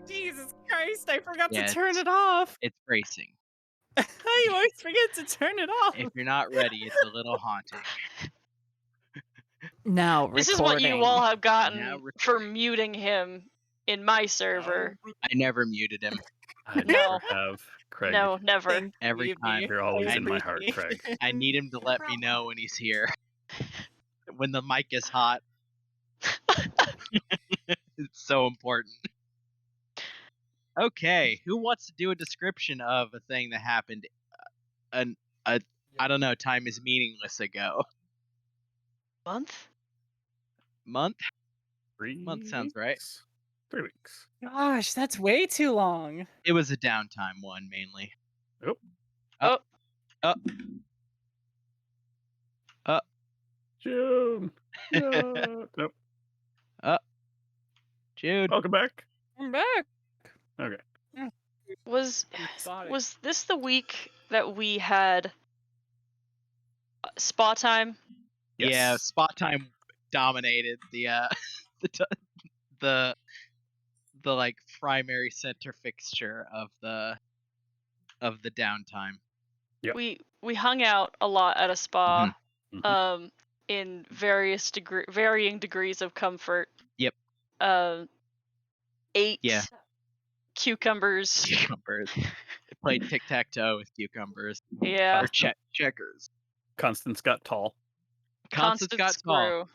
Jesus Christ, I forgot to Yeah, turn it off. it's bracing. I always forget to turn it off. If you're not ready, it's a little haunting. Now This is what you recording. all have Now gotten for muting him in my server. I never muted him. I No. never have, Craig. No, never. Thank Every you, time. Evie. You're always I in my heart, appreciate Craig. I need him to let me know when he's here. When the mic is hot. It's so important. Okay, who wants to do a description of a thing that happened I don't know, time is meaningless ago. Month? Month? 3 Month sounds right. weeks? 3 weeks. Gosh, that's way too long. It was a downtime one mainly. June. No. Nope. Jude. Welcome back. I'm back. Okay. Was Spotted. was this the week that we had spa time? Yes. Yeah, spot time dominated the the like primary center fixture of the downtime. Yep. We hung out a lot at a spa, Mhm. in varying degrees of comfort. Yep. Ate Yeah. cucumbers. Cucumbers. Played tic-tac-toe with cucumbers. Yeah. Or checkers. Constance got tall. Constance got tall. grew.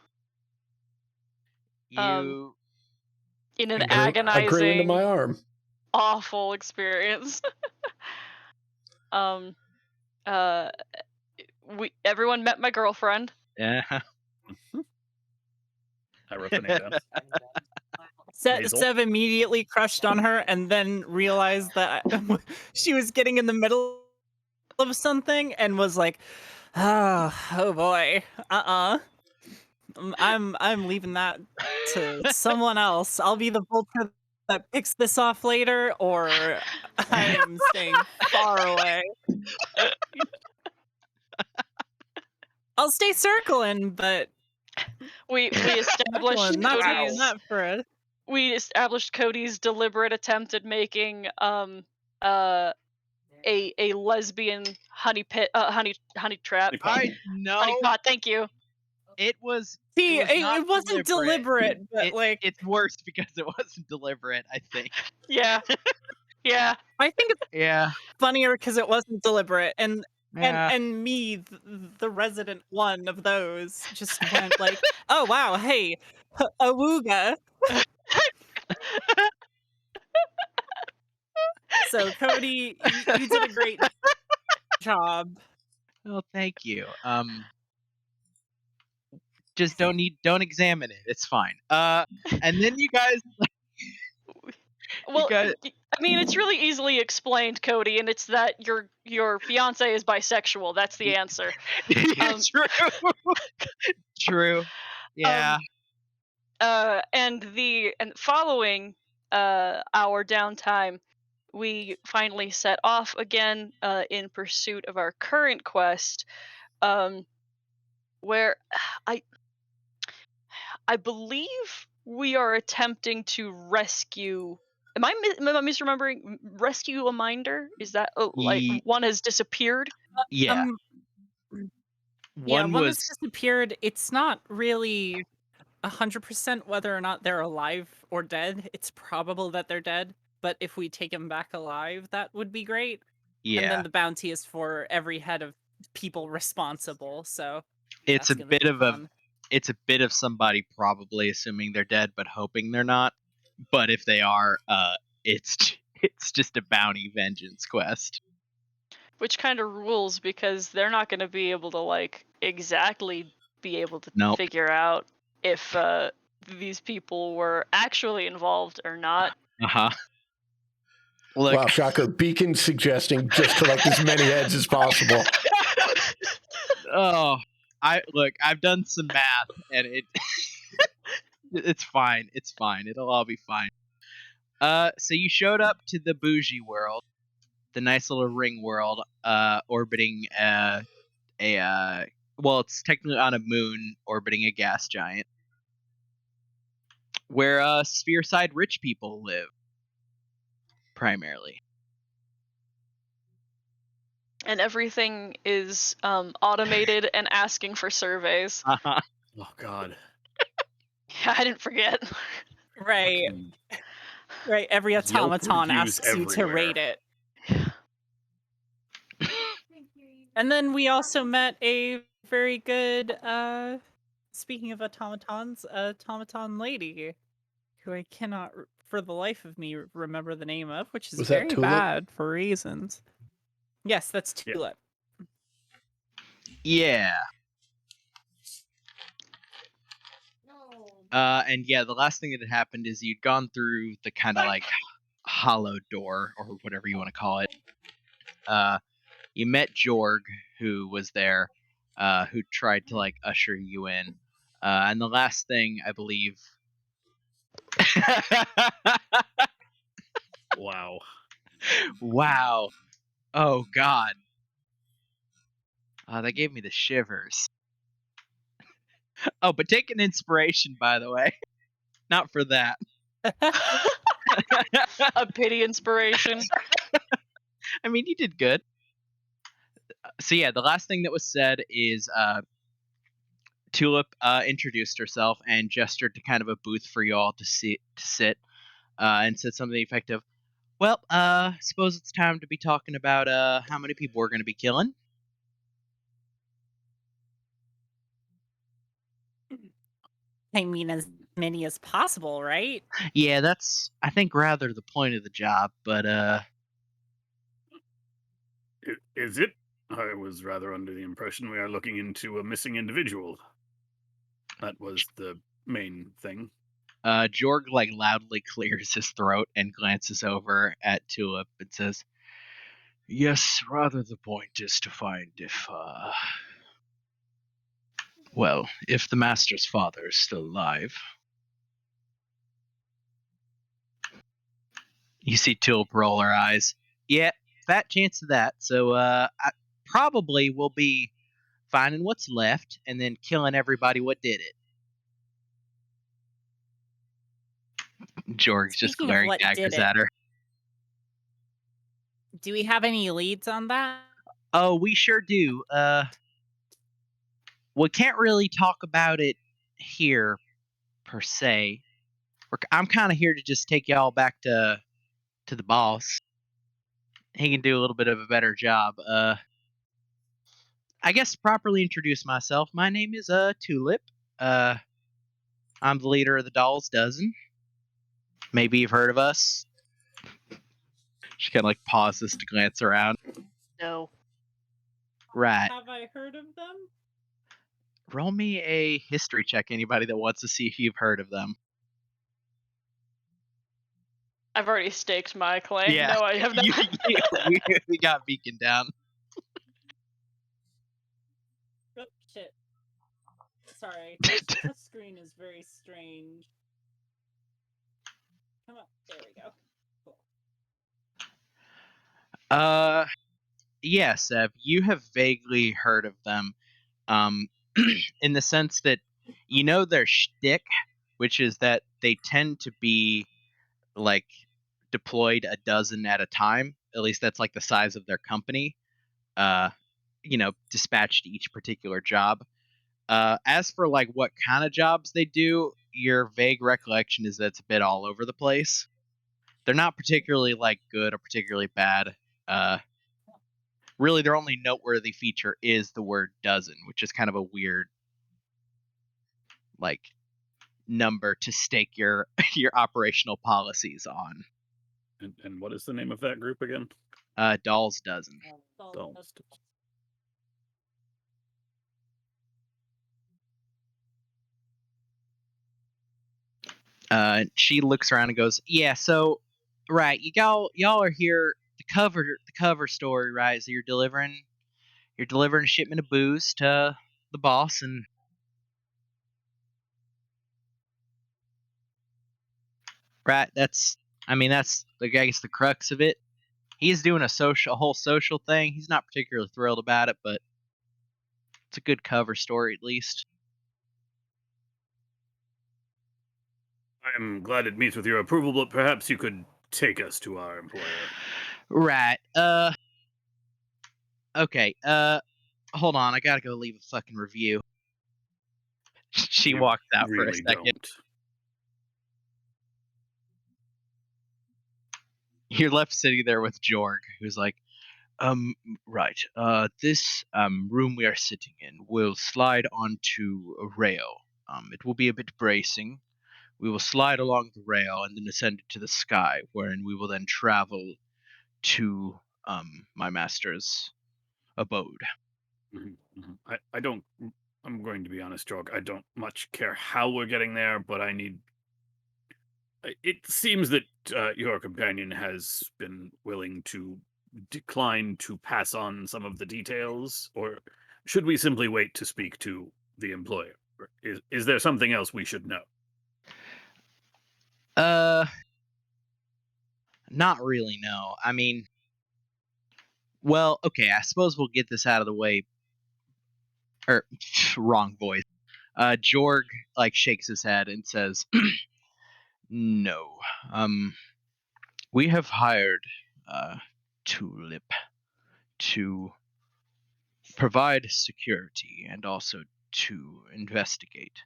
You In an I grew into agonizing, my arm. awful experience. Everyone met my girlfriend. Yeah. I wrote the name down. Hazel? Sev immediately crushed on her and then realized that she was getting in the middle of something and was like, oh boy, I'm leaving that to someone else. I'll be the vulture that picks this off later, or I am staying far away. I'll stay circling, but We established circling, not taking Cody's that for it. we established Cody's deliberate attempt at making a lesbian honey trap. I know. Honey pot, thank you. It was. See, not it wasn't deliberate, but it's worse because it wasn't deliberate. I think. Yeah. Yeah. I think it's Yeah. funnier because it wasn't deliberate, and Yeah. and me, the resident one of those, just went like, "Oh wow, hey, awooga." So Cody, you did a great job. Well, thank you. Just don't examine it. It's fine. And then you guys. Well, guys- I mean, it's really easily explained, Cody, and it's that your fiance is bisexual. That's the answer. True. True. Yeah. And following our downtime, we finally set off again in pursuit of our current quest, where I believe we are attempting to rescue. Am I misremembering? Rescue a minder? Is that like one has disappeared? Yeah. One was that's disappeared. It's not really 100% whether or not they're alive or dead. It's probable that they're dead, but if we take them back alive, that would be great. Yeah. And then the bounty is for every head of people responsible. So it's a bit of it's a bit of somebody probably assuming they're dead but hoping they're not. But if they are, it's just a bounty vengeance quest. Which kind of rules because they're not going to be able to like exactly be able to figure out if these people were actually involved or not. Look. Wow, shocker. Beacon suggesting just collect as many heads as possible. Oh, I've done some math and it's fine. It's fine. It'll all be fine. So you showed up to the bougie world, the nice little ring world, orbiting well, it's technically on a moon orbiting a gas giant, where sphere-side rich people live. primarily. And everything is automated and asking for surveys. Uh-huh. Oh God. Yeah, I didn't forget. Right. Fucking Right. Every Yelp automaton reviews asks you to everywhere. rate it. And then we also met a very good, speaking of automatons, automaton lady, who I cannot, for the life of me, remember the name of, which is Was that very Tulip? bad for reasons. Yes, that's Yeah. Tulip. Yeah. And yeah, the last thing that had happened is you'd gone through the kind of like hollow door or whatever you want to call it. You met Jorg, who was there, who tried to like usher you in. And the last thing I believe. Wow. Wow. Oh God. That gave me the shivers. Oh, but take an inspiration, by the way. Not for that. A pity inspiration. I mean, you did good. So yeah, the last thing that was said is Tulip introduced herself and gestured to kind of a booth for you all to sit, and said something effective. Well, suppose it's time to be talking about how many people we're going to be killing. I mean, as many as possible, right? Yeah, that's I think rather the point of the job, but Is it? I was rather under the impression we are looking into a missing individual. That was the main thing. Jorg like loudly clears his throat and glances over at Tulip and says, "Yes, rather the point is to find if well, if the master's father is still alive." You see Tulip roll her eyes. Yeah, fat chance of that. So I probably will be finding what's left and then killing everybody what did it. Jorg's just Speaking of glaring what did daggers it, at her. do we have any leads on that? Oh, we sure do. We can't really talk about it here per se. I'm kind of here to just take y'all back to the boss. He can do a little bit of a better job. I guess to properly introduce myself, my name is Tulip. I'm the leader of the Dolls Dozen. Maybe you've heard of us. She kind of like pauses to glance around. No. Right. Have I heard of them? Roll me a history check. Anybody that wants to see if you've heard of them. I've already staked my claim. Yeah. No, I have not. we got Beacon down. Oh, shit. Sorry. This screen is very strange. Come on. There we go. Cool. Yeah, Seb, you have vaguely heard of them. In the sense that you know their shtick, which is that they tend to be like deployed a dozen at a time. At least that's like the size of their company. Dispatched to each particular job. As for like what kind of jobs they do, your vague recollection is that it's a bit all over the place. They're not particularly like good or particularly bad. Really, their only noteworthy feature is the word dozen, which is kind of a weird like number to stake your your operational policies on. And what is the name of that group again? Dolls Dozen. Dolls. She looks around and goes, "Yeah, so right, y'all are here. The cover story, right? So you're delivering a shipment of booze to the boss, and right, that's I guess the crux of it. He's doing a whole social thing. He's not particularly thrilled about it, but it's a good cover story at least." I am glad it meets with your approval, but perhaps you could take us to our employer. Right. Okay. Hold on. I gotta go leave a fucking review. She You walked out for a really second. don't. You're left sitting there with Jorg, who's like, right. This room we are sitting in will slide onto a rail. It will be a bit bracing. We will slide along the rail and then ascend to the sky, wherein we will then travel to my master's abode. I don't. I'm going to be honest, Jorg. I don't much care how we're getting there, but I need. It seems that your companion has been willing to decline to pass on some of the details, or should we simply wait to speak to the employer? Is there something else we should know? Not really, no. I mean, well, okay, I suppose we'll get this out of the way. Wrong voice. Jorg, like, shakes his head and says, no. We have hired, Tulip to provide security and also to investigate,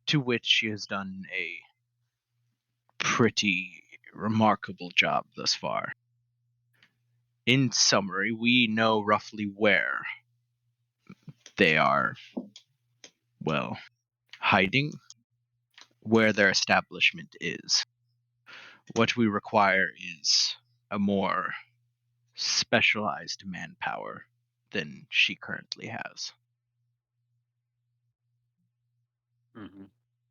to which she has done a pretty remarkable job thus far. In summary, we know roughly where they are, well, hiding, where their establishment is. What we require is a more specialized manpower than she currently has.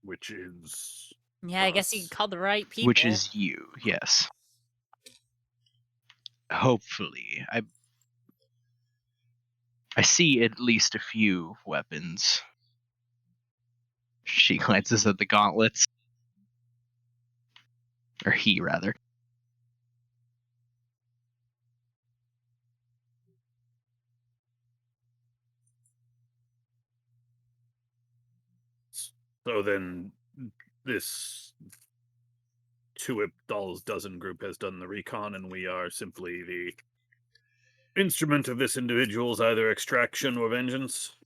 Which is Yeah, I guess you us. can call the right people. Which is you, yes. Hopefully. I see at least a few weapons. She glances at the gauntlets. Or he, rather. So then, this Tulip Dolls Dozen group has done the recon, and we are simply the instrument of this individual's either extraction or vengeance?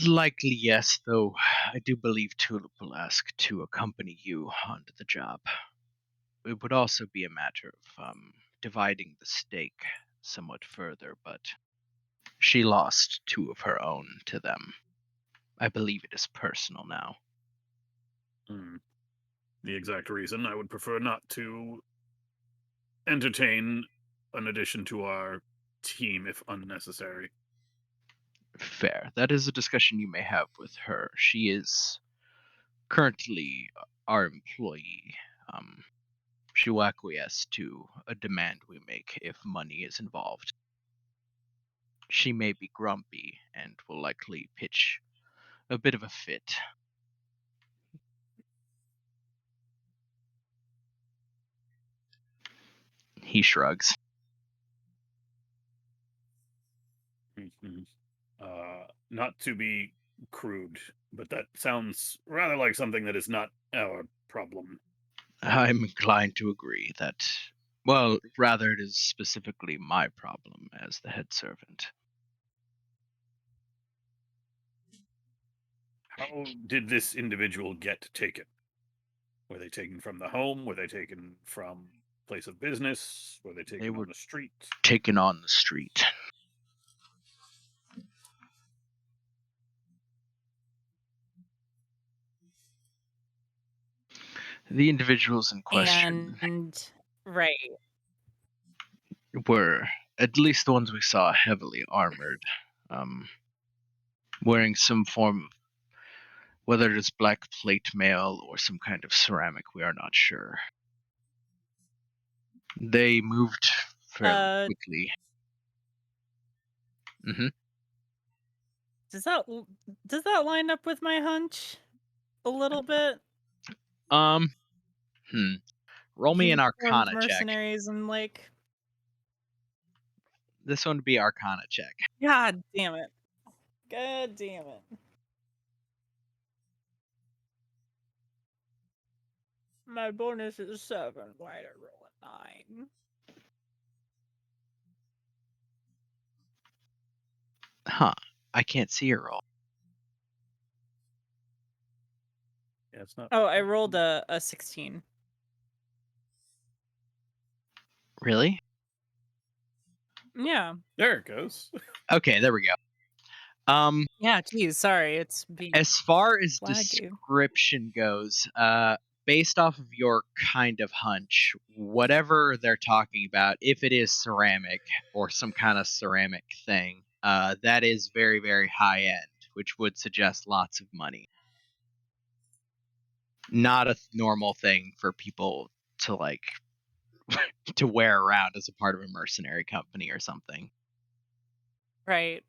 Likely yes, though I do believe Tulip will ask to accompany you onto the job. It would also be a matter of dividing the stake somewhat further, but she lost 2 of her own to them. I believe it is personal now. The exact reason I would prefer not to entertain an addition to our team if unnecessary. Fair. That is a discussion you may have with her. She is currently our employee. She will acquiesce to a demand we make if money is involved. She may be grumpy and will likely pitch a bit of a fit. He shrugs. Not to be crude, but that sounds rather like something that is not our problem. I'm inclined to agree that, well, rather it is specifically my problem as the head servant. How did this individual get taken? Were they taken from the home? Were they taken from place of business? Were they taken were on the street? Taken on the street. The individuals in question And right. were, at least the ones we saw, heavily armored, wearing some form of, whether it is black plate mail or some kind of ceramic, we are not sure. They moved fairly quickly. Does that line up with my hunch a little bit? Roll me an Uniformed Arcana check. mercenaries and like. This one would be Arcana check. God damn it! God damn it! My bonus is 7. Why did I roll a 9? Huh. I can't see your roll. Yeah, it's not. Oh, I rolled a 16. Really? Yeah. There it goes. Okay, there we go. Yeah, geez, sorry. It's being As far as laggy. description goes, based off of your kind of hunch, whatever they're talking about, if it is ceramic or some kind of ceramic thing, that is very, very high end, which would suggest lots of money. Not a normal thing for people to like to wear around as a part of a mercenary company or something. Right.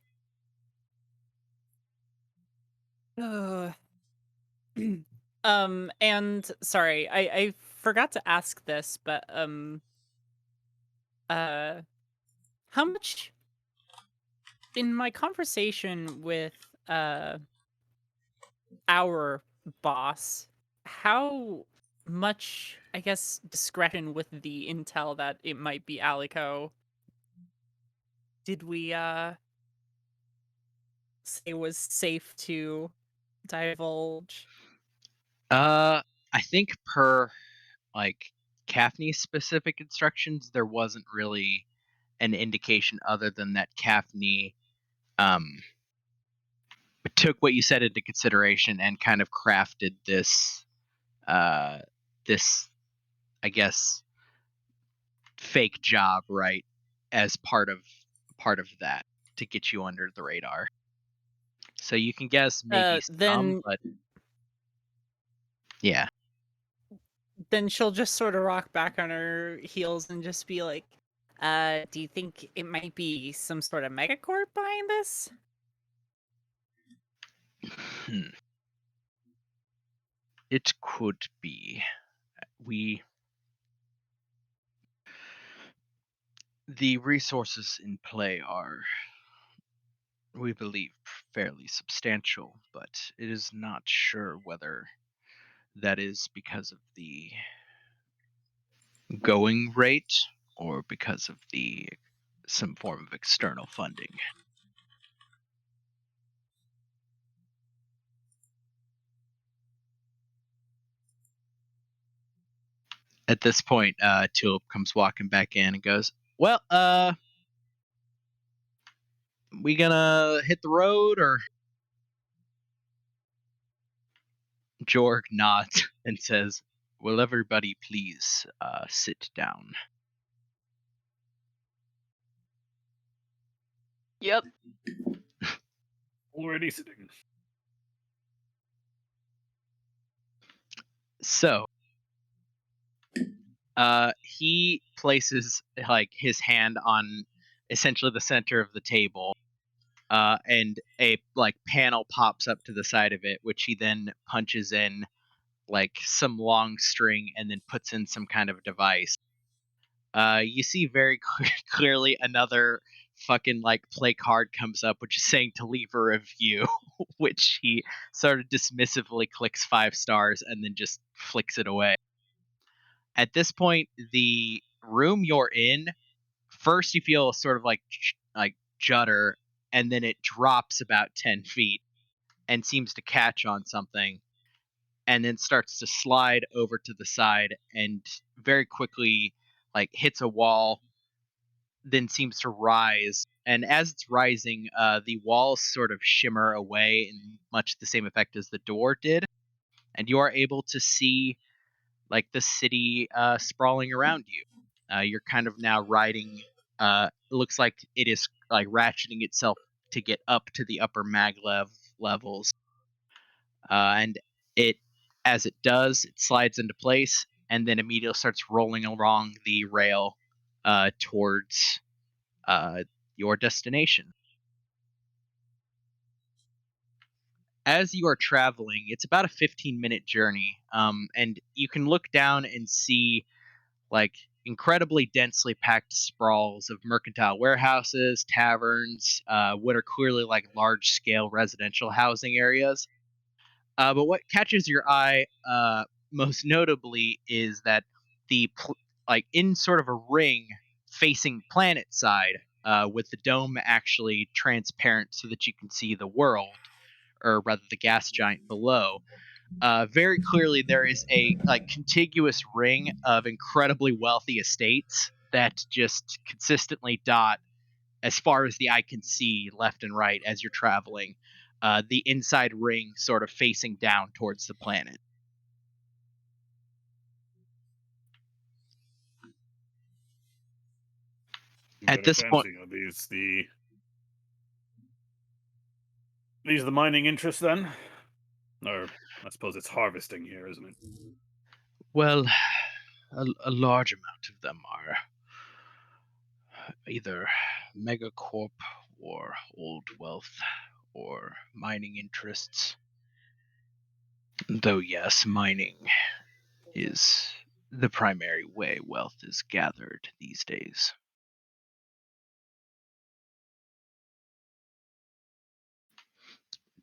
Ugh. And sorry, I forgot to ask this, but how much in my conversation with our boss, how much, I guess, discretion with the intel that it might be Alico did we say was safe to divulge? I think per like Caffney's specific instructions, there wasn't really an indication other than that Caffney um, took what you said into consideration and kind of crafted this, this, I guess, fake job, right, as part of that to get you under the radar. So you can guess maybe some, Then but yeah. then she'll just sort of rock back on her heels and just be like, do you think it might be some sort of megacorp behind this? Hmm. It could be. The resources in play are, we believe, fairly substantial, but it is not sure whether that is because of the going rate or because of the some form of external funding. At this point, Tulip comes walking back in and goes, "Well, we gonna hit the road or?" Jorg nods and says, "Will everybody please sit down?" Yep. Already sitting. So, he places like his hand on essentially the center of the table, and a like panel pops up to the side of it, which he then punches in like some long string and then puts in some kind of device. You see very clearly another fucking like play card comes up, which is saying to leave a review, which he sort of dismissively clicks 5 stars and then just flicks it away. At this point, the room you're in, first you feel sort of like judder, and then it drops about 10 feet and seems to catch on something, and then starts to slide over to the side and very quickly like hits a wall, then seems to rise. And as it's rising, the walls sort of shimmer away in much the same effect as the door did, and you are able to see like the city sprawling around you. You're kind of now riding. It looks like it is like ratcheting itself to get up to the upper maglev levels, and it, as it does, it slides into place and then immediately starts rolling along the rail towards your destination. As you are traveling, it's about a 15-minute journey, and you can look down and see like incredibly densely packed sprawls of mercantile warehouses, taverns, what are clearly like large-scale residential housing areas. But what catches your eye most notably is that like in sort of a ring facing planet side, with the dome actually transparent so that you can see the world, or rather the gas giant below. Very clearly, there is a like contiguous ring of incredibly wealthy estates that just consistently dot as far as the eye can see, left and right as you're traveling. The inside ring sort of facing down towards the planet. At Got a this point, fancy. Are these the mining interests then? Or I suppose it's harvesting here, isn't it? well, a large amount of them are either megacorp or old wealth or mining interests. Though, yes, mining is the primary way wealth is gathered these days.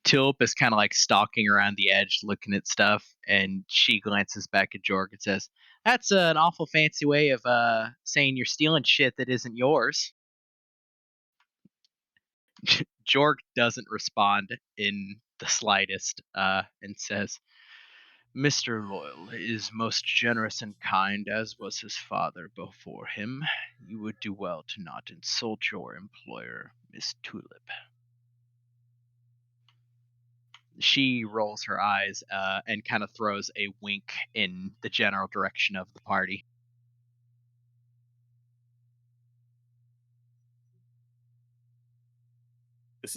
Tilp is kind of like stalking around the edge looking at stuff, and she glances back at Jorg and says, "That's an awful fancy way of saying you're stealing shit that isn't yours." Jorg doesn't respond in the slightest, and says, "Mr. Loyal is most generous and kind, as was his father before him. You would do well to not insult your employer, Miss Tulip." She rolls her eyes and kind of throws a wink in the general direction of the party.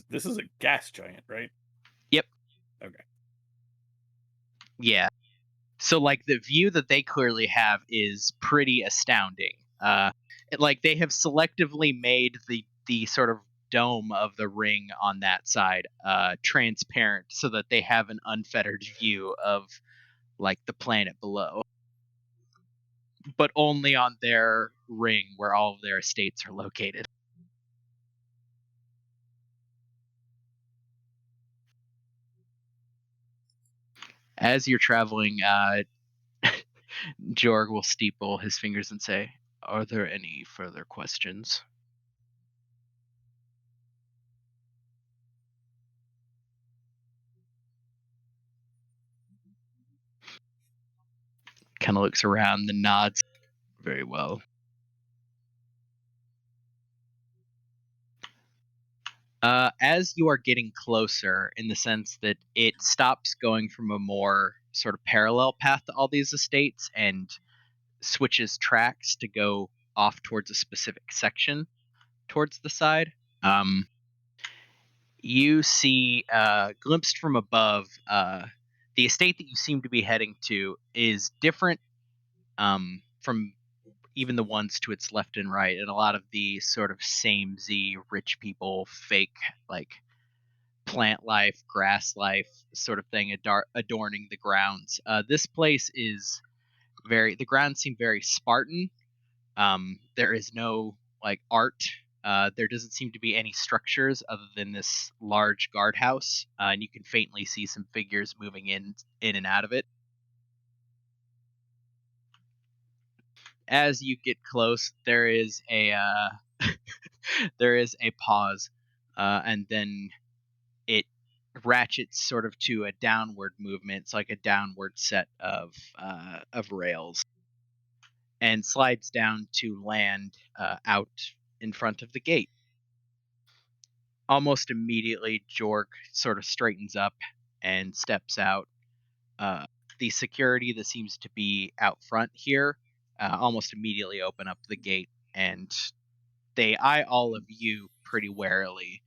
This is a gas giant, right? Yep. Okay. Yeah. So like the view that they clearly have is pretty astounding. Like they have selectively made the sort of dome of the ring on that side transparent so that they have an unfettered view of like the planet below, but only on their ring where all of their estates are located. As you're traveling, Jorg will steeple his fingers and say, "Are there any further questions?" Kind of looks around, then nods. Very well. As you are getting closer, in the sense that it stops going from a more sort of parallel path to all these estates and switches tracks to go off towards a specific section towards the side, you see, glimpsed from above, the estate that you seem to be heading to is different from even the ones to its left and right, and a lot of the sort of samey rich people, fake like plant life, grass life sort of thing adorning the grounds. This place is the grounds seem very Spartan. There is no like art. There doesn't seem to be any structures other than this large guardhouse, and you can faintly see some figures moving in and out of it. As you get close, there is a there is a pause, and then it ratchets sort of to a downward movement. It's like a downward set of rails, and slides down to land out in front of the gate. Almost immediately, Jorg sort of straightens up and steps out. The security that seems to be out front here almost immediately open up the gate, and they eye all of you pretty warily.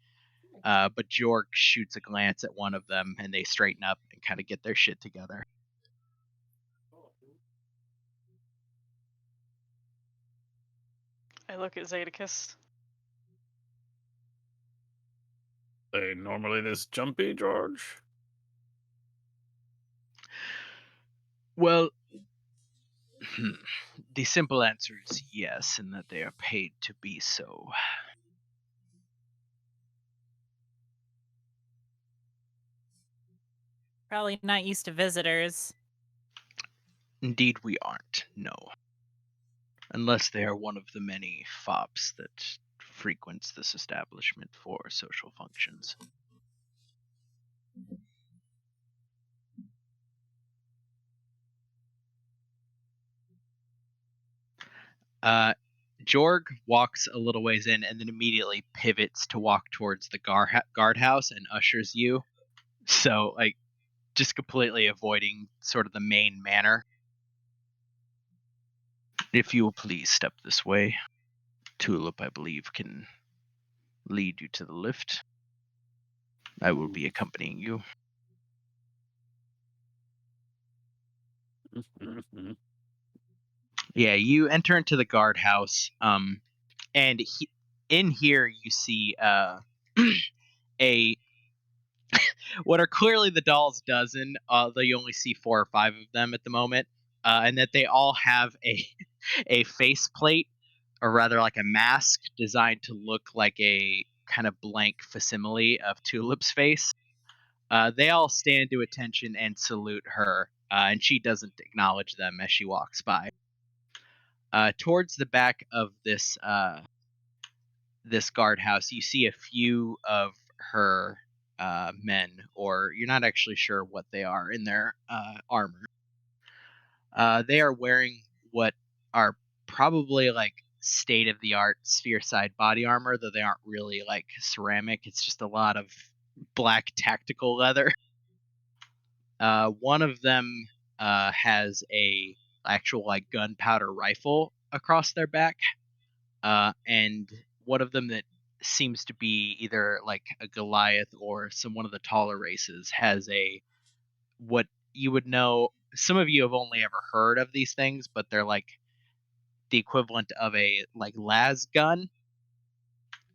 But Jorg shoots a glance at one of them, and they straighten up and kind of get their shit together. I look at Zadicus. They normally this jumpy, George? Well, the simple answer is yes, and that they are paid to be so. Probably not used to visitors. Indeed, we aren't. No. Unless they are one of the many fops that frequents this establishment for social functions. Jorg walks a little ways in and then immediately pivots to walk towards the guardhouse and ushers you. So, like, just completely avoiding sort of the main manor. If you will please step this way. Tulip, I believe, can lead you to the lift. I will be accompanying you. Yeah, you enter into the guardhouse, and in here you see a what are clearly the doll's dozen, though you only see 4 or 5 of them at the moment, and that they all have a faceplate, or rather like a mask, designed to look like a kind of blank facsimile of Tulip's face. They all stand to attention and salute her, and she doesn't acknowledge them as she walks by. Towards the back of this guardhouse, you see a few of her men, or you're not actually sure what they are in their armor. They are wearing what are probably like state-of-the-art sphere-side body armor, though they aren't really like ceramic. It's just a lot of black tactical leather. One of them has a actual like gunpowder rifle across their back, and one of them that seems to be either like a Goliath or one of the taller races has what you would know. Some of you have only ever heard of these things, but they're like the equivalent of a like las gun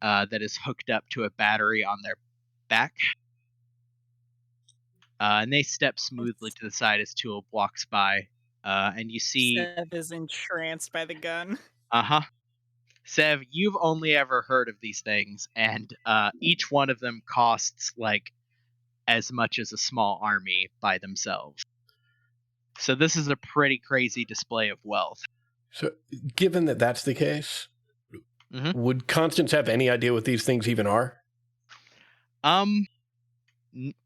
that is hooked up to a battery on their back. And they step smoothly to the side as Tulip walks by, and you see Sev is entranced by the gun. Sev, you've only ever heard of these things, and each one of them costs like as much as a small army by themselves. So this is a pretty crazy display of wealth. So, given that that's the case, would Constance have any idea what these things even are?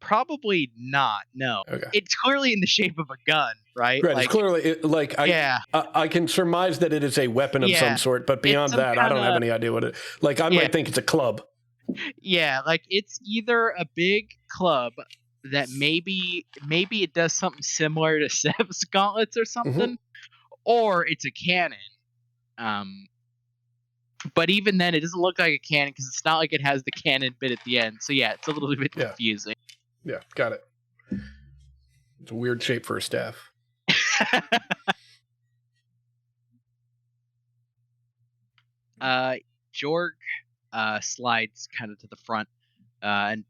Probably not. No. Okay. It's clearly in the shape of a gun, right? Right. Like, It's clearly I can surmise that it is a weapon of some sort, but beyond that, I don't have any idea what it. Like, I might think it's a club. Yeah, like it's either a big club that maybe it does something similar to Sev's gauntlets or something, or it's a cannon. But even then, it doesn't look like a cannon because it's not like it has the cannon bit at the end. So yeah, it's a little bit confusing. Yeah, got it. It's a weird shape for a staff. Jorg slides kind of to the front, and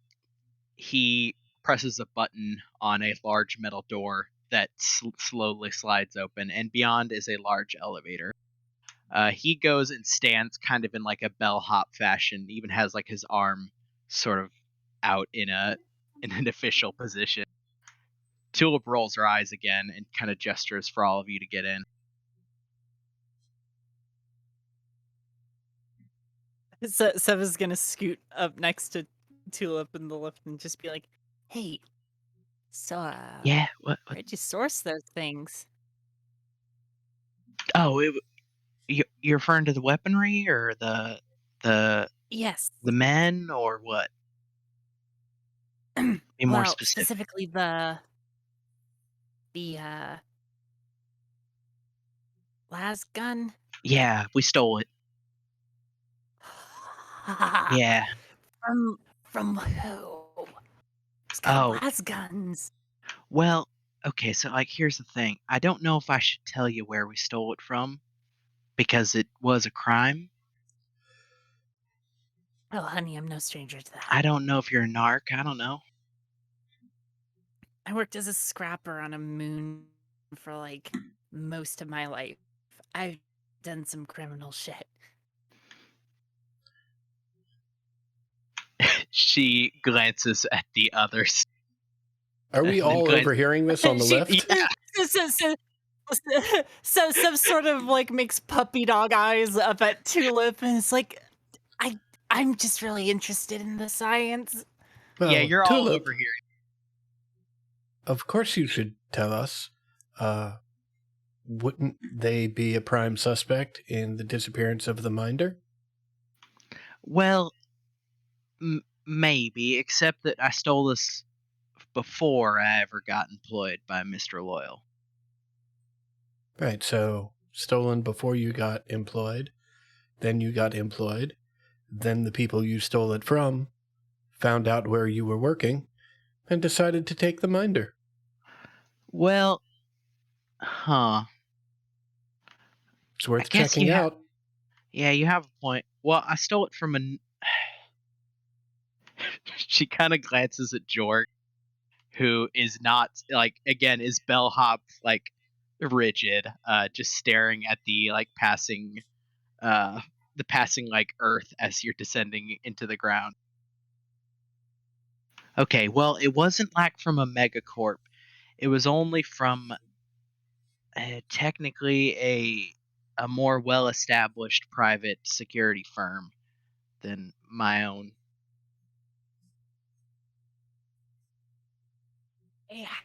he presses a button on a large metal door that slowly slides open, and beyond is a large elevator. He goes and stands kind of in like a bellhop fashion, even has like his arm sort of out in an official position. Tulip rolls her eyes again and kind of gestures for all of you to get in. Sev is gonna scoot up next to Tulip in the lift and just be like, "Hey, so yeah, what? Where'd you source those things?" Oh, you're referring to the weaponry or the yes, the men or what? Be more specific. Specifically the las gun. Yeah, we stole it. Yeah. From who? Oh, las guns. Well, okay, so like here's the thing. I don't know if I should tell you where we stole it from because it was a crime. Oh, honey, I'm no stranger to that. I don't know if you're a narc. I don't know. I worked as a scrapper on a moon for like most of my life. I've done some criminal shit. She glances at the others. Are we all overhearing this on the lift? So, So some sort of like makes puppy dog eyes up at Tulip, and it's like, I'm just really interested in the science. Well, yeah, you're all Tulip, over here. of course you should tell us. Wouldn't they be a prime suspect in the disappearance of the minder? Well, maybe, except that I stole this before I ever got employed by Mr. Loyal. Right, so stolen before you got employed, then you got employed, then the people you stole it from found out where you were working and decided to take the minder. Well, It's worth I guess checking out. Yeah, you have a point. Well, I stole it from a. She kind of glances at Jorg, who is not like again is bellhop like rigid, just staring at the like passing like earth as you're descending into the ground. Okay, well, it wasn't like from a megacorp. It was only from technically a more well-established private security firm than my own. They have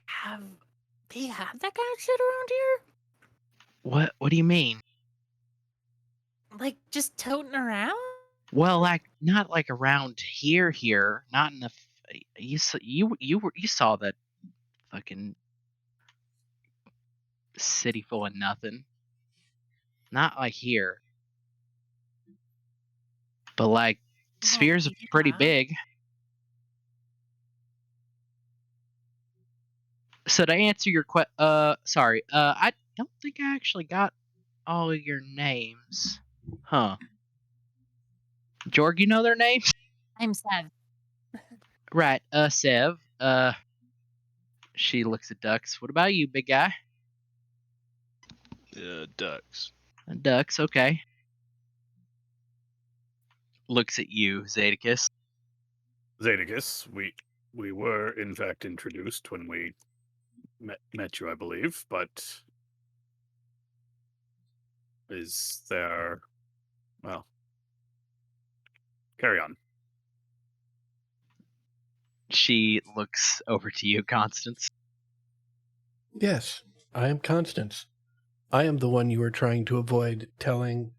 that kind of shit around here? What do you mean? Like just toting around? Well, like not like around here, not in the you saw that fucking city full of nothing. Not like here. But like Sphere's pretty big. So to answer your sorry, I don't think I actually got all of your names. Huh. Jorg, you know their names? I'm Sev. Right, Sev. She looks at Ducks. What about you, big guy? Ducks. Ducks, okay. Looks at you, Zadicus. Zadicus, we were in fact introduced when we met you, I believe, but is there... Well, carry on. She looks over to you, Constance. Yes, I am Constance. I am the one you were trying to avoid telling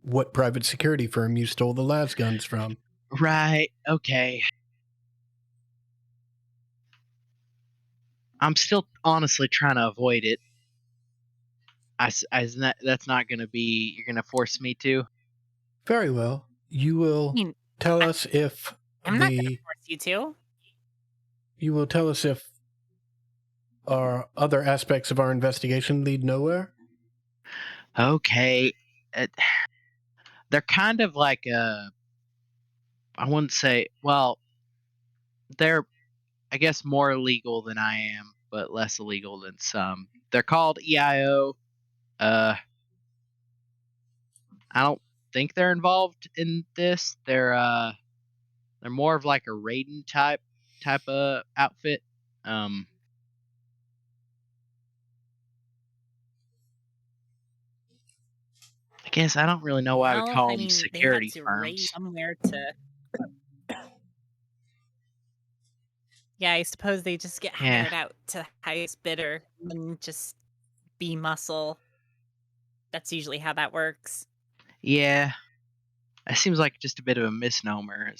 what private security firm you stole the las guns from. Right, okay. I'm still honestly trying to avoid it. That's not going to be... You're going to force me to? Very well. You will tell us if I'm not going to force you to. You will tell us if our other aspects of our investigation lead nowhere? Okay. They're kind of like I wouldn't say... Well, they're, I guess, more illegal than I am, but less illegal than some. They're called EIO. I don't think they're involved in this. They're more of like a Raiden type of outfit. I guess I don't really know why we call them security firms. Somewhere to... Yeah, I suppose they just get hired out to highest bidder and just be muscle. That's usually how that works. Yeah. It seems like just a bit of a misnomer.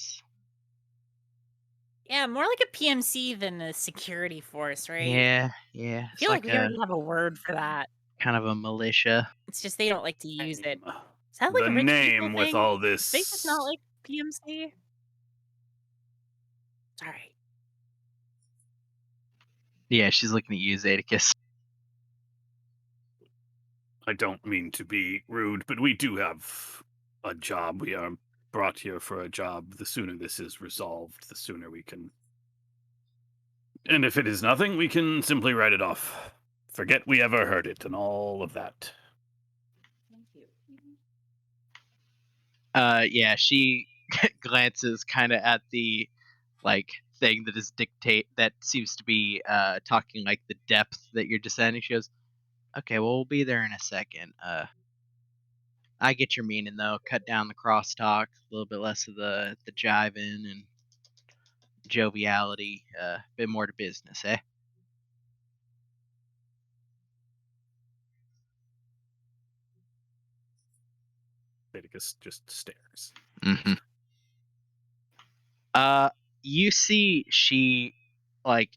Yeah, more like a PMC than a security force, right? Yeah. I feel like we already have a word for that. Kind of a militia. It's just they don't like to use it. Is that like the a rich name with thing? all this... They just not like PMC? Sorry. Yeah, she's looking at you, Zadicus. I don't mean to be rude, but we do have a job. We are brought here for a job. The sooner this is resolved, the sooner we can... And if it is nothing, we can simply write it off. Forget we ever heard it and all of that. Thank you. Yeah, she glances kind of at the like thing that is that seems to be talking like the depth that you're descending. She goes, Okay, well, we'll be there in a second. I get your meaning though. Cut down the crosstalk, a little bit less of the jiving and joviality, a bit more to business, eh? Leticus just stares. Mm-hmm. You see she, like,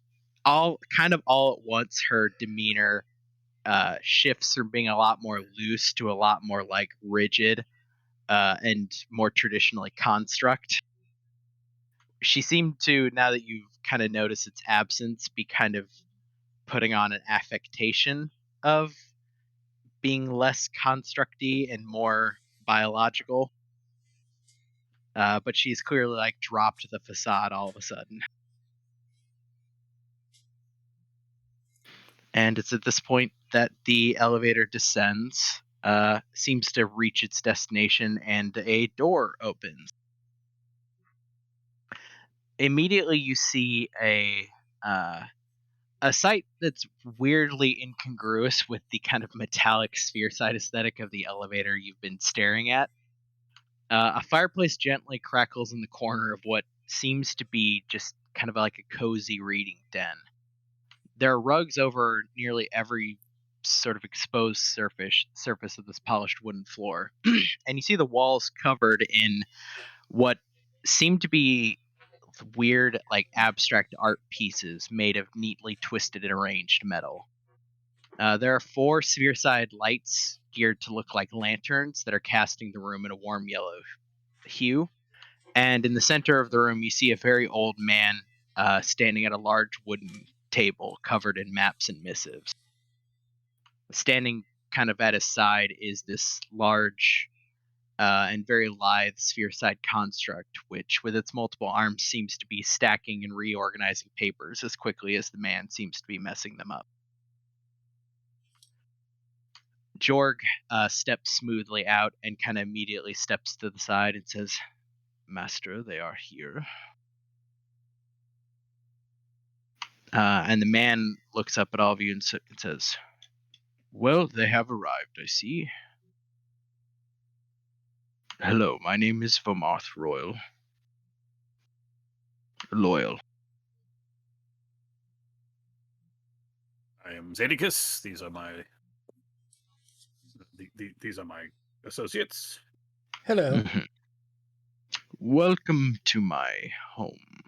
all at once, her demeanor shifts from being a lot more loose to a lot more, like, rigid, and more traditionally construct. She seemed to, now that you've kind of noticed its absence, be kind of putting on an affectation of being less constructy and more biological. But she's clearly, like, dropped the facade all of a sudden. And it's at this point that the elevator descends, seems to reach its destination, and a door opens. Immediately, you see a sight that's weirdly incongruous with the kind of metallic sphere side aesthetic of the elevator you've been staring at. A fireplace gently crackles in the corner of what seems to be just kind of like a cozy reading den. There are rugs over nearly every sort of exposed surface of this polished wooden floor, and you see the walls covered in what seem to be weird, like, abstract art pieces made of neatly twisted and arranged metal. There are 4 sphere side lights geared to look like lanterns that are casting the room in a warm yellow hue. And in the center of the room, you see a very old man standing at a large wooden table covered in maps and missives. Standing kind of at his side is this large and very lithe sphere-side construct, which, with its multiple arms, seems to be stacking and reorganizing papers as quickly as the man seems to be messing them up. Jorg steps smoothly out and kind of immediately steps to the side and says, "Master, they are here." And the man looks up at all of you and says, "Well, they have arrived, I see. Hello, my name is Vomarth Loyal. I am Zeticus. These are my these are my associates. Hello. Mhm. Welcome to my home.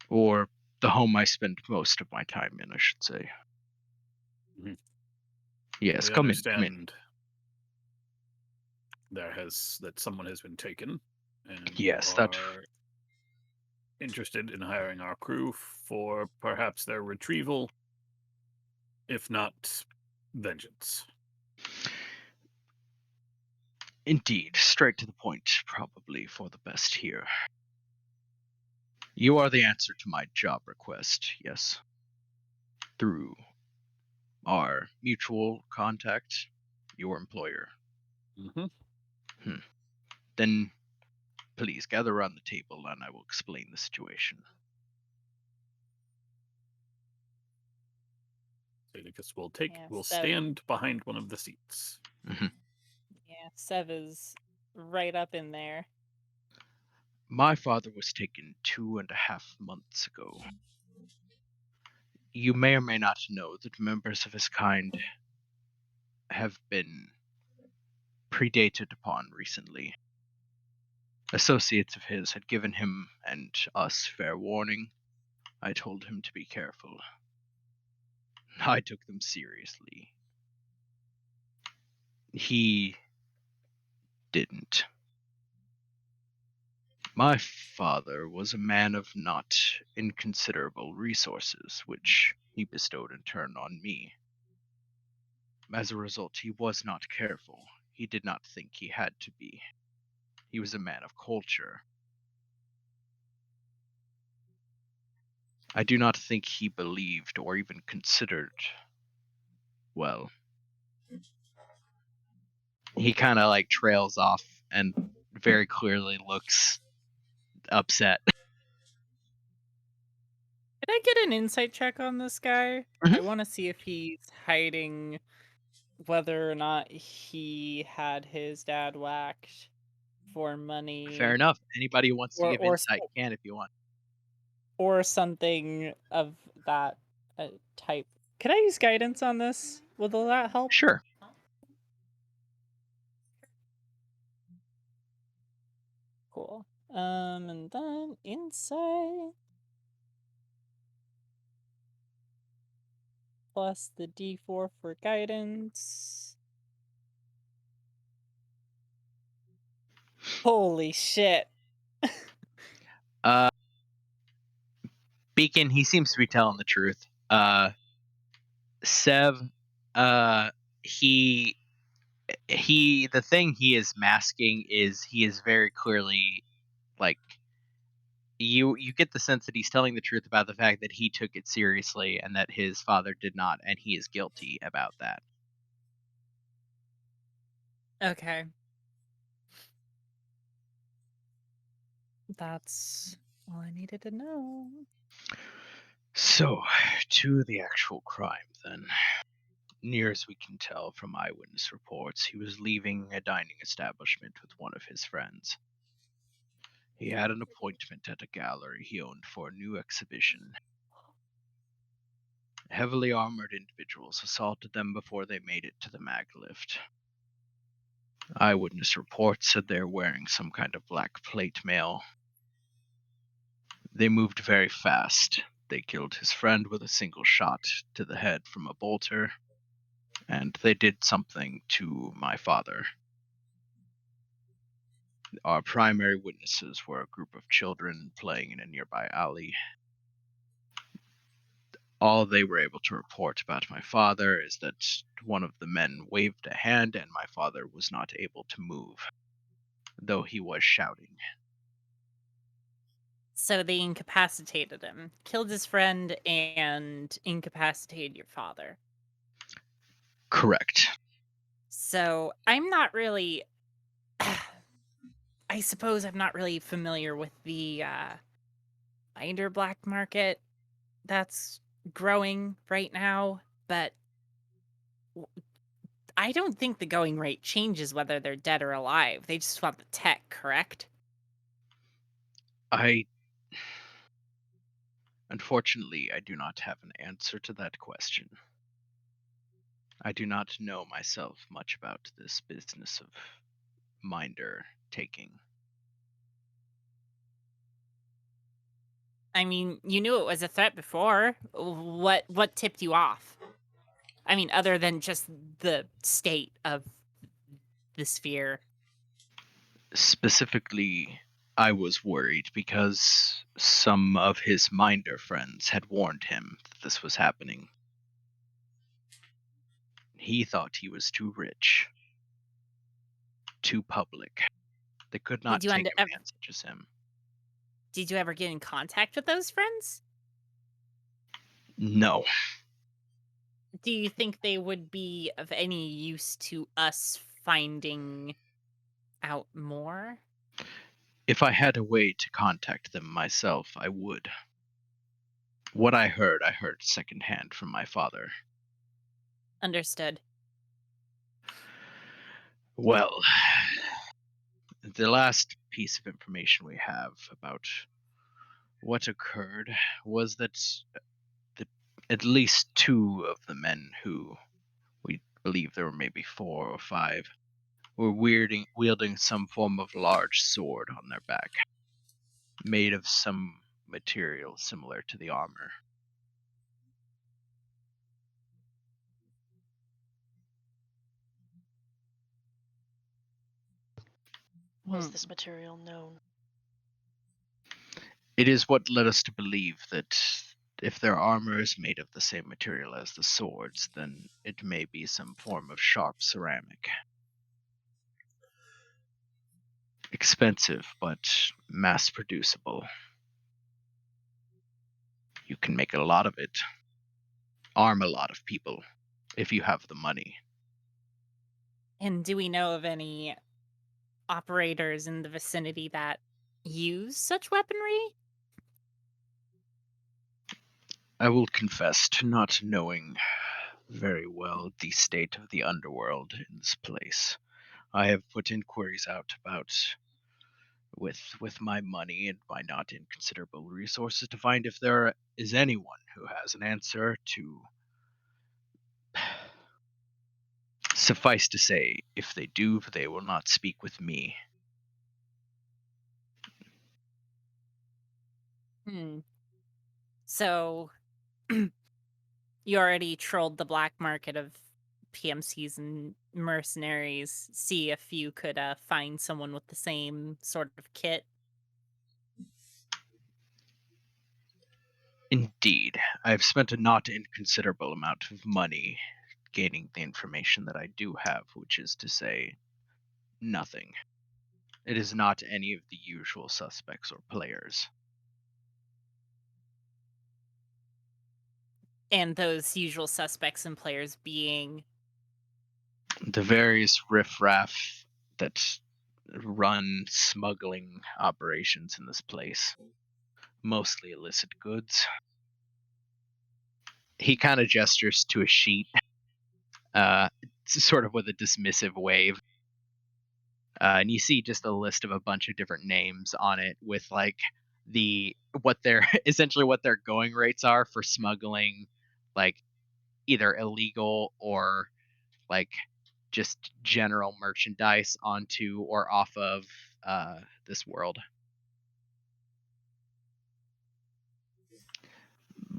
Or the home I spend most of my time in, I should say. Mhm. Yes, We come in. understand that someone has been taken, and Yes, you that. are interested in hiring our crew for perhaps their retrieval, if not vengeance. Indeed, straight to the point, probably for the best here. You are the answer to my job request, yes. Through our mutual contact, your employer. Mm-hmm. Then please gather around the table and I will explain the situation. Zeticus will Yeah, stand behind one of the seats. Mhm. Yeah, Sev is right up in there. My father was taken 2.5 months ago. You may or may not know that members of his kind have been predated upon recently. Associates of his had given him and us fair warning. I told him to be careful. I took them seriously. He didn't. My father was a man of not inconsiderable resources, which he bestowed in turn on me. As a result, he was not careful. He did not think he had to be. He was a man of culture. I do not think he believed or even considered, well, he kind of, like, trails off and very clearly looks upset. Could I get an insight check on this guy? I Mhm. want to see if he's hiding whether or not he had his dad whacked for money Fair enough. Anybody who wants to or give insight can if you want. or something of that type. Could I use guidance on this? Will that help? Sure. Cool. And then insight plus the D4 for guidance. Holy shit. Beacon, he seems to be telling the truth. Sev, he the thing he is masking is he is very clearly like you get the sense that he's telling the truth about the fact that he took it seriously and that his father did not, and he is guilty about that. Okay. That's all I needed to know. So, to the actual crime then. Near as we can tell from eyewitness reports, he was leaving a dining establishment with one of his friends. He had an appointment at a gallery he owned for a new exhibition. Heavily armored individuals assaulted them before they made it to the mag lift. Eyewitness reports said they were wearing some kind of black plate mail. They moved very fast. They killed his friend with a single shot to the head from a bolter, and they did something to my father. Our primary witnesses were a group of children playing in a nearby alley. All they were able to report about my father is that one of the men waved a hand and my father was not able to move, though he was shouting. So they incapacitated him, killed his friend, and incapacitated your father. Correct. So I'm not really. I suppose I'm not really familiar with the binder black market that's growing right now, but I don't think the going rate changes whether they're dead or alive. They just want the tech, correct? Unfortunately, I do not have an answer to that question. I do not know myself much about this business of minder taking. I mean, you knew it was a threat before. What tipped you off? I mean, other than just the state of the sphere. Specifically, I was worried because some of his minder friends had warned him that this was happening. He thought he was too rich, too public. They could not Did you take a man such as him. Did you ever get in contact with those friends? No. Do you think they would be of any use to us finding out more? If I had a way to contact them myself, I would. What I heard secondhand from my father. Understood. Well, the last piece of information we have about what occurred was that at least two of the men who we believe there were maybe 4 or 5 were wielding some form of large sword on their back, made of some material similar to the armor. Was this material known? It is what led us to believe that if their armor is made of the same material as the swords, then it may be some form of sharp ceramic. Expensive, but mass producible. You can make a lot of it. Arm a lot of people, if you have the money. And do we know of any operators in the vicinity that use such weaponry? I will confess to not knowing very well the state of the underworld in this place. I have put inquiries out about with my money and my not inconsiderable resources to find if there is anyone who has an answer to. Suffice to say, if they do, they will not speak with me. So, you already trolled the black market of PMCs and mercenaries. See if you could find someone with the same sort of kit. Indeed, I have spent a not inconsiderable amount of money gaining the information that I do have, which is to say, nothing. It is not any of the usual suspects or players. And those usual suspects and players being The various riffraff that run smuggling operations in this place. Mostly illicit goods. He kind of gestures to a sheet, sort of with a dismissive wave. And you see just a list of a bunch of different names on it with like what their essentially what their going rates are for smuggling, like either illegal or like just general merchandise onto or off of this world.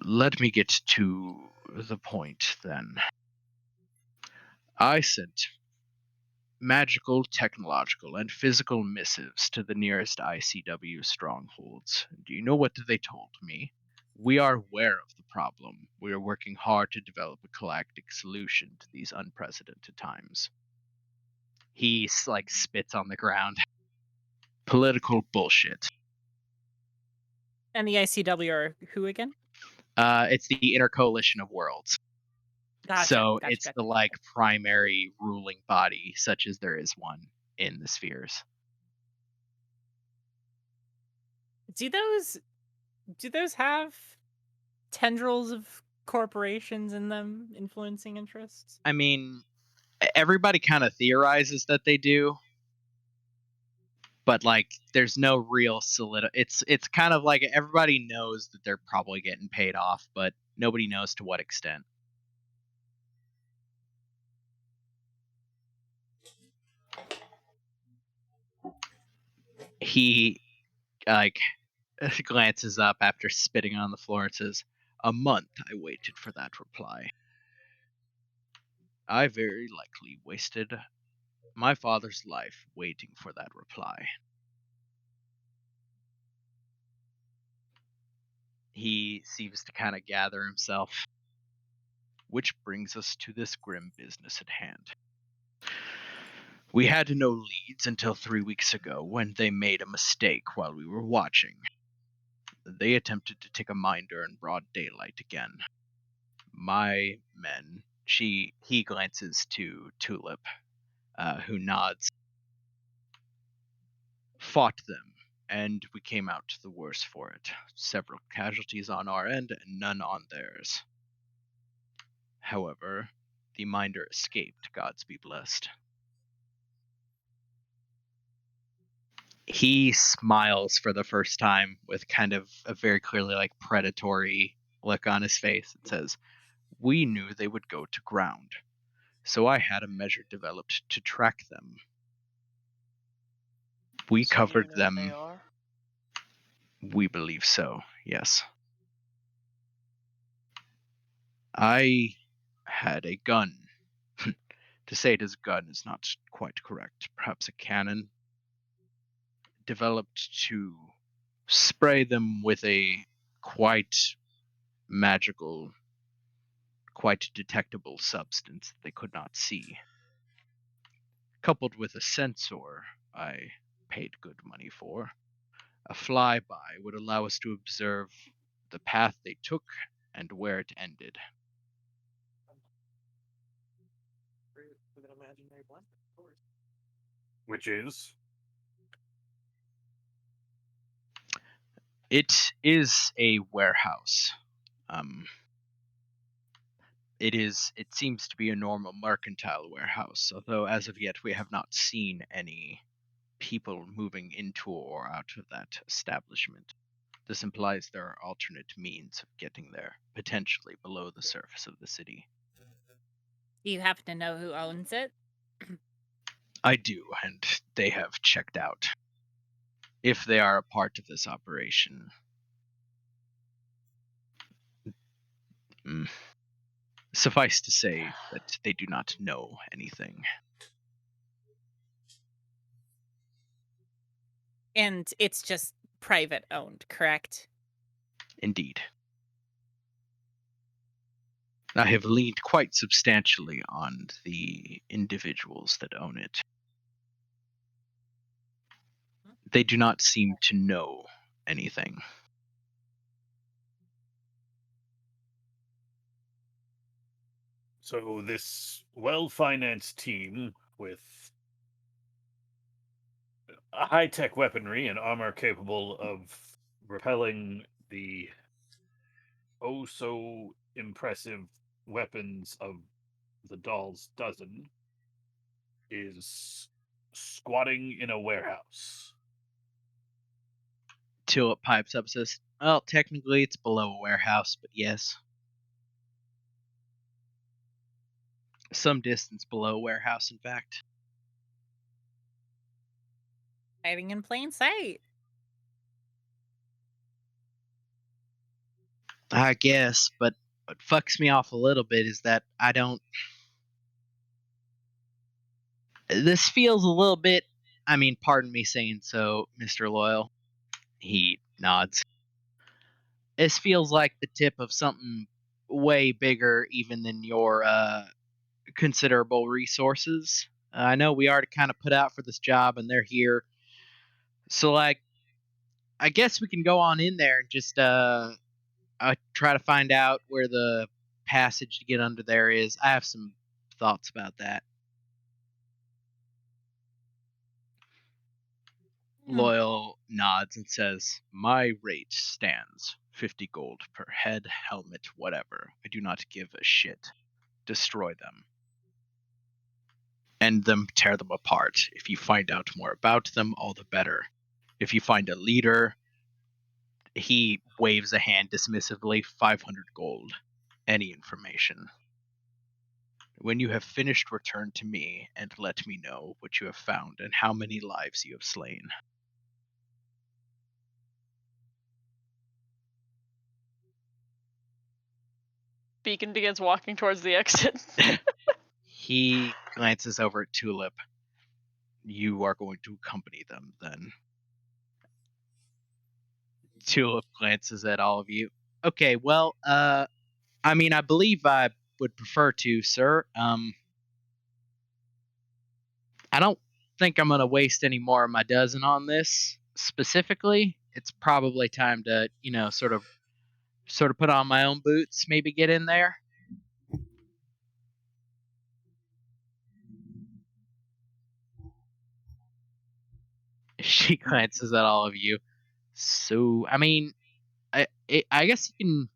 Let me get to the point then. I sent magical, technological, and physical missives to the nearest ICW strongholds. Do you know what they told me? We are aware of the problem. We are working hard to develop a galactic solution to these unprecedented times. He like spits on the ground. Political bullshit. and the ICW are who again? It's the Inner Coalition of Worlds. Gotcha. It's the like primary ruling body, such as there is one in the spheres. Do those have tendrils of corporations in them influencing interests? I mean, everybody kind of theorizes that they do, but like there's no real solid. It's kind of like everybody knows that they're probably getting paid off, but nobody knows to what extent. He like glances up after spitting on the floor and says, "A month I waited for that reply. I very likely wasted my father's life waiting for that reply." He seems to kind of gather himself. Which brings us to this grim business at hand. We had no leads until 3 weeks ago when they made a mistake while we were watching. They attempted to take a minder in broad daylight again. My men, he glances to Tulip, who nods, fought them, and we came out the worse for it. Several casualties on our end and none on theirs. However, the minder escaped, gods be blessed. He smiles for the first time with kind of a very clearly like predatory look on his face and says, "We knew they would go to ground, so I had a measure developed to track them. We So covered you know them. They are? We believe so, yes. I had a gun. To say it is a gun is not quite correct. Perhaps a cannon. Developed to spray them with a quite magical, quite detectable substance that they could not see. Coupled with a sensor I paid good money for. A flyby would allow us to observe the path they took and where it ended. With an imaginary blanket, of course. Which is? It is a warehouse It seems to be a normal mercantile warehouse, although as of yet we have not seen any people moving into or out of that establishment. This implies there are alternate means of getting there, potentially below the surface of the city. Do you happen to know who owns it? I do, and they have checked out. If they are a part of this operation. Suffice to say that they do not know anything. And it's just private owned, correct? Indeed. I have leaned quite substantially on the individuals that own it. They do not seem to know anything. So this well-financed team with a high-tech weaponry and armor capable of repelling the oh so impressive weapons of the Doll's Dozen is squatting in a warehouse. Tulip pipes up and says, well, technically it's below a warehouse, but yes. Some distance below a warehouse, in fact. Hiding in plain sight. I guess, but what fucks me off a little bit is that I don't... This feels a little bit... I mean, pardon me saying so, Mr. Loyal. He nods. This feels like the tip of something way bigger even than your considerable resources. I know we already kind of put out for this job and they're here. So, like, I guess we can go on in there and just try to find out where the passage to get under there is. I have some thoughts about that. Loyal nods and says, my rate stands 50 gold per head, helmet, whatever. I do not give a shit. Destroy them. End them, tear them apart. If you find out more about them, all the better. If you find a leader, he waves a hand dismissively, 500 gold. Any information. When you have finished, return to me and let me know what you have found and how many lives you have slain. Beacon begins walking towards the exit. He glances over at Tulip. You are going to accompany them, then. Tulip glances at all of you. Okay, well, I mean, I believe I would prefer to, sir. I don't think I'm going to waste any more of my dozen on this specifically. It's probably time to, sort of put on my own boots, maybe get in there. She glances at all of you. So, I mean, I guess you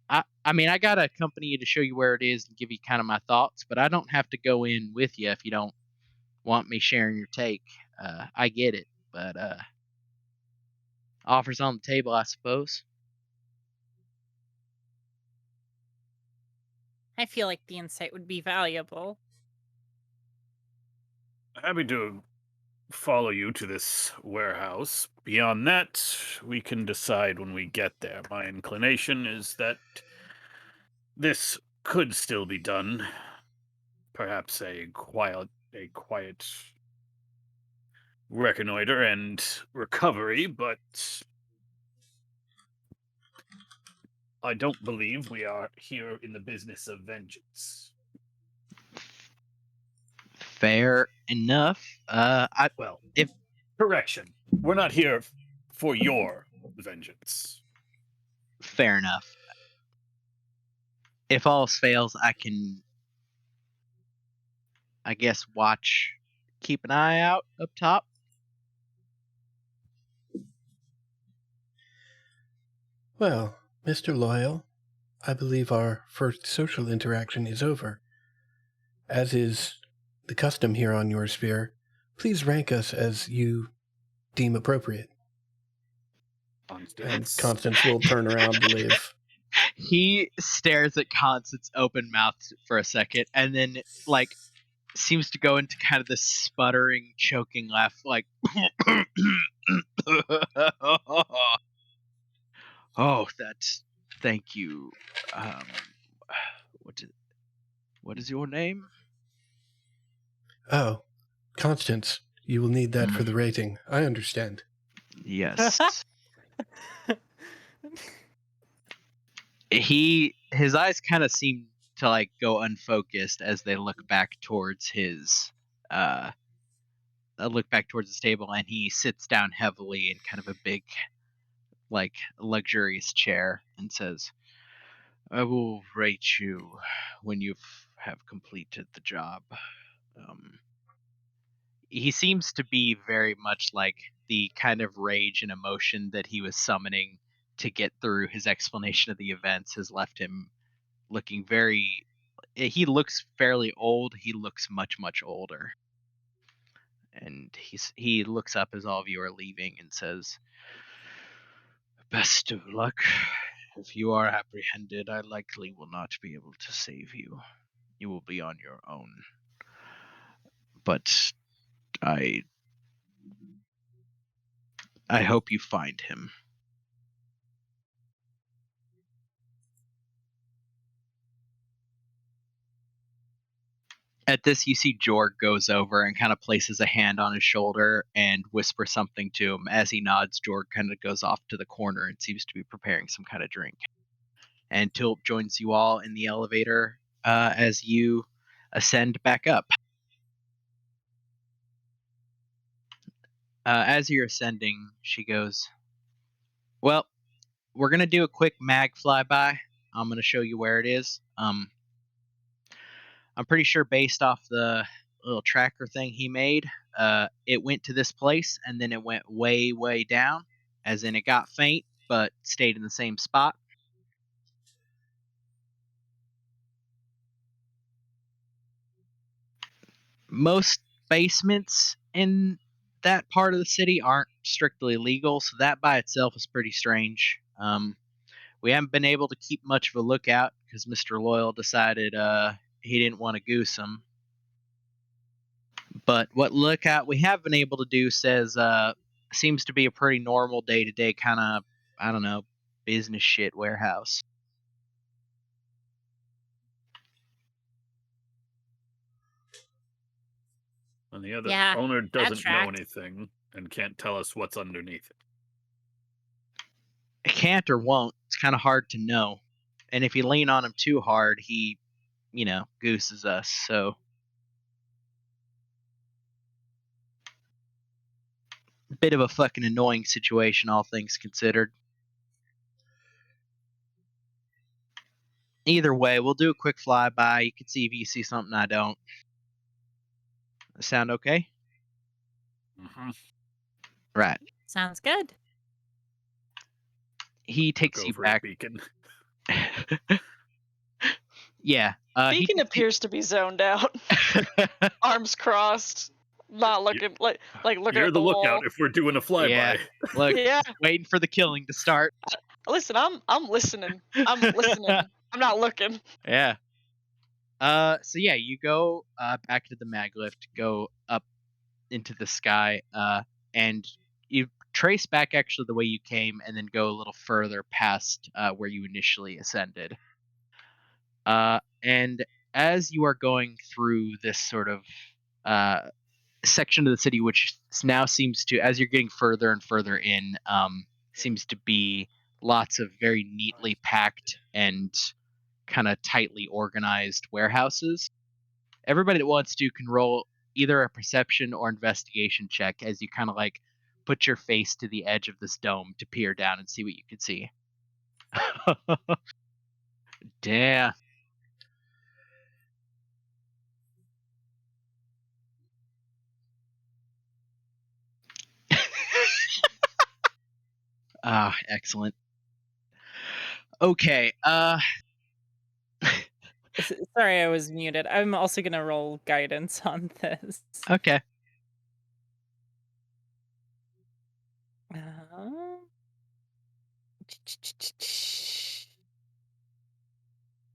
can. I mean, I gotta accompany you to show you where it is and give you kind of my thoughts, but I don't have to go in with you if you don't want me sharing your take. I get it, but offers on the table, I suppose. I feel like the insight would be valuable. Happy to follow you to this warehouse. Beyond that, we can decide when we get there. My inclination is that this could still be done. Perhaps a quiet reconnoiter and recovery, but I don't believe we are here in the business of vengeance. Fair enough. Correction. We're not here for your vengeance. Fair enough. If all else fails, I can, I guess, keep an eye out up top. Well, Mr. Loyal, I believe our first social interaction is over. As is the custom here on your sphere, please rank us as you deem appropriate. And Constance will turn around to leave. He stares at Constance open mouthed for a second, and then like seems to go into kind of this sputtering, choking laugh, like oh, that's thank you. What is your name? Oh, Constance, you will need that for the rating. I understand. Yes. His eyes kind of seem to like go unfocused as they look back towards the table, and he sits down heavily in kind of a big, like, luxurious chair and says, I will rate you when you have completed the job. He seems to be very much like the kind of rage and emotion that he was summoning to get through his explanation of the events has left him looking very. He looks fairly old. He looks much, much older. And he looks up as all of you are leaving and says, best of luck. If you are apprehended, I likely will not be able to save you. You will be on your own. But I hope you find him. At this, you see Jorg goes over and kind of places a hand on his shoulder and whispers something to him. As he nods, Jorg kind of goes off to the corner and seems to be preparing some kind of drink. And Tulip joins you all in the elevator as you ascend back up. As you're ascending, she goes, well, we're going to do a quick mag flyby. I'm going to show you where it is. I'm pretty sure based off the little tracker thing he made, it went to this place and then it went way, way down, as in it got faint, but stayed in the same spot. Most basements in that part of the city aren't strictly legal, so that by itself is pretty strange. We haven't been able to keep much of a lookout because Mr. Loyal decided he didn't want to goose him. But what lookout we have been able to do says seems to be a pretty normal day-to-day kind of, I don't know, business shit warehouse. And the other Yeah, owner doesn't know tracks. anything and can't tell us what's underneath it. It can't or won't. It's kind of hard to know. And if you lean on him too hard, he, gooses us, so. Bit of a fucking annoying situation, all things considered. Either way, we'll do a quick flyby. You can see if you see something I don't. Sound okay? Mm-hmm. Right. Sounds good. He takes you back. Beacon. Yeah. Beacon appears to be zoned out, arms crossed, not looking looking You're at the the lookout wall. if we're doing a flyby. Yeah. Look, Yeah, waiting for the killing to start. listen, I'm listening. I'm listening. I'm not looking. Yeah. So yeah, you go back to the mag lift, go up into the sky, and you trace back actually the way you came, and then go a little further past where you initially ascended. And as you are going through this sort of section of the city, which now seems to, as you're getting further and further in, seems to be lots of very neatly packed and kind of tightly organized warehouses. Everybody that wants to can roll either a perception or investigation check as you kind of like put your face to the edge of this dome to peer down and see what you can see. Damn. Excellent. Okay, Sorry, I was muted. I'm also gonna roll guidance on this. Okay.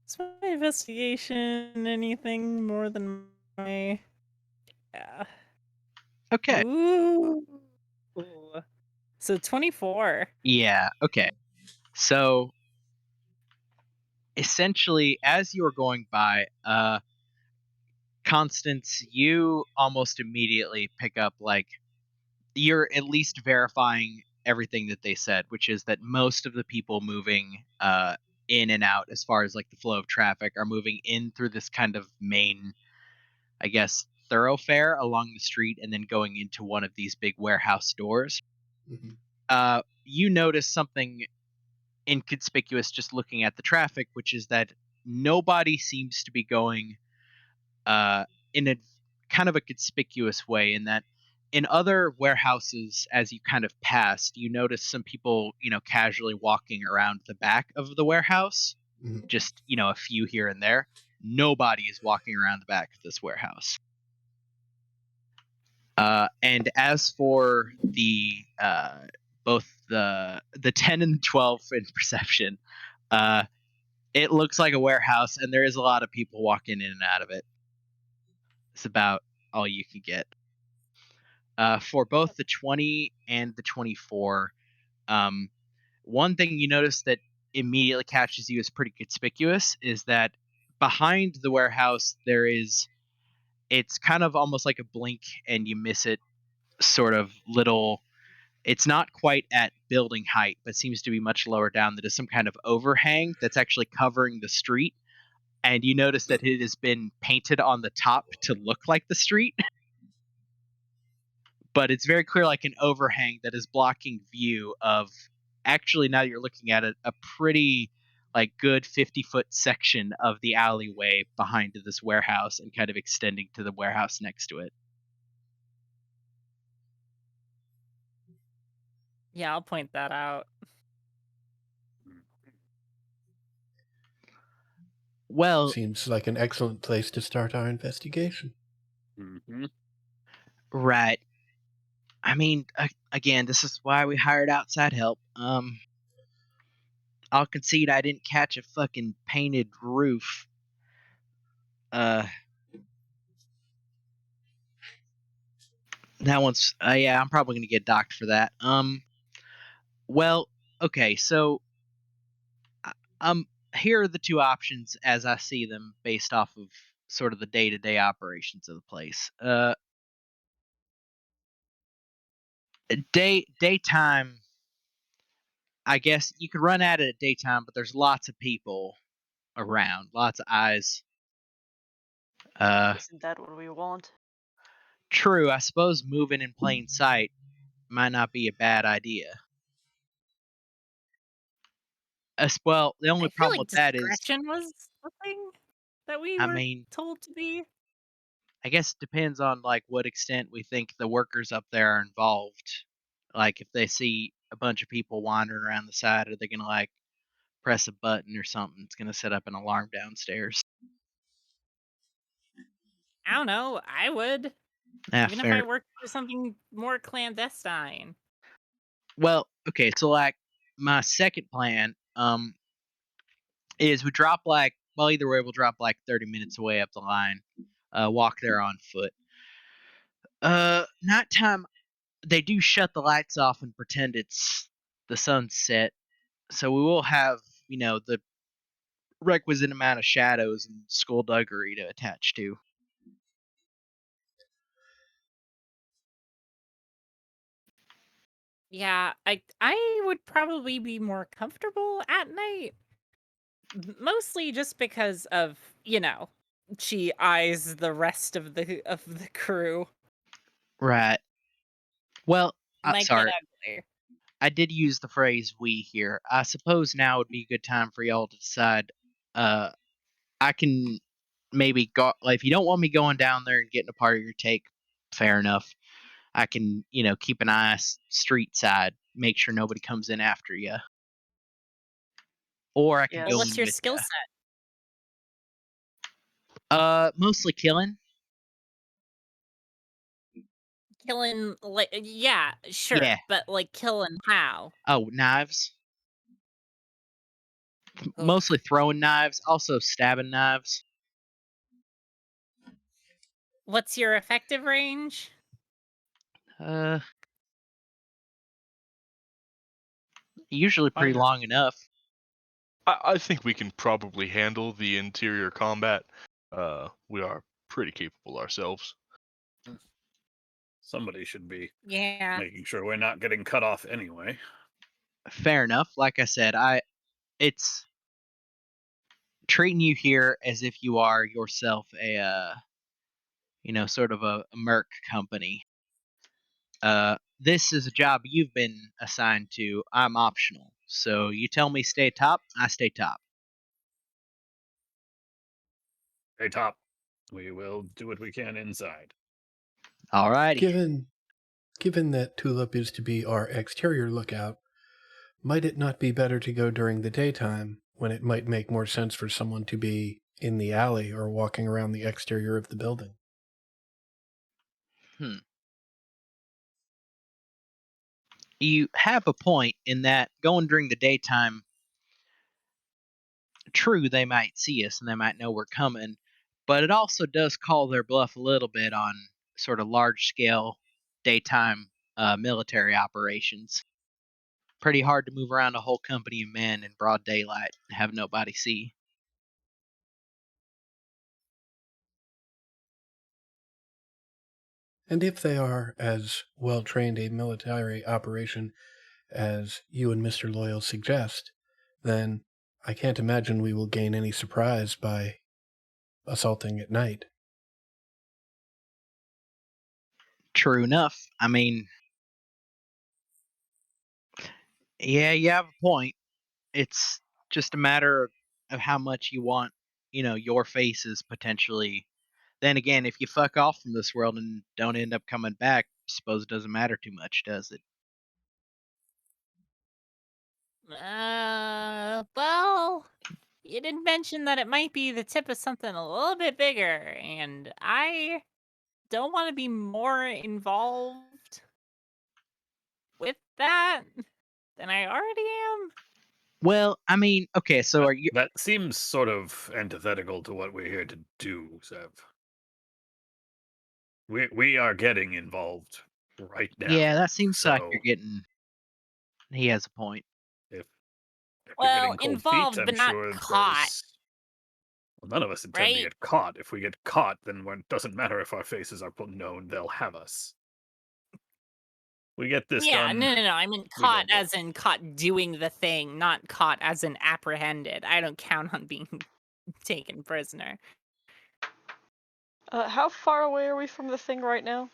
Is my investigation anything more than my... Yeah. Okay. Ooh. So 24. Yeah. Okay. So essentially, as you are going by, Constance, you almost immediately pick up like you're at least verifying everything that they said, which is that most of the people moving in and out as far as like the flow of traffic are moving in through this kind of main, I guess, thoroughfare along the street and then going into one of these big warehouse doors. You notice something inconspicuous just looking at the traffic, which is that nobody seems to be going in a kind of a conspicuous way, in that in other warehouses, as you kind of passed, you notice some people, casually walking around the back of the warehouse, just, a few here and there. Nobody is walking around the back of this warehouse. And as for the both the 10 and the 12 in perception, it looks like a warehouse, and there is a lot of people walking in and out of it. It's about all you can get. For both the 20 and the 24, one thing you notice that immediately catches you as pretty conspicuous is that behind the warehouse it's kind of almost like a blink and you miss it sort of little. It's not quite at building height, but seems to be much lower down. That is some kind of overhang that's actually covering the street. And you notice that it has been painted on the top to look like the street. But it's very clear like an overhang that is blocking view of, actually, now you're looking at it, a pretty like good 50-foot section of the alleyway behind this warehouse and kind of extending to the warehouse next to it. Yeah, I'll point that out. Well, seems like an excellent place to start our investigation. Right. I mean, again, this is why we hired outside help. I'll concede I didn't catch a fucking painted roof. That one's yeah, I'm probably gonna get docked for that. Well, okay, so here are the two options as I see them based off of sort of the day-to-day operations of the place. Daytime, I guess you could run at it at daytime, but there's lots of people around, lots of eyes. Isn't that what we want? True, I suppose moving in plain sight might not be a bad idea. As well, the only I feel problem like with that is, discretion was the thing that we I were mean, told to be. I guess it depends on like what extent we think the workers up there are involved. Like if they see a bunch of people wandering around the side, are they gonna like press a button or something? It's gonna set up an alarm downstairs. I don't know. I would. Yeah, Even if I worked for something more clandestine. Well, okay, so like my second plan is we drop like, well, either way we'll drop like 30 minutes away up the line, walk there on foot. Nighttime, they do shut the lights off and pretend it's the sunset, so we will have, the requisite amount of shadows and skullduggery to attach to. Yeah, I would probably be more comfortable at night. Mostly just because of, she eyes the rest of the crew. Right. Well, Might sorry, get ugly. I did use the phrase "we" here. I suppose now would be a good time for y'all to decide. I can maybe go, like, if you don't want me going down there and getting a part of your take, fair enough. I can, keep an eye street side, make sure nobody comes in after you. Or I can Yes. go Well, in what's your with skill ya. set? Mostly killing. Killing, like, yeah, sure, Yeah. but like killing how? Oh, knives. Ugh. Mostly throwing knives, also stabbing knives. What's your effective range? Usually pretty long enough. I think we can probably handle the interior combat. We are pretty capable ourselves. Somebody should be Yeah. making sure we're not getting cut off anyway. Fair enough. Like I said, it's treating you here as if you are yourself a sort of a merc company. This is a job you've been assigned to. I'm optional. So you tell me stay top, I stay top. Hey, Top, we will do what we can inside. Alrighty. Given that Tulip is to be our exterior lookout, might it not be better to go during the daytime when it might make more sense for someone to be in the alley or walking around the exterior of the building? You have a point in that going during the daytime, true, they might see us and they might know we're coming, but it also does call their bluff a little bit on sort of large scale daytime military operations. Pretty hard to move around a whole company of men in broad daylight and have nobody see. And if they are as well trained a military operation as you and Mr. Loyal suggest, then I can't imagine we will gain any surprise by assaulting at night. True enough. I mean, yeah, you have a point. It's just a matter of how much you want, your faces potentially. Then again, if you fuck off from this world and don't end up coming back, I suppose it doesn't matter too much, does it? Well, you did mention that it might be the tip of something a little bit bigger, and I don't want to be more involved with that than I already am. Well, I mean, okay, so are you? That seems sort of antithetical to what we're here to do, Zev. We are getting involved right now. Yeah, that seems like so you're getting. He has a point. if you're Well, getting cold involved, feet, I'm but not sure caught, there's. Well, none of us intend to right? get caught. If we get caught, then it doesn't matter if our faces are known; they'll have us. We get this Yeah, done. no. I mean we go caught look. as in caught doing the thing, not caught as in apprehended. I don't count on being taken prisoner. How far away are we from the thing right now?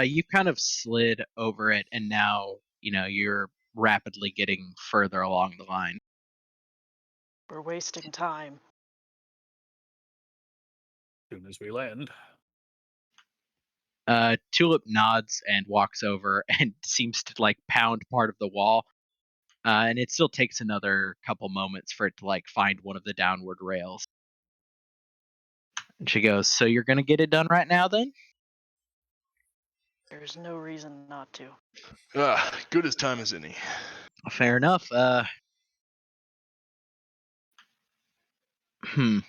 You kind of slid over it, and now you're rapidly getting further along the line. We're wasting time. As soon as we land. Tulip nods and walks over and seems to like pound part of the wall. And it still takes another couple moments for it to like find one of the downward rails. And she goes, "So you're gonna get it done right now, then?" There's no reason not to. Good as time as any. Fair enough. You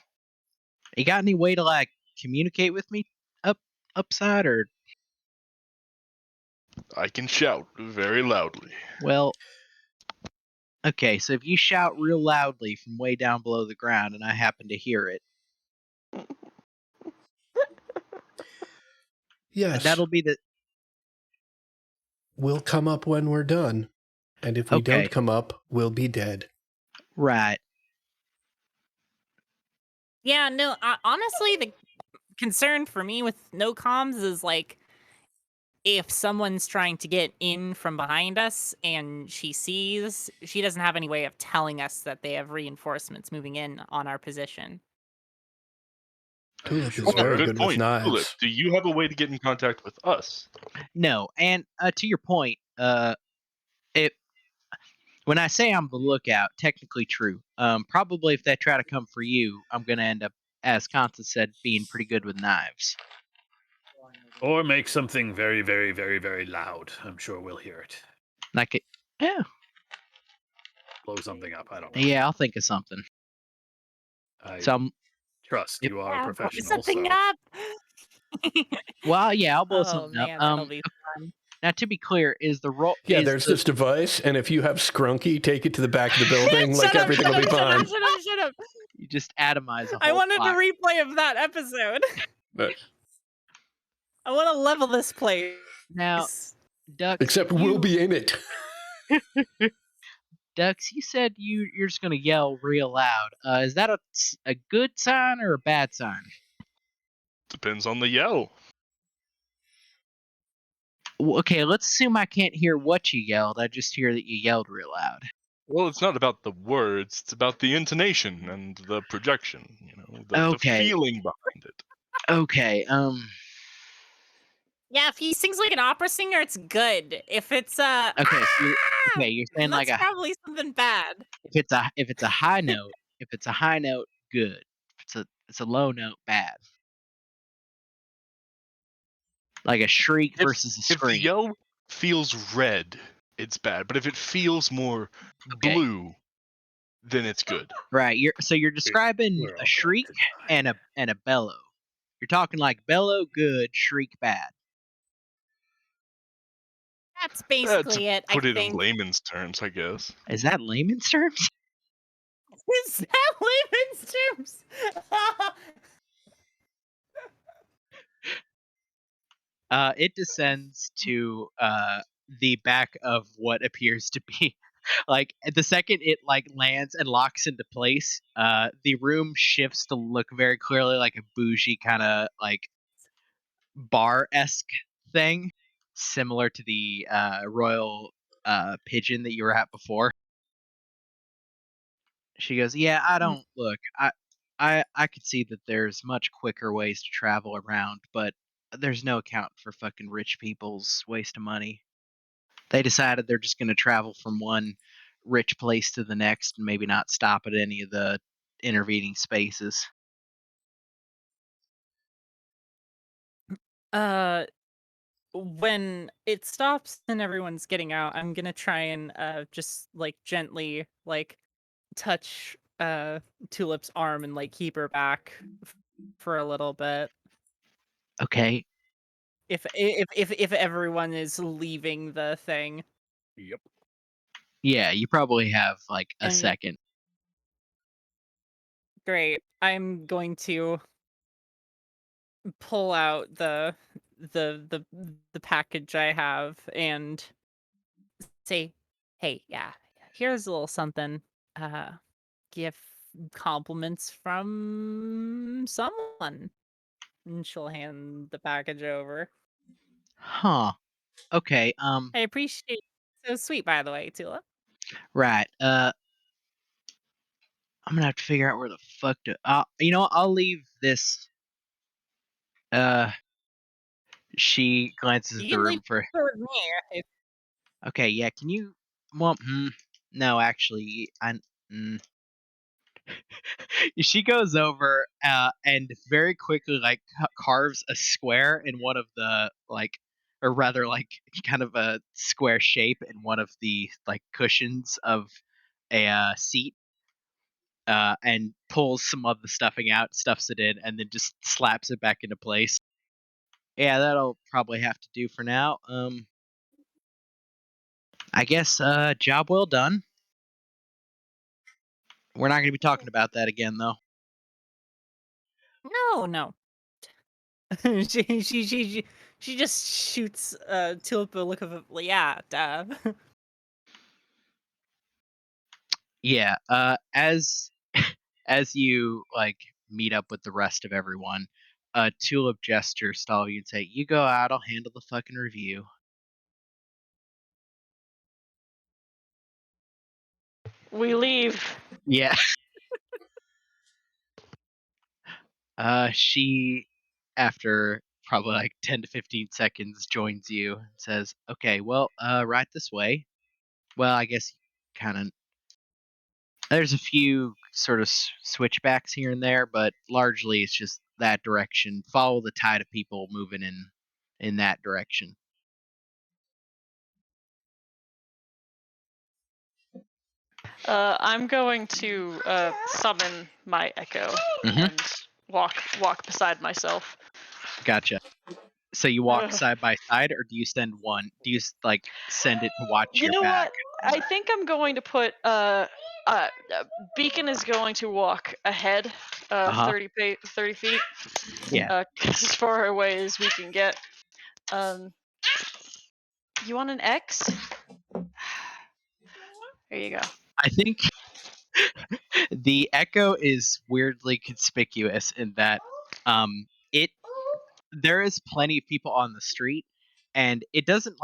got any way to like communicate with me upside or? I can shout very loudly. Well, okay, so if you shout real loudly from way down below the ground and I happen to hear it, Yes. that'll be the. We'll come up when we're done. And if we Okay. don't come up, we'll be dead. Right. Yeah, no, honestly, the concern for me with no comms is like if someone's trying to get in from behind us and she sees, she doesn't have any way of telling us that they have reinforcements moving in on our position. Tulip is Sure. very Good good point. with knives. Tulip, do you have a way to get in contact with us? No, and to your point, it when I say I'm the lookout, technically true. Probably if they try to come for you, I'm gonna end up as Constance said, being pretty good with knives. Or make something very, very, very, very loud. I'm sure we'll hear it. Like, yeah, Blow something up. I don't know. yeah, I'll think of something. I So, trust Yep. you are a Yeah, blow professional. something So up. well, yeah, I'll blow Oh something up. man, that'll be fun. Now to be clear, is the roll? Yeah, is there's the, this device, and if you have Scrunky, take it to the back of the building, like Shut up, everything shut will up, be shut up, fine. shut up, shut up. you just atomize a whole I wanted plot. a replay of that episode. But- I want to level this place. Now, Ducks, except we'll be in it. Ducks, you said you're just gonna yell real loud. Is that a good sign or a bad sign? Depends on the yell. Okay, let's assume I can't hear what you yelled. I just hear that you yelled real loud. Well, it's not about the words; it's about the intonation and the projection. You know, the Okay. feeling behind it. Okay. Yeah, if he sings like an opera singer, it's good. If it's Okay. So you're saying that's like probably something bad. if it's a high note, good. If it's a low note, bad. Like a shriek versus a If the scream. yell feels red, it's bad. But if it feels more Okay. blue, then it's good. Right. You're describing we're all a shriek and a bellow. You're talking like bellow good, shriek bad. That's To basically it. I put it in think. layman's terms, I guess. Is that layman's terms? Is that layman's terms? It descends to the back of what appears to be like the second it like lands and locks into place, the room shifts to look very clearly like a bougie kind of like bar-esque thing, similar to the royal pigeon that you were at before. She goes, "Yeah, I don't look. I could see that there's much quicker ways to travel around, but there's no account for fucking rich people's waste of money. They decided they're just going to travel from one rich place to the next and maybe not stop at any of the intervening spaces." When it stops and everyone's getting out, I'm gonna try and just like gently like touch Tulip's arm and like keep her back for a little bit. Okay. If everyone is leaving the thing. Yep. Yeah, you probably have like a And- second. Great. I'm going to pull out the package I have and say, "Hey, yeah, here's a little something. Give compliments from someone." And she'll hand the package over. Huh. Okay. I appreciate so sweet, by the way, Tula. Right. I'm gonna have to figure out where the fuck to. You know what? I'll leave this. She glances at You the can room leave for. it with me. Okay, yeah. Can you? Well, no, actually, mm. She goes over and very quickly like carves a square in one of the like, or rather like kind of a square shape in one of the like cushions of a seat. And pulls some of the stuffing out, stuffs it in, and then just slaps it back into place. Yeah, that'll probably have to do for now. I guess job well done. We're not going to be talking about that again, though. No. she just shoots Tulip a look of yeah, duh. Yeah. As you like meet up with the rest of everyone, Tulip gestures to all of you and say, "You go out. I'll handle the fucking review." We leave. Yeah. She, after probably like 10 to 15 seconds, joins you and says, "Okay, well, right this way." Well, I guess kind of. There's a few sort of switchbacks here and there, but largely it's just that direction. Follow the tide of people moving in that direction. I'm going to summon my echo Mhm. and walk beside myself. Gotcha. So you walk side by side, or do you send one? Do you send it to watch You your know back? what? I think I'm going to put Beacon is going to walk ahead, Uh-huh. 30 feet. Yeah. As far away as we can get. You want an X? There you go. I think the echo is weirdly conspicuous in that it there is plenty of people on the street, and it doesn't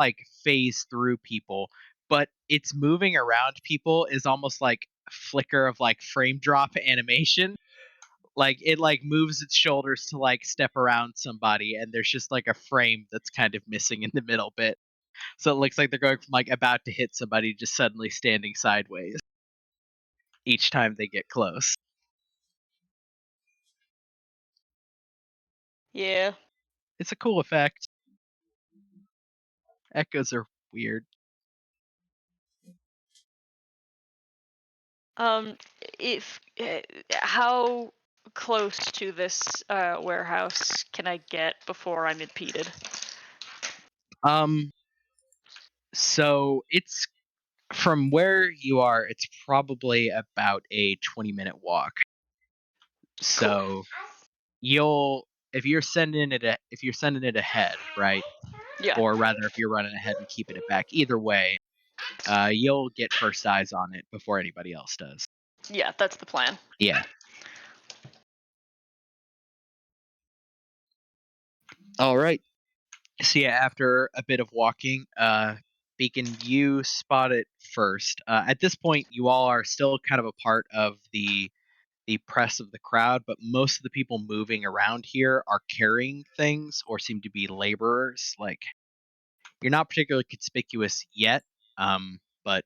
phase through people, but its moving around people is almost like flicker of frame drop animation. It moves its shoulders to step around somebody, and there's just a frame that's kind of missing in the middle bit. So it looks like they're going from about to hit somebody, just suddenly standing sideways each time they get close. Yeah. It's a cool effect. Echoes are weird. If how close to this warehouse can I get before I'm impeded? So it's from where you are, it's probably about a 20-minute walk. So you'll if you're sending it ahead, right? Yeah. Or rather, if you're running ahead and keeping it back, either way, you'll get first eyes on it before anybody else does. Yeah, that's the plan. Yeah. All right. So yeah, after a bit of walking, Beacon, you spot it first. At this point, you all are still kind of a part of the press of the crowd, but most of the people moving around here are carrying things or seem to be laborers. You're not particularly conspicuous yet, but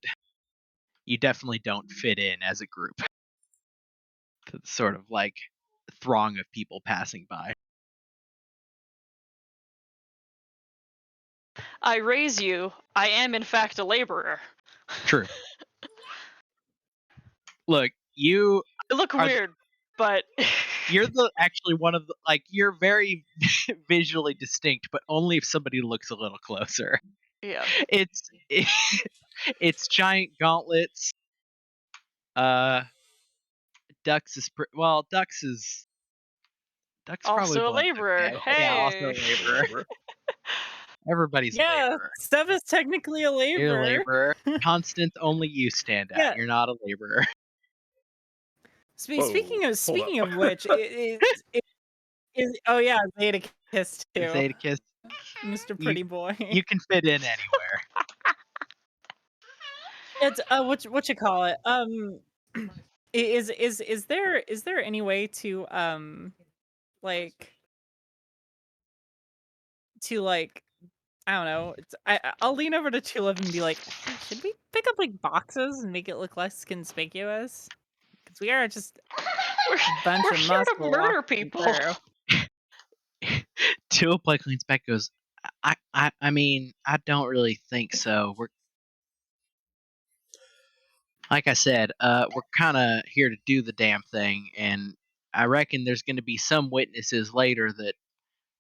you definitely don't fit in as a group to the sort of throng of people passing by. I raise you. I am in fact a laborer. True. Look, you I look are weird, but you're actually one of the you're very visually distinct, but only if somebody looks a little closer. yeah. It's giant gauntlets. Dux is Duck's probably Also a blends laborer. okay. Hey. Yeah, also a laborer. Everybody's a Yeah, laborer. Seb is technically a You're a laborer. laborer. Constance, only you stand out. Yeah. You're not a laborer. Speaking Whoa, of which, oh yeah, Zeta Kiss too, Zeta Kiss, Mr. Pretty Boy. you can fit in anywhere. It's what you call it? Is there any way to I don't know. I'll lean over to Tulip and be like, should we pick up boxes and make it look less conspicuous? Because we are just a bunch We're of here to muscle murder walking people. through. Tulip leans back, goes, I mean, I don't really think so. We're like I said, we're kind of here to do the damn thing, and I reckon there's going to be some witnesses later that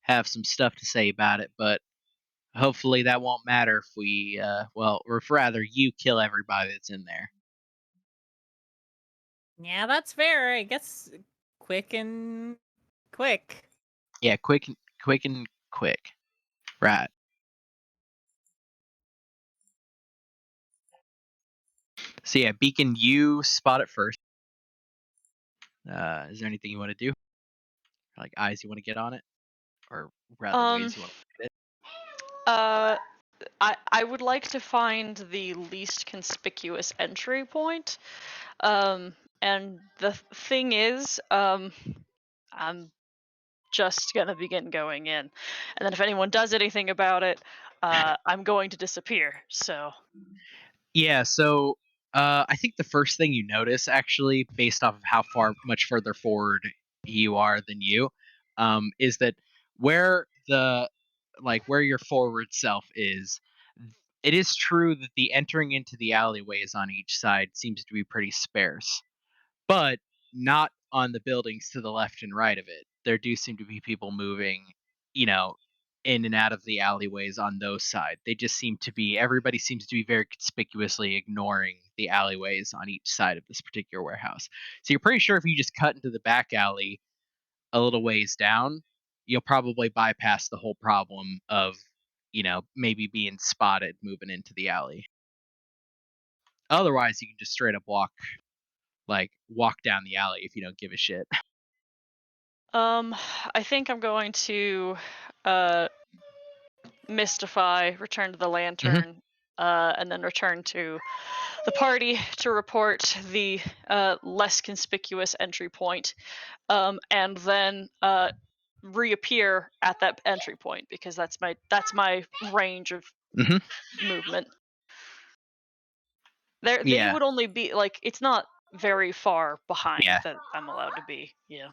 have some stuff to say about it, but hopefully that won't matter if we, or if rather you kill everybody that's in there. Yeah, that's fair. I guess quick and quick. Yeah, quick and quick. Right. So yeah, Beacon, you spot it first. Is there anything you want to do? Eyes you want to get on it? Or rather ways you want to look at it? I would like to find the least conspicuous entry point. And the thing is, I'm just gonna begin going in, and then if anyone does anything about it, I'm going to disappear. So Yeah, so I think the first thing you notice, actually, based off of how much further forward you are than you, is that where where your forward self is, it is true that the entering into the alleyways on each side seems to be pretty sparse, but not on the buildings to the left and right of it. There do seem to be people moving, you know, in and out of the alleyways on those sides. They just seem to be everybody seems to be very conspicuously ignoring the alleyways on each side of this particular warehouse. So you're pretty sure if you just cut into the back alley a little ways down, you'll probably bypass the whole problem of, maybe being spotted moving into the alley. Otherwise, you can just straight up walk down the alley if you don't give a shit. I think I'm going to uh mystify, return to the lantern, and then return to the party to report the less conspicuous entry point, and then reappear at that entry point because that's my range of Mhm. movement. They Yeah. would only be like, it's not very far behind Yeah. that I'm allowed to be. Yeah.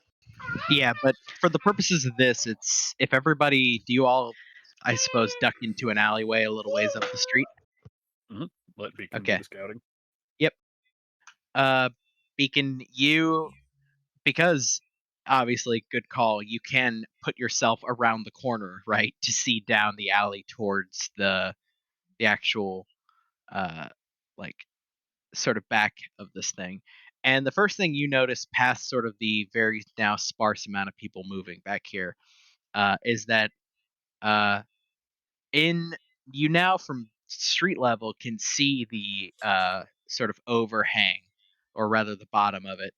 Yeah, but for the purposes of this, it's if everybody, do you all, I suppose, duck into an alleyway a little ways up the street? Let Beacon do Okay. the scouting. Yep. Beacon, because obviously good call, you can put yourself around the corner, right, to see down the alley towards the actual like sort of back of this thing. And the first thing you notice past sort of the very now sparse amount of people moving back here is that uh, in you now from street level can see the sort of overhang, or rather the bottom of it,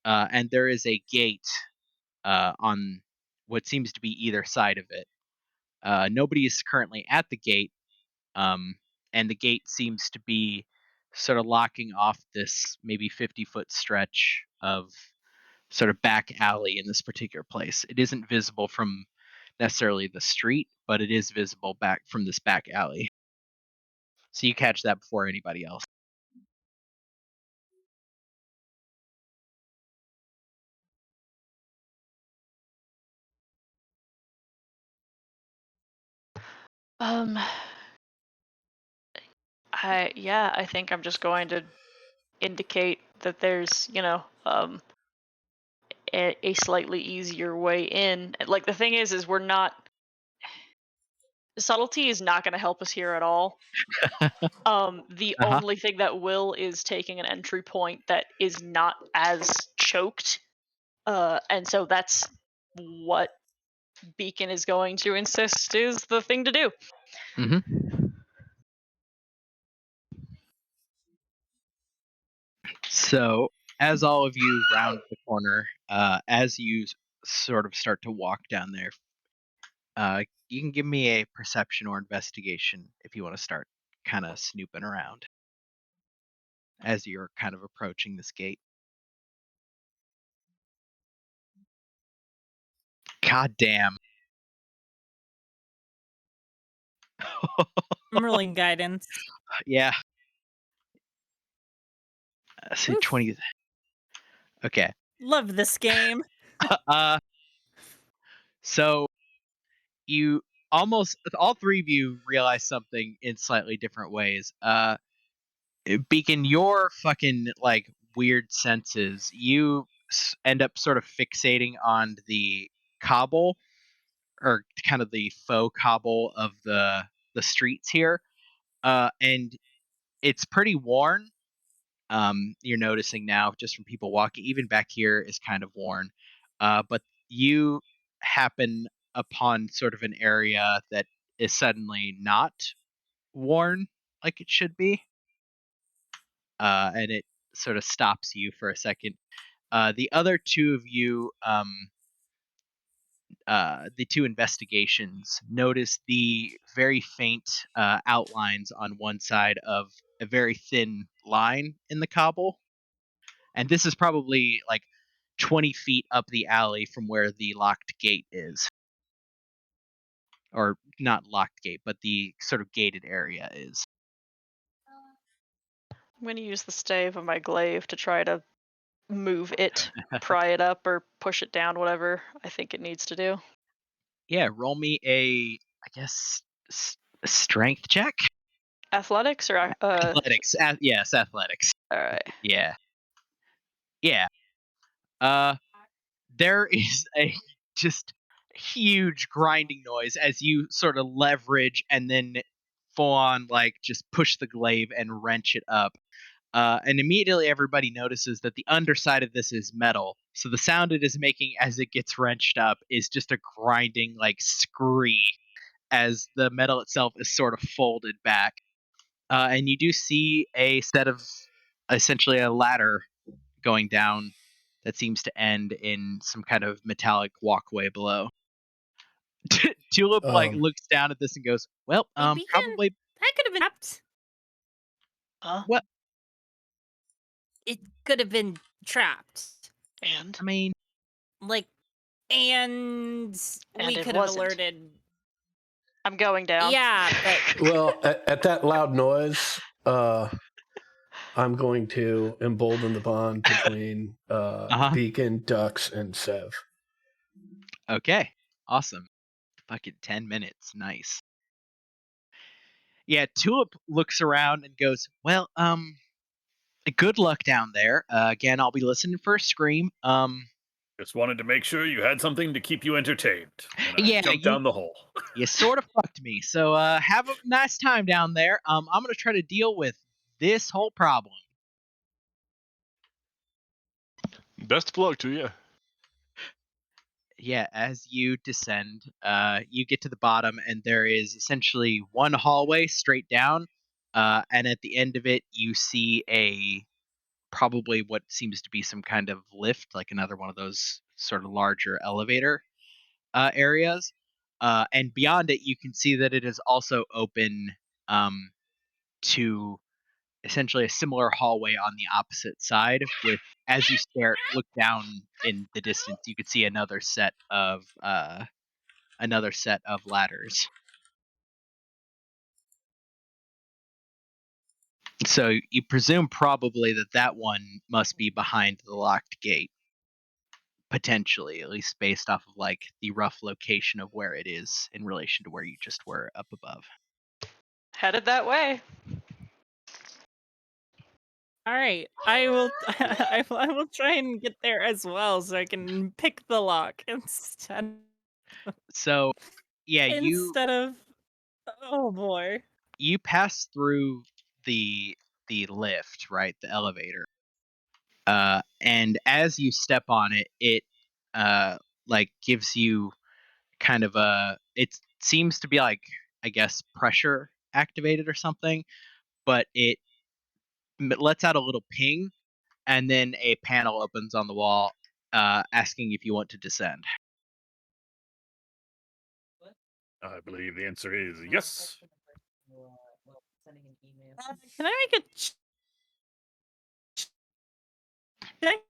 and there is a gate on what seems to be either side of it. Nobody is currently at the gate, um, and the gate seems to be sort of locking off this maybe 50-foot stretch of sort of back alley in this particular place. It isn't visible from necessarily the street, but it is visible back from this back alley. So you catch that before anybody else. Um, I think I'm just going to indicate that there's, a slightly easier way in. Like, the thing is we're not, subtlety is not going to help us here at all. The Uh-huh. only thing that will is taking an entry point that is not as choked. And so that's what Beacon is going to insist is the thing to do. So as all of you round the corner, as you sort of start to walk down there, you can give me a perception or investigation if you want to start kind of snooping around as you're kind of approaching this gate. God damn. I'm rolling guidance. Yeah. So Oof. 20. Okay. Love this game. So you all three of you realize something in slightly different ways. Beacon, your fucking like weird senses, you end up sort of fixating on the cobble, or kind of the faux cobble of the streets here, and it's pretty worn. You're noticing now just from people walking, even back here is kind of worn. But you happen upon sort of an area that is suddenly not worn like it should be. And it sort of stops you for a second. The other two of you, the two investigations, notice the very faint outlines on one side of a very thin line in the cobble. And this is probably like 20 feet up the alley from where the locked gate is. Or not locked gate, but the sort of gated area is. I'm gonna use the stave of my glaive to try to move it, pry it up, or push it down, whatever I think it needs to do. Yeah, roll me a, I guess, strength check. Athletics or Athletics. Yes, athletics. all right. Yeah. Yeah. There is a just huge grinding noise as you sort of leverage and then full on like just push the glaive and wrench it up. And immediately everybody notices that the underside of this is metal. So the sound it is making as it gets wrenched up is just a grinding like scree as the metal itself is sort of folded back. And you do see a set of essentially a ladder going down that seems to end in some kind of metallic walkway below. Tulip like looks down at this and goes, "Well, Hey, Beacon, probably that could have been trapped. what? It could have been trapped. And I mean, Like, and we it could have wasn't. alerted. I'm going down. Yeah, but Well, at that loud noise, I'm going to embolden the bond between Beacon, Dux, and Sev. Okay, awesome. Fucking 10 minutes, nice. Yeah, Tulip looks around and goes, "Well, good luck down there. Again, I'll be listening for a scream. Just wanted to make sure you had something to keep you entertained. And I Yeah, jumped down the hole. you sort of fucked me. So, have a nice time down there. I'm gonna try to deal with this whole problem." Best of luck to you. Yeah, as you descend, you get to the bottom, and there is essentially one hallway straight down. And at the end of it, you see probably what seems to be some kind of lift, like another one of those sort of larger elevator areas. And beyond it, you can see that it is also open to essentially a similar hallway on the opposite side. With as you look down in the distance, you could see another set of ladders. So you presume probably that one must be behind the locked gate. Potentially, at least based off of like the rough location of where it is in relation to where you just were up above. Headed that way. all right, I will. I will try and get there as well, so I can pick the lock instead. So, yeah, Instead of, oh boy. you pass through the lift, right, the elevator. And as you step on it, it like gives you kind of it seems to be like, I guess, pressure activated or something, but it lets out a little ping, and then a panel opens on the wall asking if you want to descend. I believe the answer is yes. Can I make a check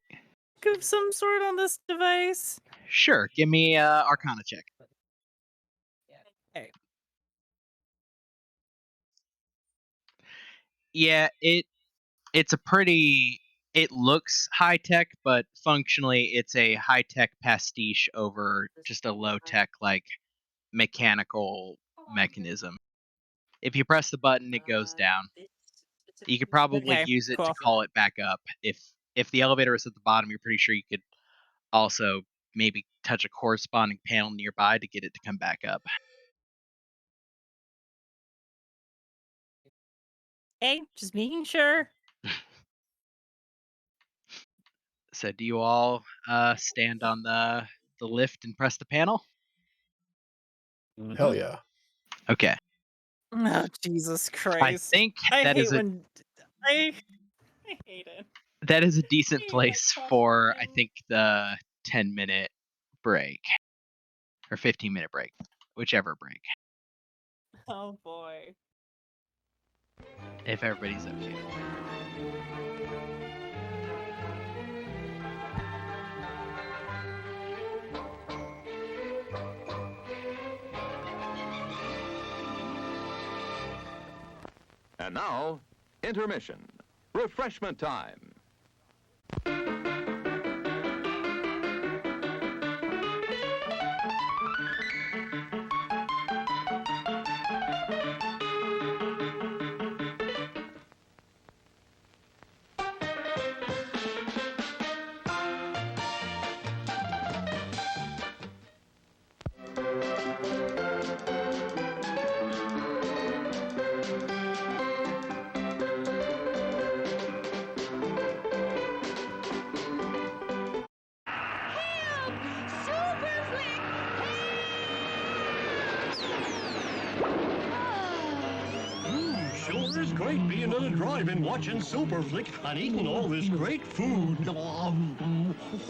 of some sort on this device? Sure, give me Arcana check. Okay. Yeah, it's a pretty. It looks high tech, but functionally, it's a high tech pastiche over just a low tech like mechanical mechanism. If you press the button, it goes down. You could probably Okay, use it to cool. call it back up. If the elevator is at the bottom, you're pretty sure you could also maybe touch a corresponding panel nearby to get it to come back up. Hey, just making sure. So do you all stand on the lift and press the panel? Hell yeah. Okay. Oh, Jesus I Christ. think I that hate is a when I hate it. that is a decent Hate place that for, I question. think, the 10-minute break or 15-minute break, whichever break, Oh boy. if everybody's okay. And now, intermission. refreshment time. Sure is great being on a drive-in watching Super Flick and eating all this great food.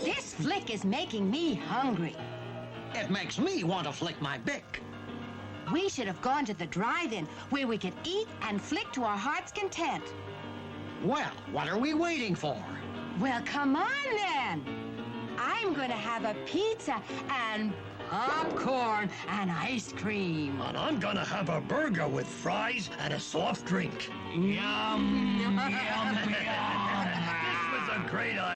This flick is making me hungry. It makes me want to flick my bick. We should have gone to the drive-in where we could eat and flick to our heart's content. Well, what are we waiting for? Well, come on then. I'm going to have a pizza and popcorn and ice cream. And I'm gonna have a burger with fries and a soft drink. Yum, yum, yum. This was a great idea.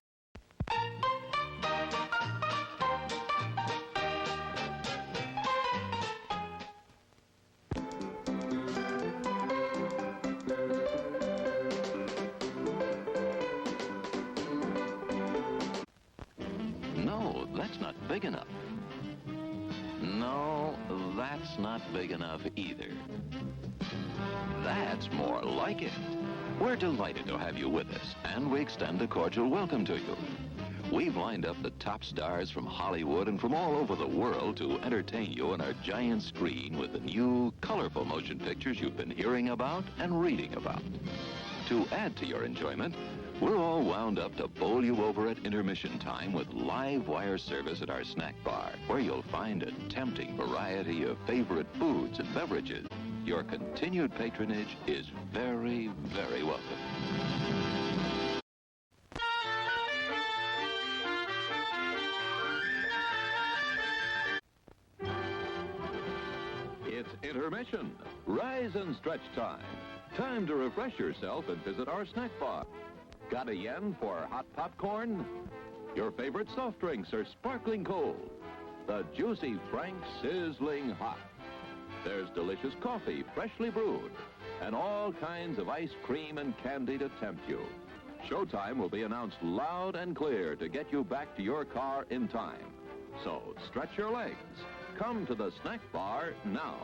No, that's not big enough. No, that's not big enough either. That's more like it. We're delighted to have you with us, and we extend a cordial welcome to you. We've lined up the top stars from Hollywood and from all over the world to entertain you on our giant screen with the new, colorful motion pictures you've been hearing about and reading about. To add to your enjoyment, we're all wound up to bowl you over at intermission time with live wire service at our snack bar, where you'll find a tempting variety of favorite foods and beverages. Your continued patronage is very, very welcome. It's intermission. Rise and stretch time. Time to refresh yourself and visit our snack bar. Got a yen for hot popcorn? Your favorite soft drinks are sparkling cold. The Juicy Frank sizzling hot. There's delicious coffee, freshly brewed, and all kinds of ice cream and candy to tempt you. Showtime will be announced loud and clear to get you back to your car in time. So stretch your legs. Come to the snack bar now.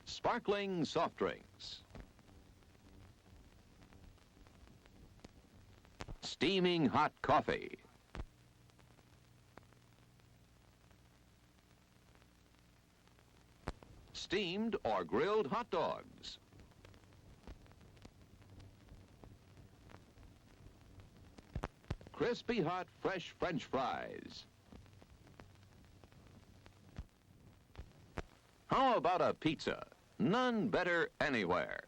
Sparkling soft drinks. Steaming hot coffee. Steamed or grilled hot dogs. Crispy hot fresh French fries. How about a pizza? None better anywhere.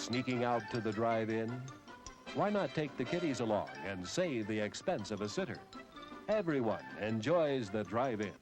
sneaking out to the drive-in? Why not take the kiddies along and save the expense of a sitter? Everyone enjoys the drive-in.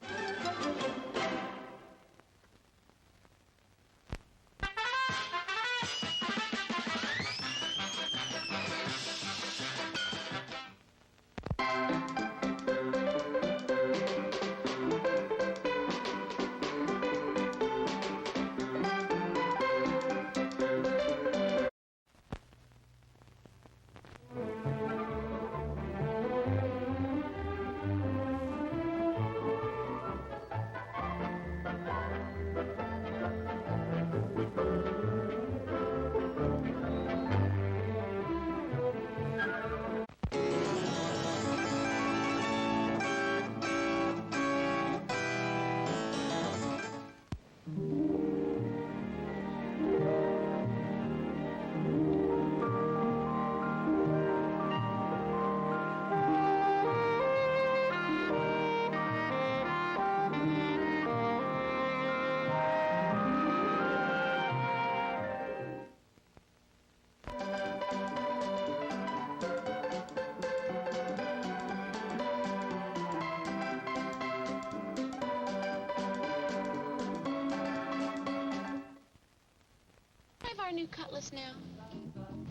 Our new Cutlass now.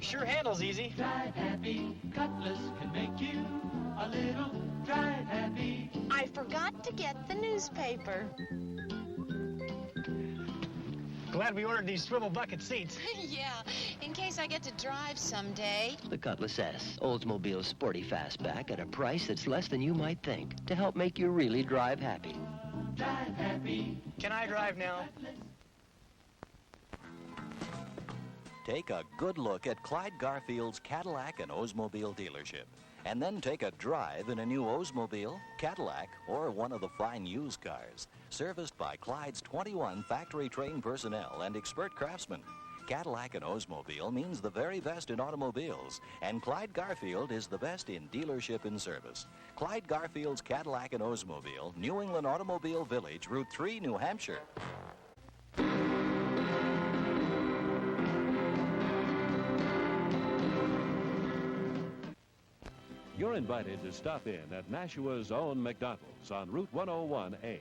Sure handles easy. Drive happy. Cutlass can make you a little drive happy. I forgot to get the newspaper. Glad we ordered these swivel bucket seats. Yeah, in case I get to drive someday. The Cutlass S, Oldsmobile's sporty fastback at a price that's less than you might think to help make you really drive happy. Drive happy. Can I drive now? Take a good look at Clyde Garfield's Cadillac and Oldsmobile dealership, and then take a drive in a new Oldsmobile, Cadillac, or one of the fine used cars, serviced by Clyde's 21 factory-trained personnel and expert craftsmen. Cadillac and Oldsmobile means the very best in automobiles, and Clyde Garfield is the best in dealership and service. Clyde Garfield's Cadillac and Oldsmobile, New England Automobile Village, Route 3, New Hampshire. You're invited to stop in at Nashua's own McDonald's on Route 101A.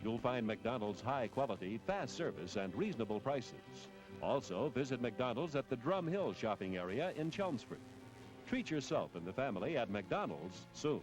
You'll find McDonald's high-quality, fast service, and reasonable prices. Also, visit McDonald's at the Drum Hill shopping area in Chelmsford. Treat yourself and the family at McDonald's soon.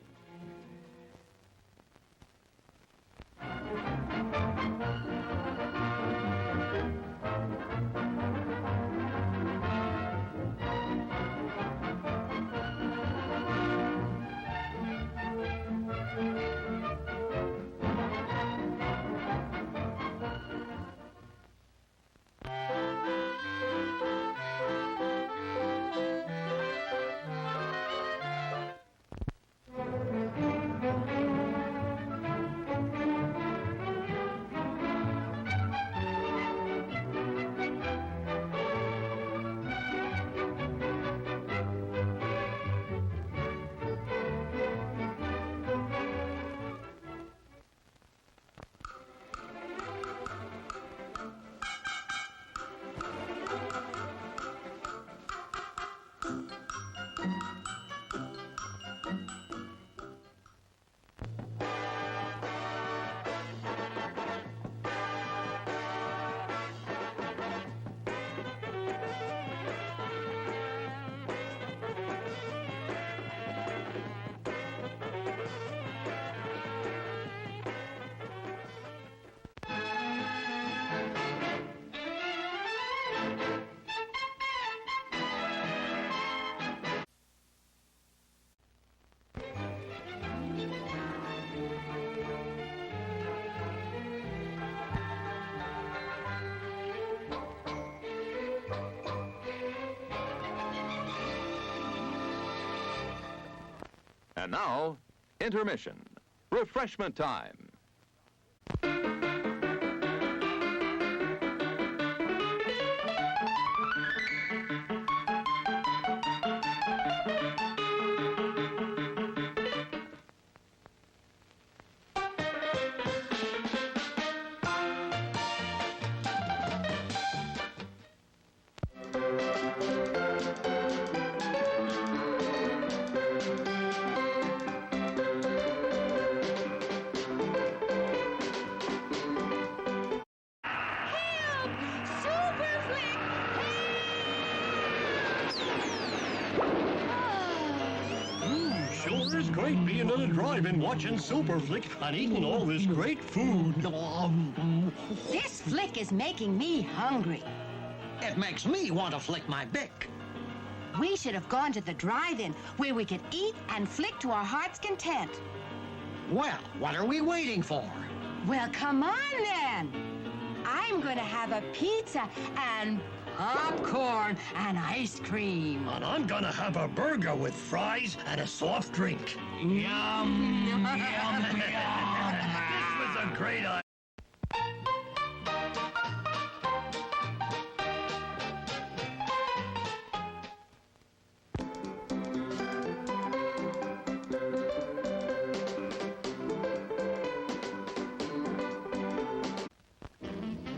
And now, intermission. Refreshment time. is great being at a drive-in watching Superflick and eating all this great food. This flick is making me hungry. It makes me want to flick my bick. We should have gone to the drive-in where we could eat and flick to our heart's content. Well, what are we waiting for? Well, come on then. I'm going to have a pizza and popcorn and ice cream. And I'm gonna have a burger with fries and a soft drink. Yum, yum, yum. This was a great idea.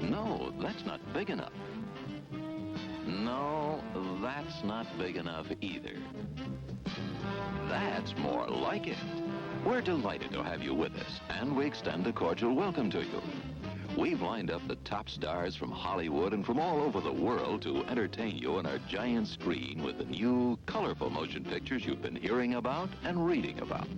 No, that's not big enough. No, that's not big enough either. That's more like it. We're delighted to have you with us, and we extend a cordial welcome to you. We've lined up the top stars from Hollywood and from all over the world to entertain you on our giant screen with the new, colorful motion pictures you've been hearing about and reading about.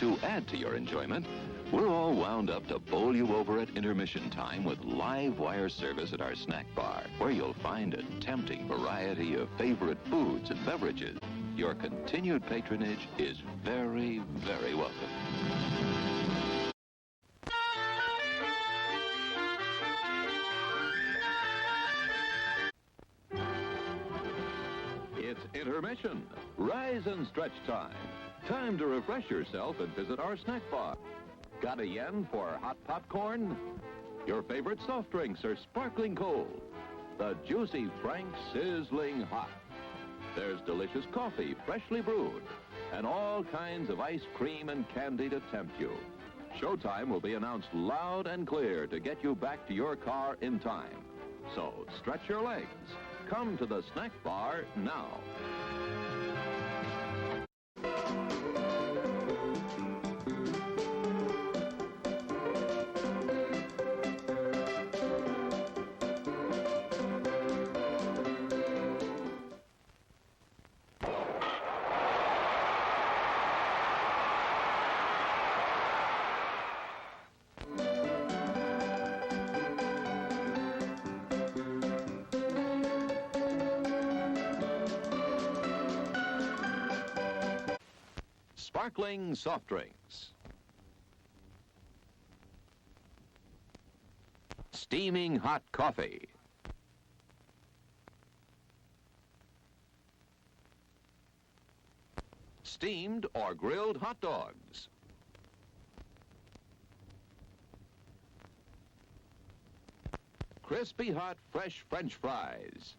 To add to your enjoyment, we're all wound up to bowl you over at intermission time with live wire service at our snack bar, where you'll find a tempting variety of favorite foods and beverages. Your continued patronage is very, very welcome. It's intermission. Rise and stretch time. Time to refresh yourself and visit our snack bar. Got a yen for hot popcorn? Your favorite soft drinks are sparkling cold. The juicy Frank sizzling hot. There's delicious coffee, freshly brewed, and all kinds of ice cream and candy to tempt you. Showtime will be announced loud and clear to get you back to your car in time. So stretch your legs. Come to the snack bar now. Sparkling soft drinks. Steaming hot coffee. Steamed or grilled hot dogs. Crispy hot fresh French fries.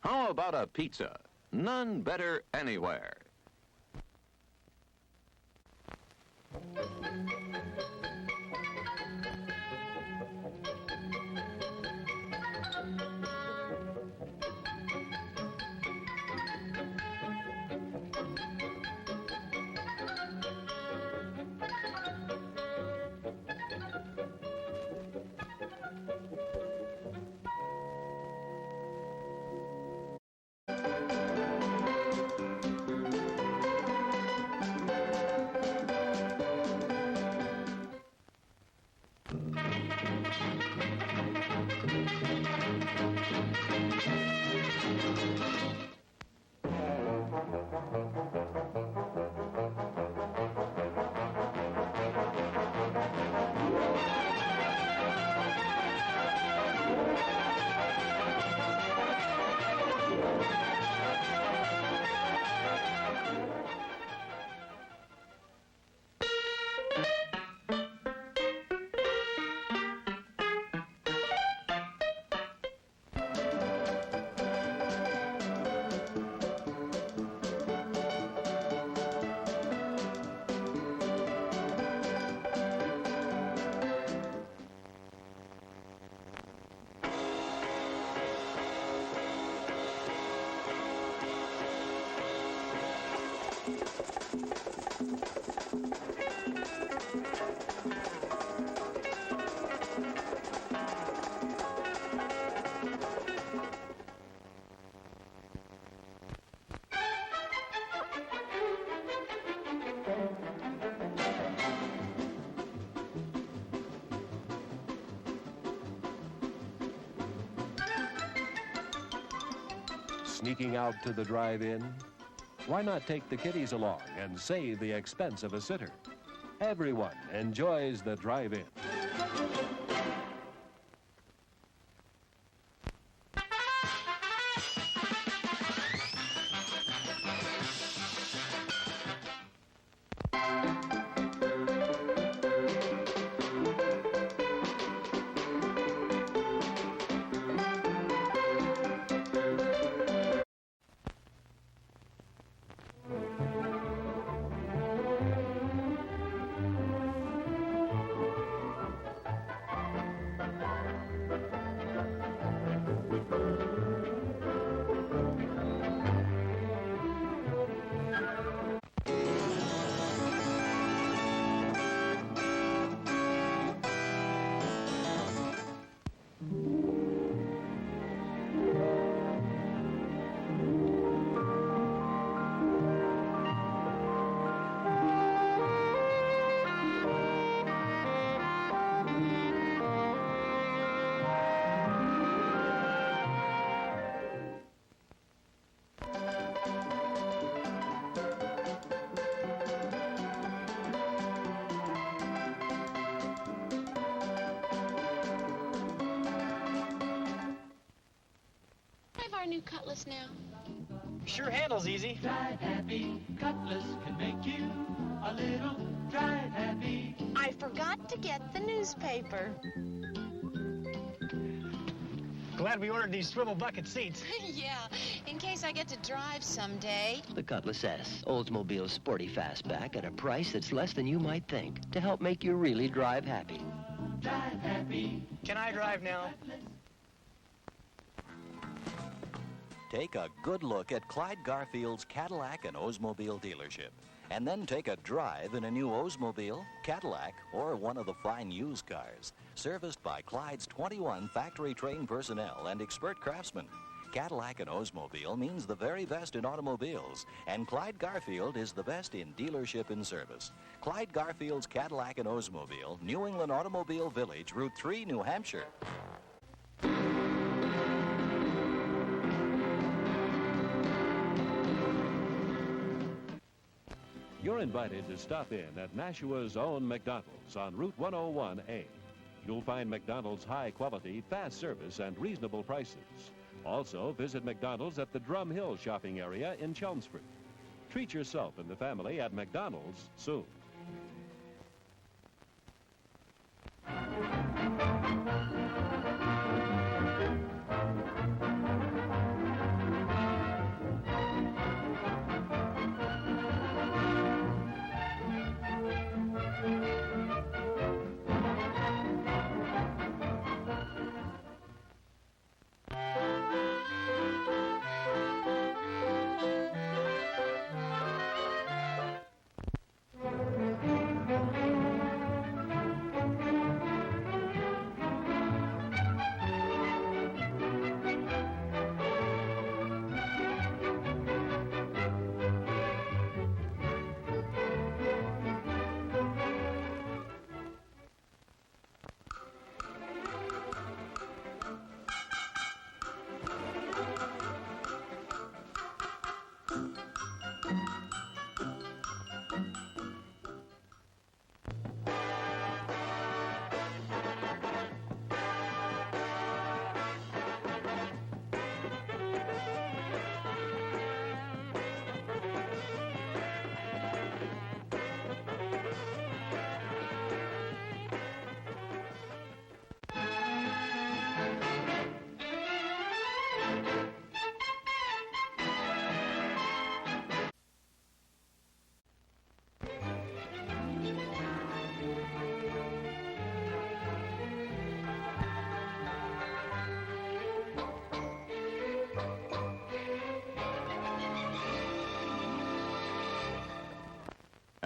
How about a pizza? None better anywhere. sneaking out to the drive-in? Why not take the kiddies along and save the expense of a sitter? Everyone enjoys the drive-in. Our new Cutlass now. Sure handles easy. Drive happy. Cutlass can make you a little drive happy. I forgot to get the newspaper. Glad we ordered these swivel bucket seats. Yeah, in case I get to drive someday. The Cutlass S, Oldsmobile's sporty fastback at a price that's less than you might think to help make you really drive happy. Drive happy. Can I drive now? Take a good look at Clyde Garfield's Cadillac and Oldsmobile dealership. And then take a drive in a new Oldsmobile, Cadillac, or one of the fine used cars. Serviced by Clyde's 21 factory-trained personnel and expert craftsmen. Cadillac and Oldsmobile means the very best in automobiles. And Clyde Garfield is the best in dealership and service. Clyde Garfield's Cadillac and Oldsmobile, New England Automobile Village, Route 3, New Hampshire. You're invited to stop in at Nashua's own McDonald's on Route 101A. You'll find McDonald's high quality, fast service, and reasonable prices. Also, visit McDonald's at the Drum Hill shopping area in Chelmsford. Treat yourself and the family at McDonald's soon.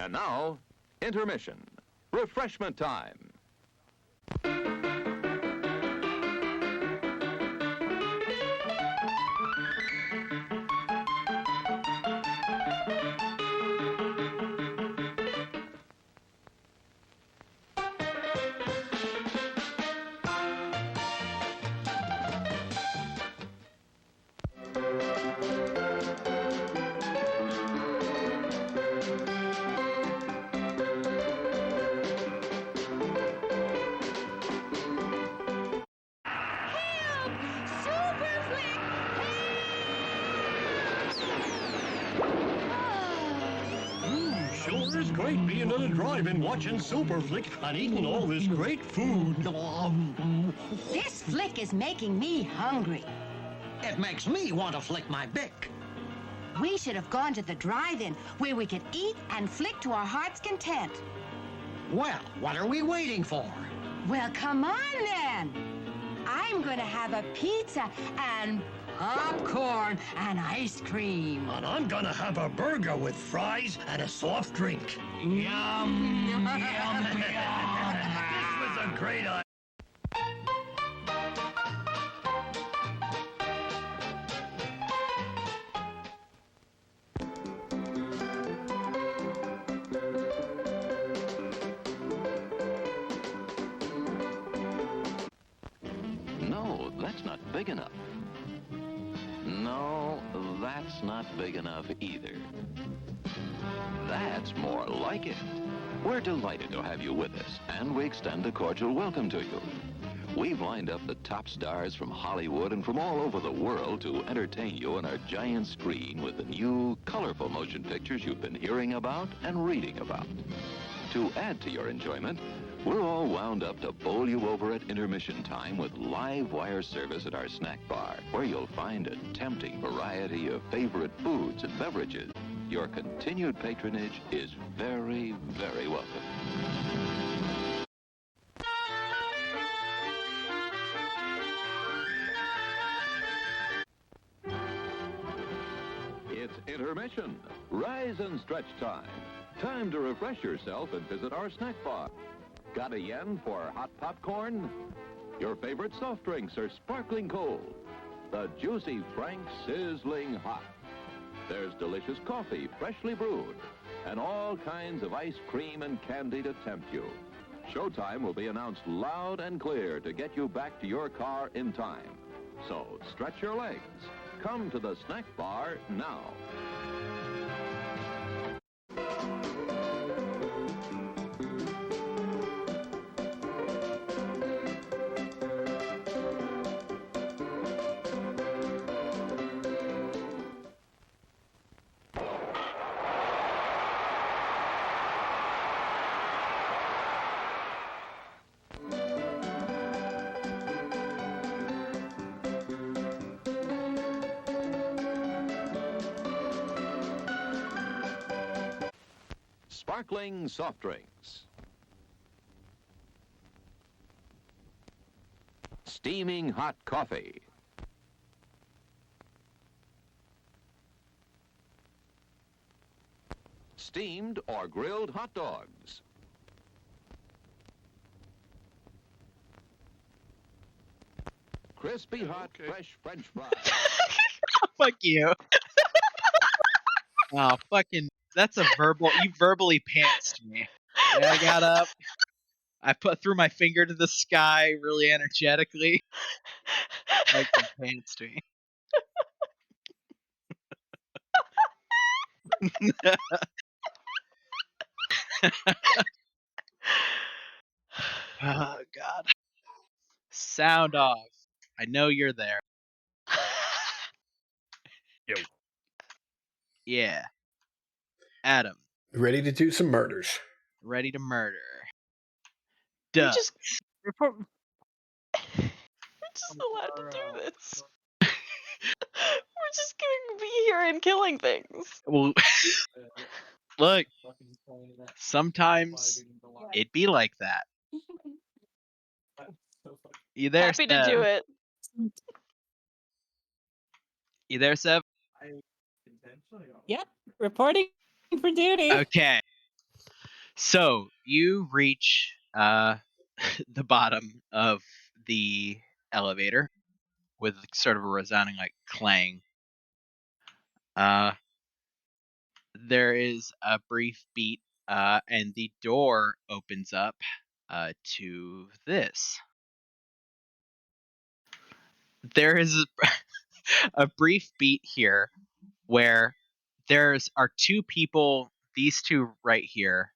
And now, intermission. Refreshment time. Well, it's great being on a drive-in watching Super Flick and eating all this great food. This flick is making me hungry. It makes me want to flick my bick. We should have gone to the drive-in where we could eat and flick to our heart's content. Well, what are we waiting for? Well, come on then. I'm going to have a pizza and popcorn and ice cream. And I'm gonna have a burger with fries and a soft drink. Yum, yum, yum. This was a great idea. No, that's not big enough. No, that's not big enough either. That's more like it. We're delighted to have you with us, and we extend a cordial welcome to you. We've lined up the top stars from Hollywood and from all over the world to entertain you on our giant screen with the new, colorful motion pictures you've been hearing about and reading about. To add to your enjoyment, we're all wound up to bowl you over at intermission time with live wire service at our snack bar, where you'll find a tempting variety of favorite foods and beverages. Your continued patronage is very, very welcome. It's intermission. Rise and stretch time. Time to refresh yourself and visit our snack bar. Got a yen for hot popcorn? Your favorite soft drinks are sparkling cold. The juicy Frank sizzling hot. There's delicious coffee, freshly brewed, and all kinds of ice cream and candy to tempt you. Showtime will be announced loud and clear to get you back to your car in time. So stretch your legs. Come to the snack bar now. Sparkling soft drinks. Steaming hot coffee. Steamed or grilled hot dogs. Crispy hot fresh French fries. Fuck you. Oh, fucking, that's a verbal, you verbally pantsed me. And I got up, I threw my finger to the sky really energetically. Like you pantsed me. Oh, God. Sound off. I know you're there. Yo. Yeah. Adam. Ready to do some murders. Ready to murder. Duh. We're just allowed to do this. We're just gonna be here and killing things. Well, look, sometimes it be like that. You there, Happy to Sev? do it. You there, Sev? Yep, reporting for duty. Okay. So you reach the bottom of the elevator with sort of a resounding like clang. There is a brief beat, and the door opens up to this. There is a brief beat here where are two people, these two right here,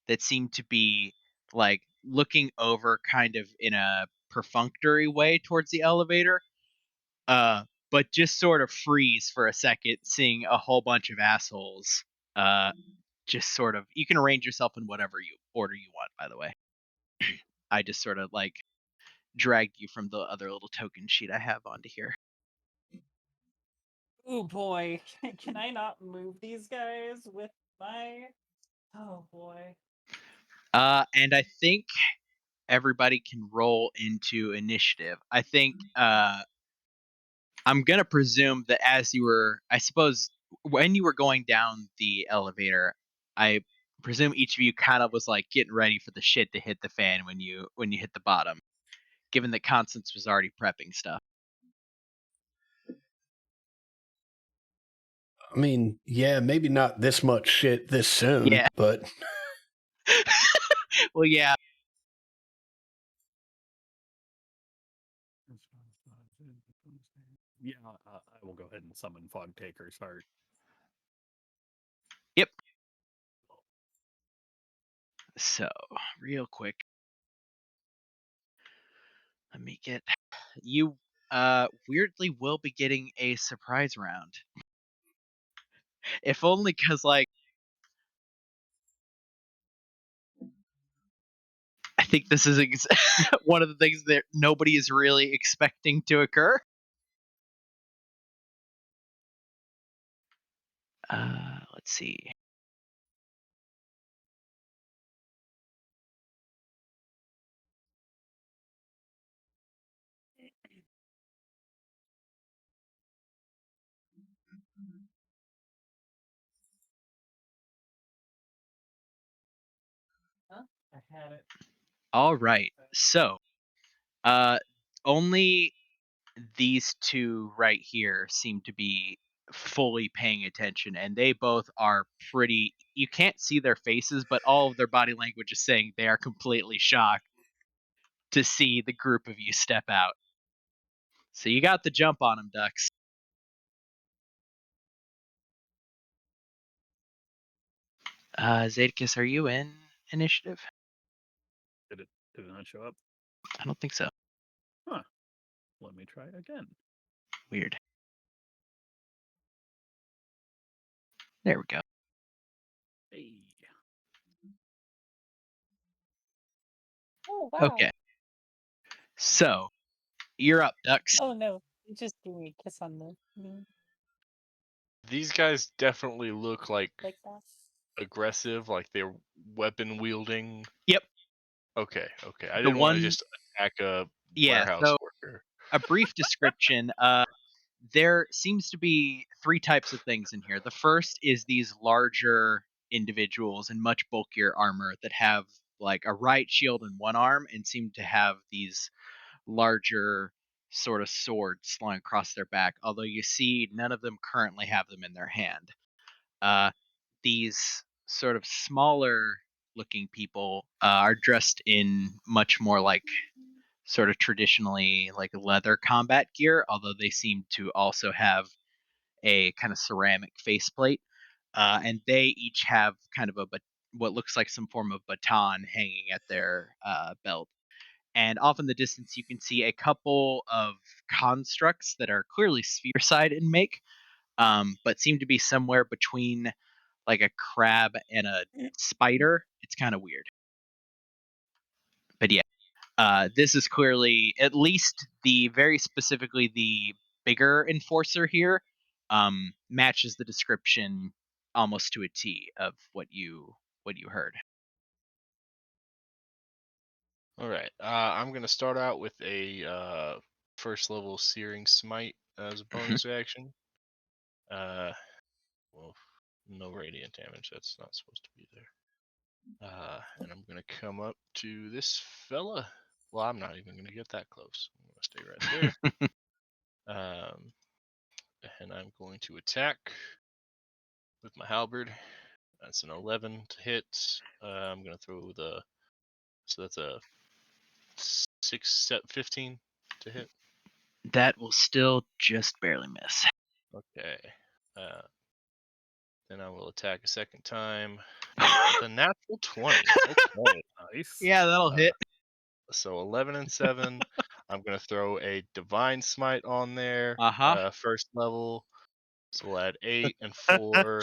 that seem to be like looking over kind of in a perfunctory way towards the elevator, but just sort of freeze for a second, seeing a whole bunch of assholes just sort of, you can arrange yourself in whatever order you want, by the way. I just sort of like dragged you from the other little token sheet I have onto here. Oh boy, can I not move these guys with my... Oh boy. And I think everybody can roll into initiative. I think I'm gonna presume that as you were, I suppose, when you were going down the elevator, I presume each of you kind of was like getting ready for the shit to hit the fan when you hit the bottom, given that Constance was already prepping stuff. I mean, yeah, maybe not this much shit this soon, Yeah. but well, yeah. Yeah, I will go ahead and summon Fog Taker's Heart. Yep. So, real quick, let me get you. Weirdly, will be getting a surprise round. If only because, like, I think this is one of the things that nobody is really expecting to occur. Let's see. Huh? I had it. All right. So, only these two right here seem to be fully paying attention, and they both are pretty. You can't see their faces, but all of their body language is saying they are completely shocked to see the group of you step out. So you got the jump on them, Ducks. Zadicus, are you in initiative? Did it not show up? I don't think so. Huh. Let me try again. Weird. There we go. Hey. Oh wow. Okay. So, you're up, Ducks. Oh no, you just gave me a kiss on the knee These guys definitely look like like that. aggressive, like they're weapon wielding. Yep. Okay. I didn't want to just attack a warehouse so worker. A brief description. There seems to be three types of things in here. The first is these larger individuals in much bulkier armor that have like a riot shield in one arm and seem to have these larger sort of swords slung across their back, although you see none of them currently have them in their hand. These sort of smaller looking people are dressed in much more like sort of traditionally like leather combat gear, although they seem to also have a kind of ceramic faceplate. And they each have kind of what looks like some form of baton hanging at their belt. And off in the distance, you can see a couple of constructs that are clearly sphere-side in make, but seem to be somewhere between like a crab and a spider. It's kind of weird. But yeah, this is clearly, at least very specifically the bigger enforcer here, matches the description almost to a T of what you heard. All right. I'm gonna start out with a first level Searing Smite as a bonus action. Well, no radiant damage. That's not supposed to be there. And I'm gonna come up to this fella. Well, I'm not even gonna get that close. I'm gonna stay right there. And I'm going to attack with my halberd. That's an 11 to hit. I'm gonna throw so that's a 15 to hit. That will still just barely miss. Okay. Then I will attack a second time. The natural 20. Okay. Nice. Yeah, that'll hit. So 11 and 7. I'm going to throw a Divine Smite on there. Uh-huh. First level. So we'll add 8 and 4.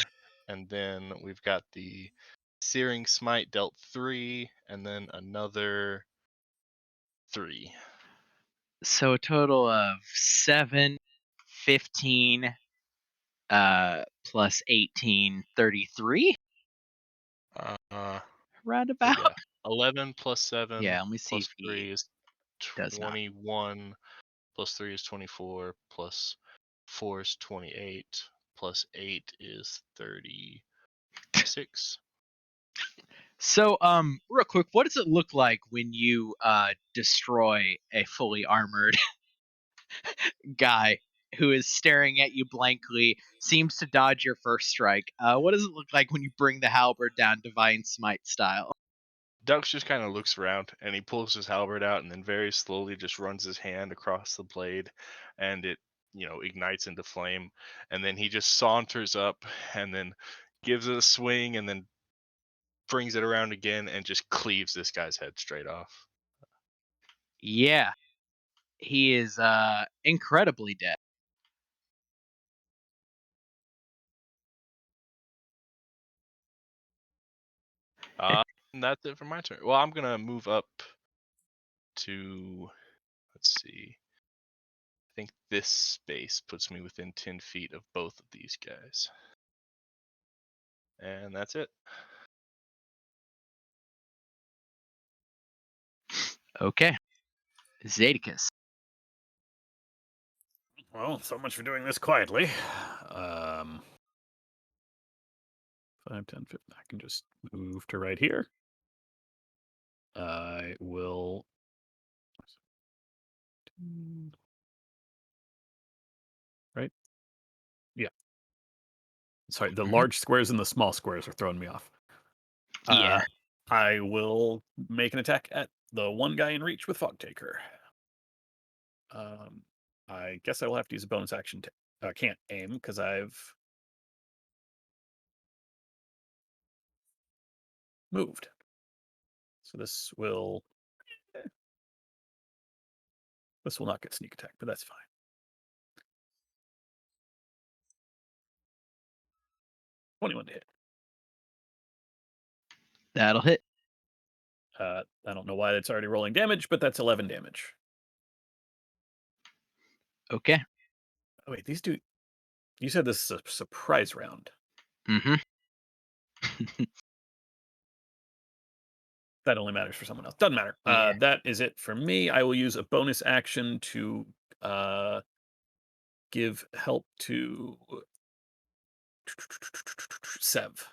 and then we've got the Searing Smite dealt 3, and then another 3. So a total of 7, 15, plus 18, 33? Roundabout. Yeah. 11 plus 7 Yeah, let me see plus if he 3 is does not. 21, plus 3 is 24, plus 4 is 28, plus 8 is 36. So, real quick, what does it look like when you destroy a fully armored guy who is staring at you blankly, seems to dodge your first strike? What does it look like when you bring the halberd down Divine Smite style? Dux just kind of looks around and he pulls his halberd out and then very slowly just runs his hand across the blade and it, ignites into flame. And then he just saunters up and then gives it a swing and then brings it around again and just cleaves this guy's head straight off. Yeah. He is incredibly dead. And that's it for my turn. Well, I'm going to move up to, let's see. I think this space puts me within 10 feet of both of these guys. And that's it. Okay. Zadicus. Well, so much for doing this quietly. 5, 10, 15. I can just move to right here. I will. Right? Yeah. Sorry, the large squares and the small squares are throwing me off. Yeah. I will make an attack at the one guy in reach with Fog Taker. I guess I will have to use a bonus action. I can't aim because I've moved. So this will not get sneak attack, but that's fine. $21 to hit. That'll hit. I don't know why that's already rolling damage, but that's 11 damage. Okay. Oh, wait, these two. You said this is a surprise round. Mm-hmm. That only matters for someone else. Doesn't matter. Yeah. That is it for me. I will use a bonus action to give help to Sev.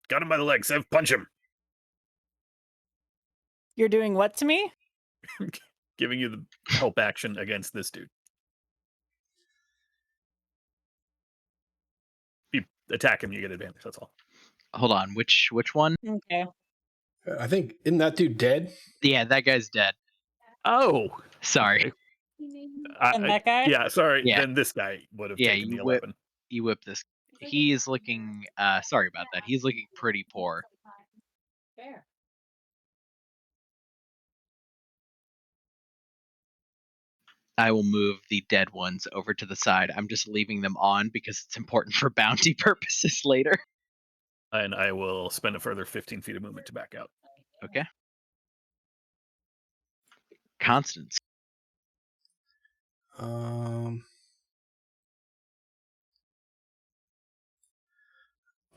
Got him by the leg. Sev, punch him. You're doing what to me? Giving you the help action against this dude. You attack him, you get advantage. That's all. Hold on. Which one? Okay. I think, isn't that dude dead? Yeah, that guy's dead. Oh. Sorry. Okay. And that guy? Yeah, sorry. Yeah. Then this guy would have taken the 11. You whip this. He's looking, sorry about that. He's looking pretty poor. Fair. I will move the dead ones over to the side. I'm just leaving them on because it's important for bounty purposes later. And I will spend a further 15 feet of movement to back out. Okay. Constance. All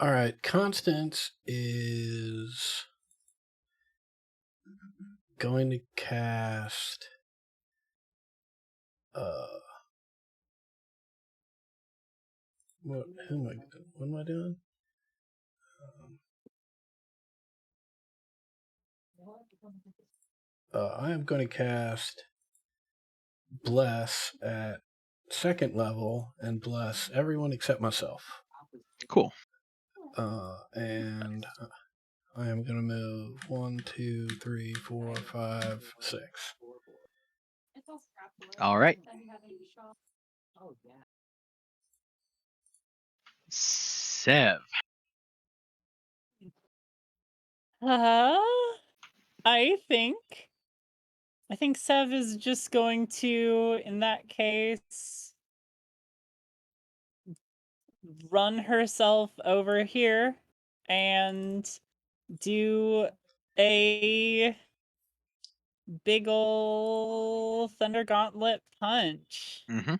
right, Constance is going to cast what am I doing? I am going to cast Bless at 2nd level and bless everyone except myself. Cool. And I am going to move 1, 2, 3, 4, 5, 6. All right. Sev. I think Sev is just going to, in that case, run herself over here and do a big ol' Thunder Gauntlet punch. Mm-hmm.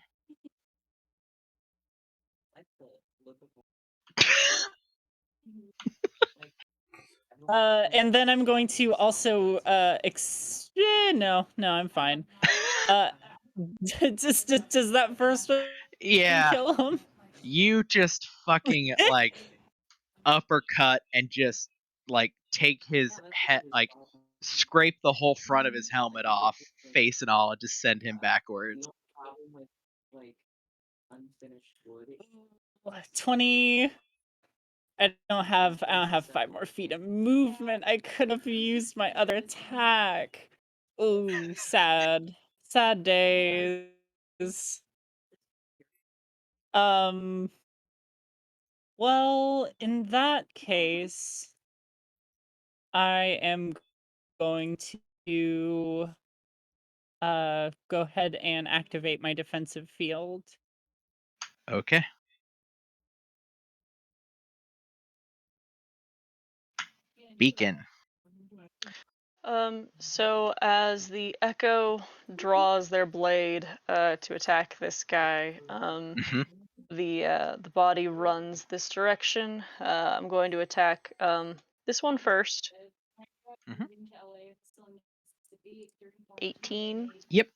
And then I'm going to also no, I'm fine. Does that first one Yeah. kill him? You just fucking like uppercut and just like take his head, like scrape the whole front of his helmet off, face and all, and just send him backwards. 20. I don't have 5 more feet of movement. I could have used my other attack. Ooh, sad. Sad days. Well, in that case, I am going to go ahead and activate my defensive field. Okay. Beacon. So as the Echo draws their blade to attack this guy, the body runs this direction. I'm going to attack this one first. 18. Yep.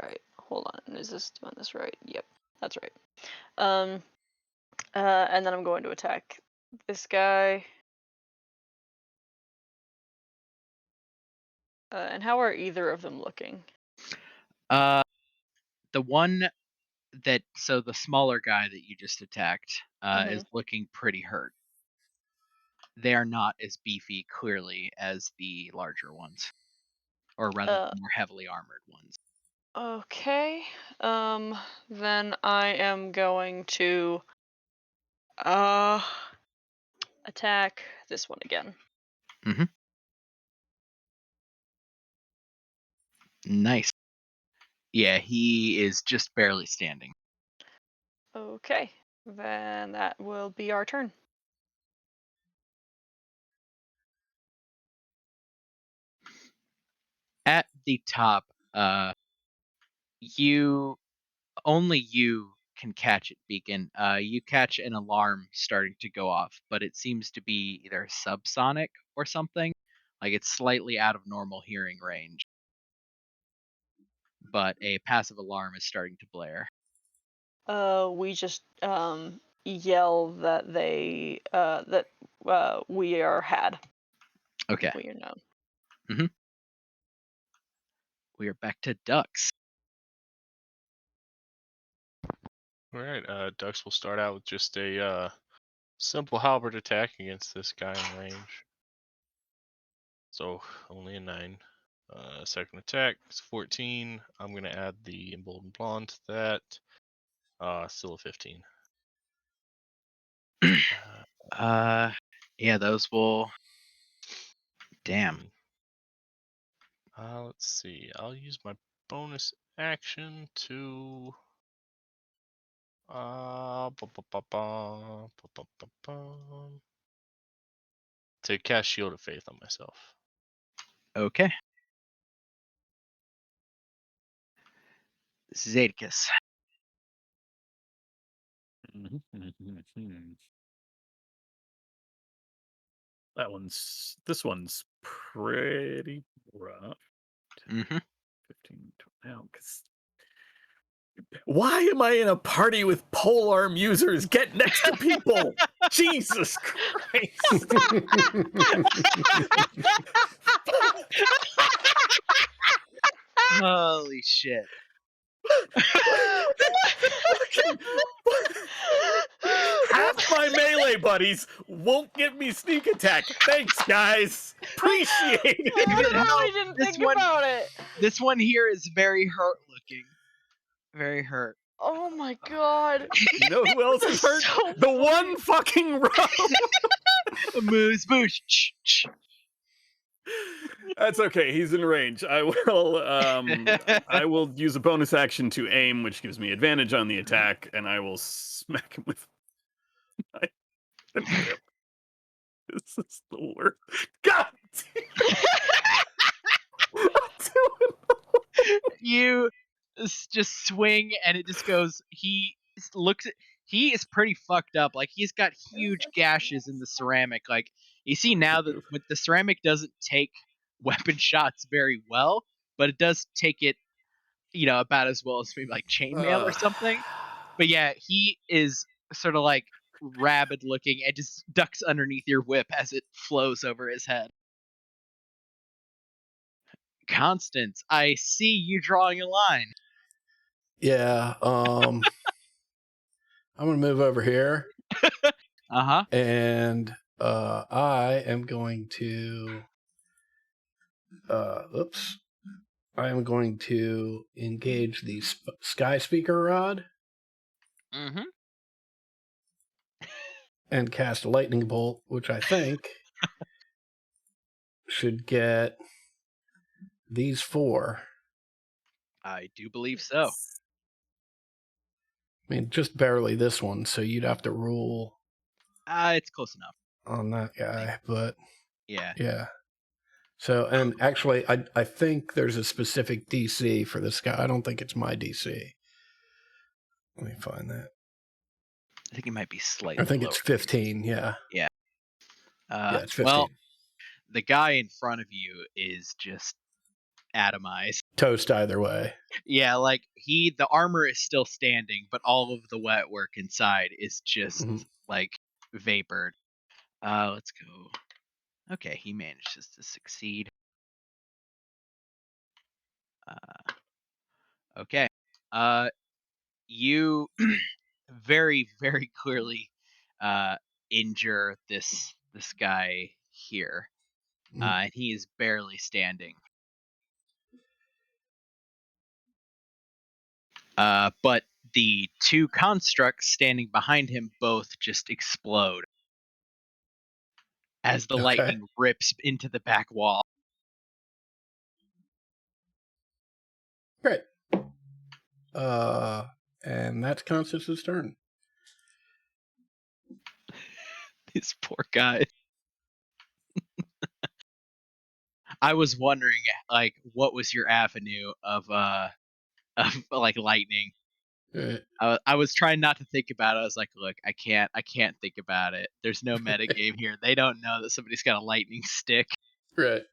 Alright, hold on. Is this doing this right? Yep, that's right. And then I'm going to attack this guy. And how are either of them looking? The one so the smaller guy that you just attacked is looking pretty hurt. They are not as beefy, clearly, as the larger ones, or rather, the more heavily armored ones. Okay. Then I am going to attack this one again. Nice. Yeah, he is just barely standing. Okay. Then that will be our turn. At the top, only you can catch it, Beacon. You catch an alarm starting to go off, but it seems to be either subsonic or something. Like it's slightly out of normal hearing range. But a passive alarm is starting to blare. We just yell that we are had. Okay. We are known. We are back to Dux. Alright, Dux will start out with just a simple halberd attack against this guy in range. So only a 9. Second attack is 14. I'm going to add the Emboldened Blonde to that. Still a 15. Yeah, those will... Damn. Let's see. I'll use my bonus action to... to cast Shield of Faith on myself. Okay. Zadicus. This one's pretty rough. 15 now, because why am I in a party with polearm users? Get next to people. Jesus Christ. Holy shit. Half my melee buddies won't give me sneak attack. Thanks, guys. Appreciate it. I didn't think about it. This one here is very hurt looking. Very hurt. Oh my god. You know who else is hurt? The one fucking row. Moose boosh. That's okay. He's in range. I will use a bonus action to aim, which gives me advantage on the attack, and I will smack him with a knife. This is the worst. God! You just swing, and it just goes. He is pretty fucked up. Like, he's got huge gashes in the ceramic. Like, you see now that the ceramic doesn't take weapon shots very well, but it does take it, about as well as maybe like chainmail or something. But yeah, he is sort of like rabid looking and just ducks underneath your whip as it flows over his head. Constance, I see you drawing a line. Yeah, I'm gonna move over here. Uh-huh. And I am going to I am going to engage the sky speaker rod. Mm-hmm. And cast a lightning bolt, which I think should get these 4. I do believe so. I mean, just barely this one, so you'd have to rule. It's close enough on that guy, but yeah. So, and actually, I think there's a specific DC for this guy. I don't think it's my DC. Let me find that. I think it might be slightly. I think lower. it's 15. Yeah. Yeah. It's 15. Well, the guy in front of you is just atomized. Toast either way. Yeah, like the armor is still standing, but all of the wet work inside is just like vapored. Let's go. Okay, he manages to succeed. Okay. You very, very clearly injure this guy here. And he is barely standing. But the 2 constructs standing behind him both just explode as the lightning rips into the back wall. Great. And that's Constance's turn. These poor guys. I was wondering, like, what was your avenue of like lightning? I was trying not to think about it. I was like, look, I can't think about it. There's no meta game here. They don't know that somebody's got a lightning stick. Right.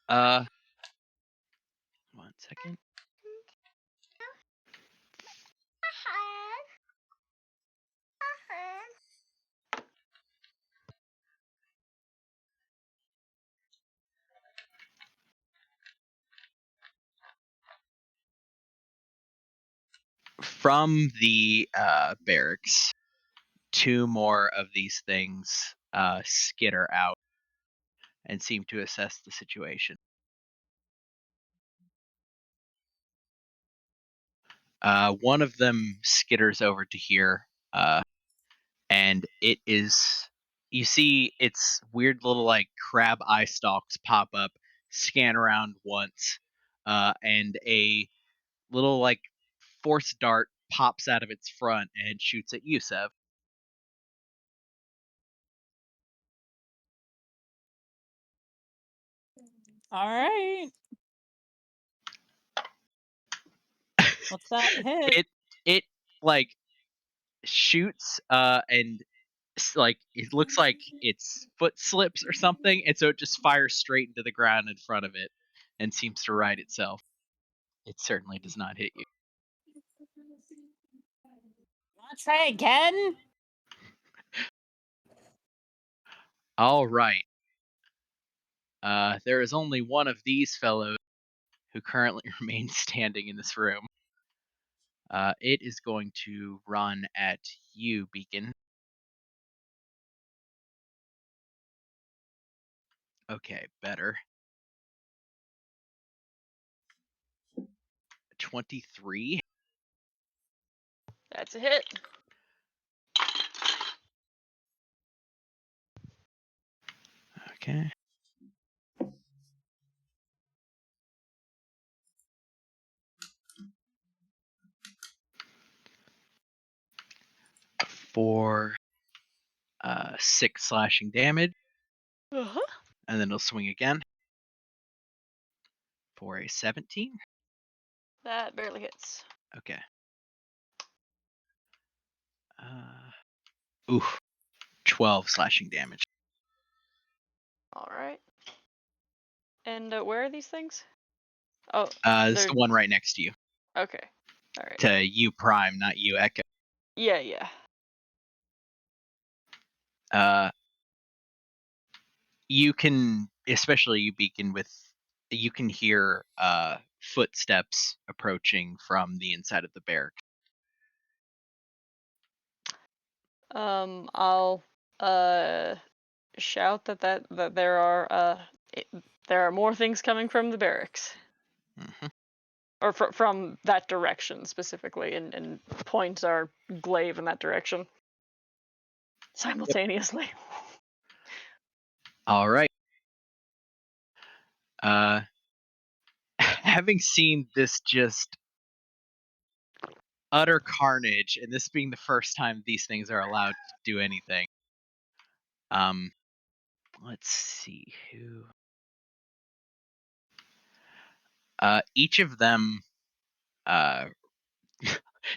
1 second. From the barracks, 2 more of these things skitter out and seem to assess the situation. One of them skitters over to here, and it is, you see its weird little like crab eye stalks pop up, scan around once, and a little like force dart pops out of its front and shoots at you, Sev. All right. What's that hit? It like shoots and like it looks like its foot slips or something, and so it just fires straight into the ground in front of it and seems to right itself. It certainly does not hit you. Wanna try again? All right. There is only one of these fellows who currently remains standing in this room. It is going to run at you, Beacon. Okay, better. 23. That's a hit. Okay. for 6 slashing damage. Uh-huh. And then it'll swing again for a 17. That barely hits. Okay. Oof. 12 slashing damage. All right. And where are these things? Oh, This is they're the one right next to you. okay. All right. To you Prime, not you Echo. Yeah, yeah. You can, especially you Beacon, you can hear footsteps approaching from the inside of the barrack. I'll shout that there are there are more things coming from the barracks. Mm-hmm. Or from that direction specifically, and point our glaive in that direction simultaneously. All right. Having seen this just utter carnage, and this being the first time these things are allowed to do anything, let's see who. Each of them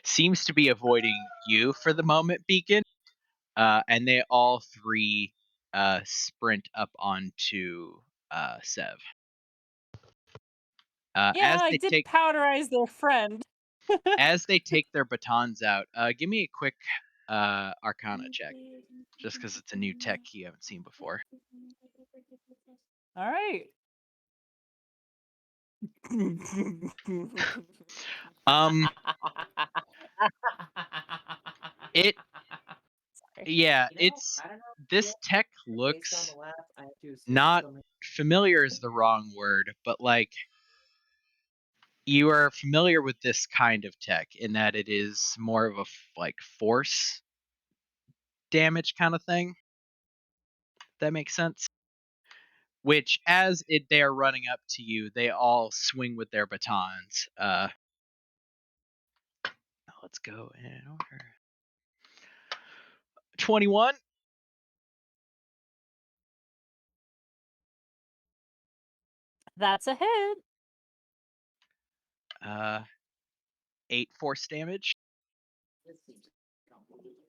seems to be avoiding you for the moment, Beacon. And they all three sprint up onto Sev. Yeah, I did powderize their friend. As they take their batons out, give me a quick Arcana check, just because it's a new tech you haven't seen before. All right. This tech looks not familiar is the wrong word, but like you are familiar with this kind of tech in that it is more of a like force damage kind of thing. That makes sense. Which, as they are running up to you, they all swing with their batons. Let's go in order. 21. That's a hit. 8 force damage.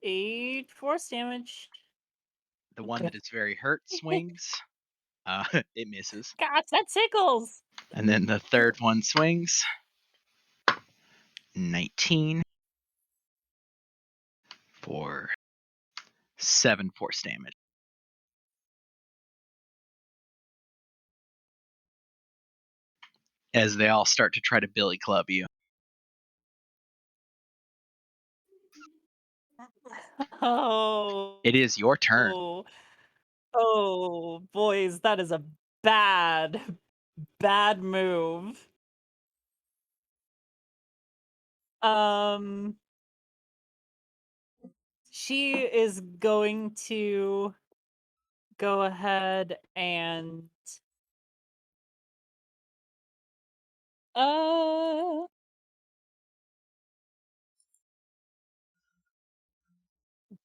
8 force damage. The one that is very hurt swings. It misses. Gosh, that tickles. And then the third one swings. 19 for 7 force damage. As they all start to try to billy club you. Oh. It is your turn. Oh, boys, that is a bad move. She is going to go ahead and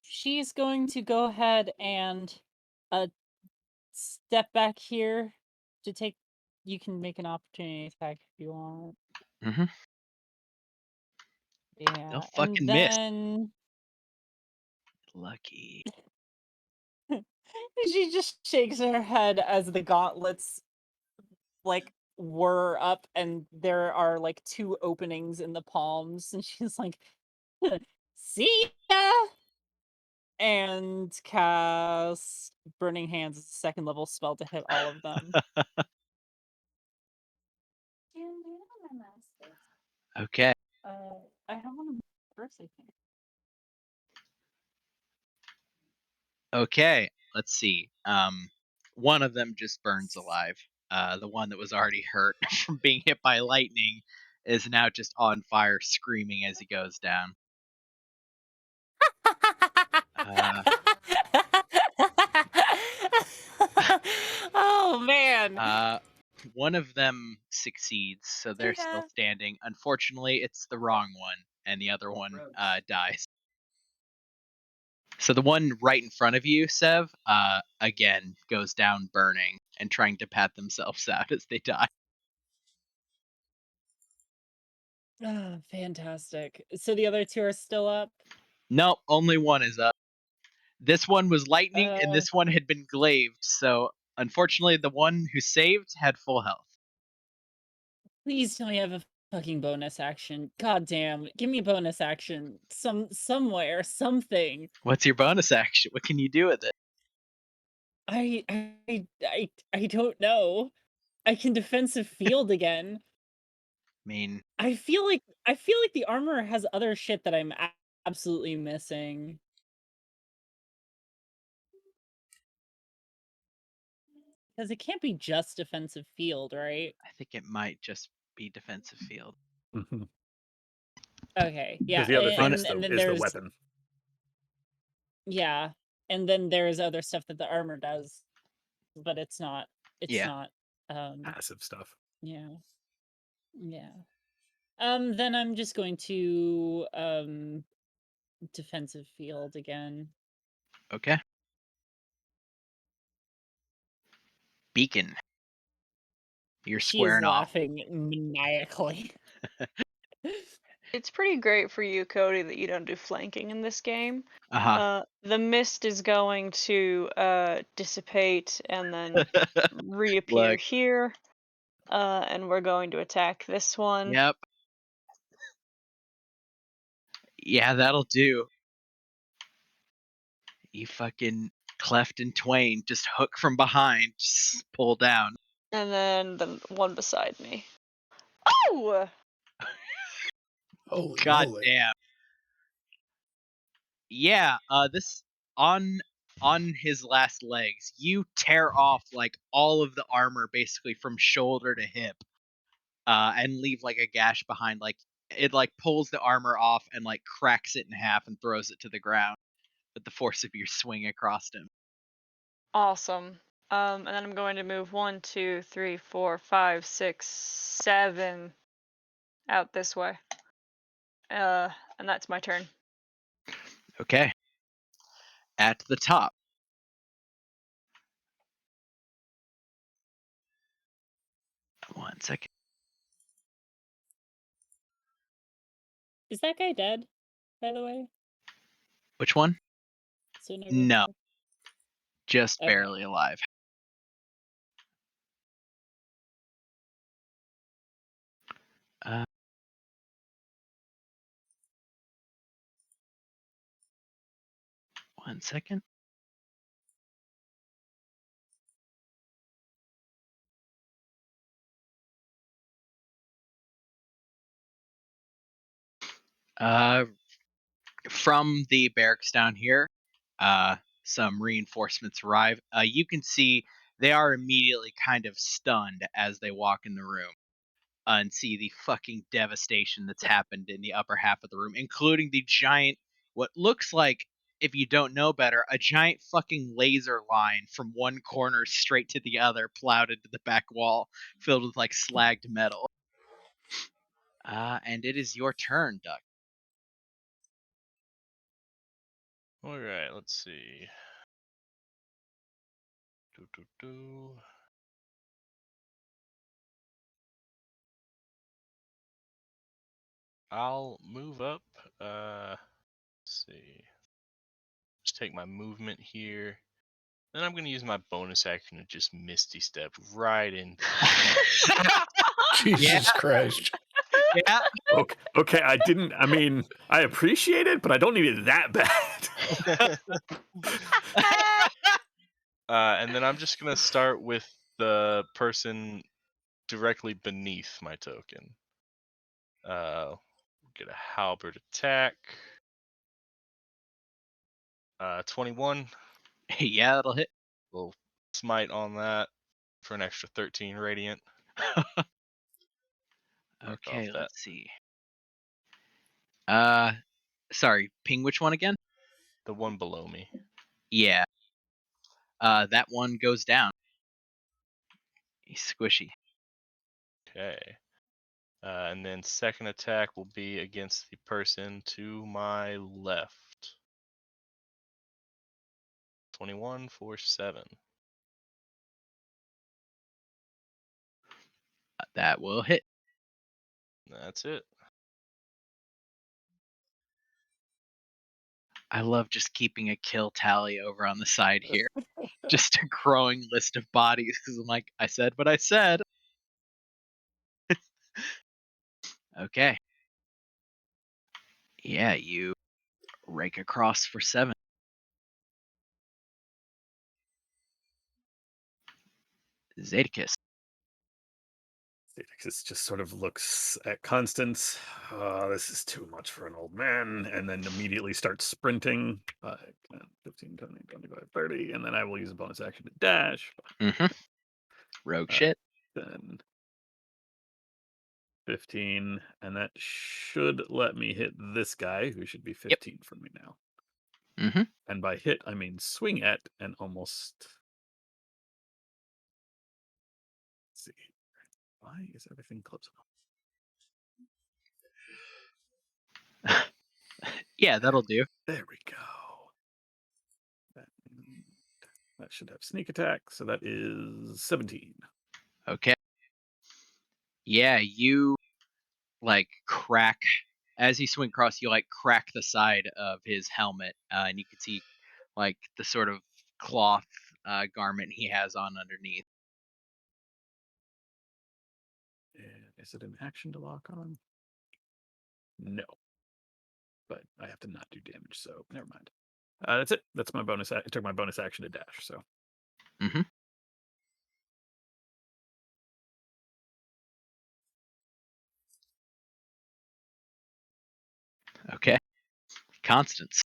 she's going to go ahead and step back here to take. You can make an opportunity attack if you want. Mm-hmm. Yeah, they'll fucking and miss. then Lucky. she just shakes her head as the gauntlets like whir up, and there are like 2 openings in the palms, and she's like, "See ya!" And cast Burning Hands as a 2nd level spell to hit all of them. Okay. I have one first, I think. Okay, let's see. One of them just burns alive. The one that was already hurt from being hit by lightning is now just on fire, screaming as he goes down. Oh man. One of them succeeds, so they're still standing. Unfortunately, it's the wrong one, and the other one dies. So the one right in front of you, Sev, again goes down burning and trying to pat themselves out as they die. Ah, fantastic. So the other two are still up? Nope, only one is up. This one was lightning, and Uh, this one had been glaived. So unfortunately, the one who saved had full health. Please tell me I have a fucking bonus action. God damn. Give me a bonus action. Somewhere. Something. What's your bonus action? What can you do with it? I don't know. I can defensive field again. I mean, I feel like the armor has other shit that I'm absolutely missing. Because it can't be just defensive field, right? I think it might just be defensive field. Okay, yeah, Because the other thing and is then the there's weapon. yeah, and then there's other stuff that the armor does, but it's not Yeah. Passive stuff. yeah. Then I'm just going to defensive field again. Okay. Beacon. You're She is squaring off. laughing maniacally. It's pretty great for you, Cody, that you don't do flanking in this game. Uh-huh. The mist is going to dissipate and then reappear Look. here. And we're going to attack this one. Yep. Yeah, that'll do. You fucking cleft in twain. Just hook from behind. Just pull down. And then the one beside me. Oh! Holy God moly. damn. Yeah, this on his last legs, you tear off like all of the armor basically from shoulder to hip. And leave like a gash behind. Like it like pulls the armor off and like cracks it in half and throws it to the ground with the force of your swing across him. Awesome. And then I'm going to move 1, 2, 3, 4, 5, 6, 7 out this way. And that's my turn. Okay. At the top. One second. Is that guy dead, by the way? Which one? So No. Just Okay. barely alive. One second. From the barracks down here, some reinforcements arrive. You can see they are immediately kind of stunned as they walk in the room and see the fucking devastation that's happened in the upper half of the room, including the giant, what looks like, if you don't know better, a giant fucking laser line from one corner straight to the other, plowed into the back wall, filled with like slagged metal. And it is your turn, Duck. All right, let's see. Do. I'll move up. Let's see. Just take my movement here. Then I'm going to use my bonus action to just Misty Step right in. Jesus Christ. Yeah. Okay, I appreciate it, but I don't need it that bad. And then I'm just going to start with the person directly beneath my token. Get a halberd attack. 21. Yeah, that'll hit. Little smite on that for an extra 13 radiant. Okay, let's see. Sorry, ping which one again? The one below me. Yeah. That one goes down. He's squishy. Okay. And then second attack will be against the person to my left. 21 for 7. That will hit. That's it. I love just keeping a kill tally over on the side here. Just a growing list of bodies because I'm like, I said what I said. Okay. Yeah, you rake across for 7. Zadicus. Zadicus just sort of looks at Constance. This is too much for an old man. And then immediately starts sprinting. 15, 20, 25, 30. And then I will use a bonus action to dash. Mm-hmm. Rogue shit. Then 15. And that should let me hit this guy, who should be 15 for me now. Mm-hmm. And by hit, I mean swing at and almost... Let's see. Why is everything close enough? Yeah, that'll do. There we go. That should have sneak attack, so that is 17. Okay. Yeah, you like crack as you swing across. You like crack the side of his helmet, and you can see like the sort of cloth garment he has on underneath. And is it an action to lock on? No. But I have to not do damage, so never mind. That's it. That's my bonus. I took my bonus action to dash, so. Mm-hmm. Okay. Constance.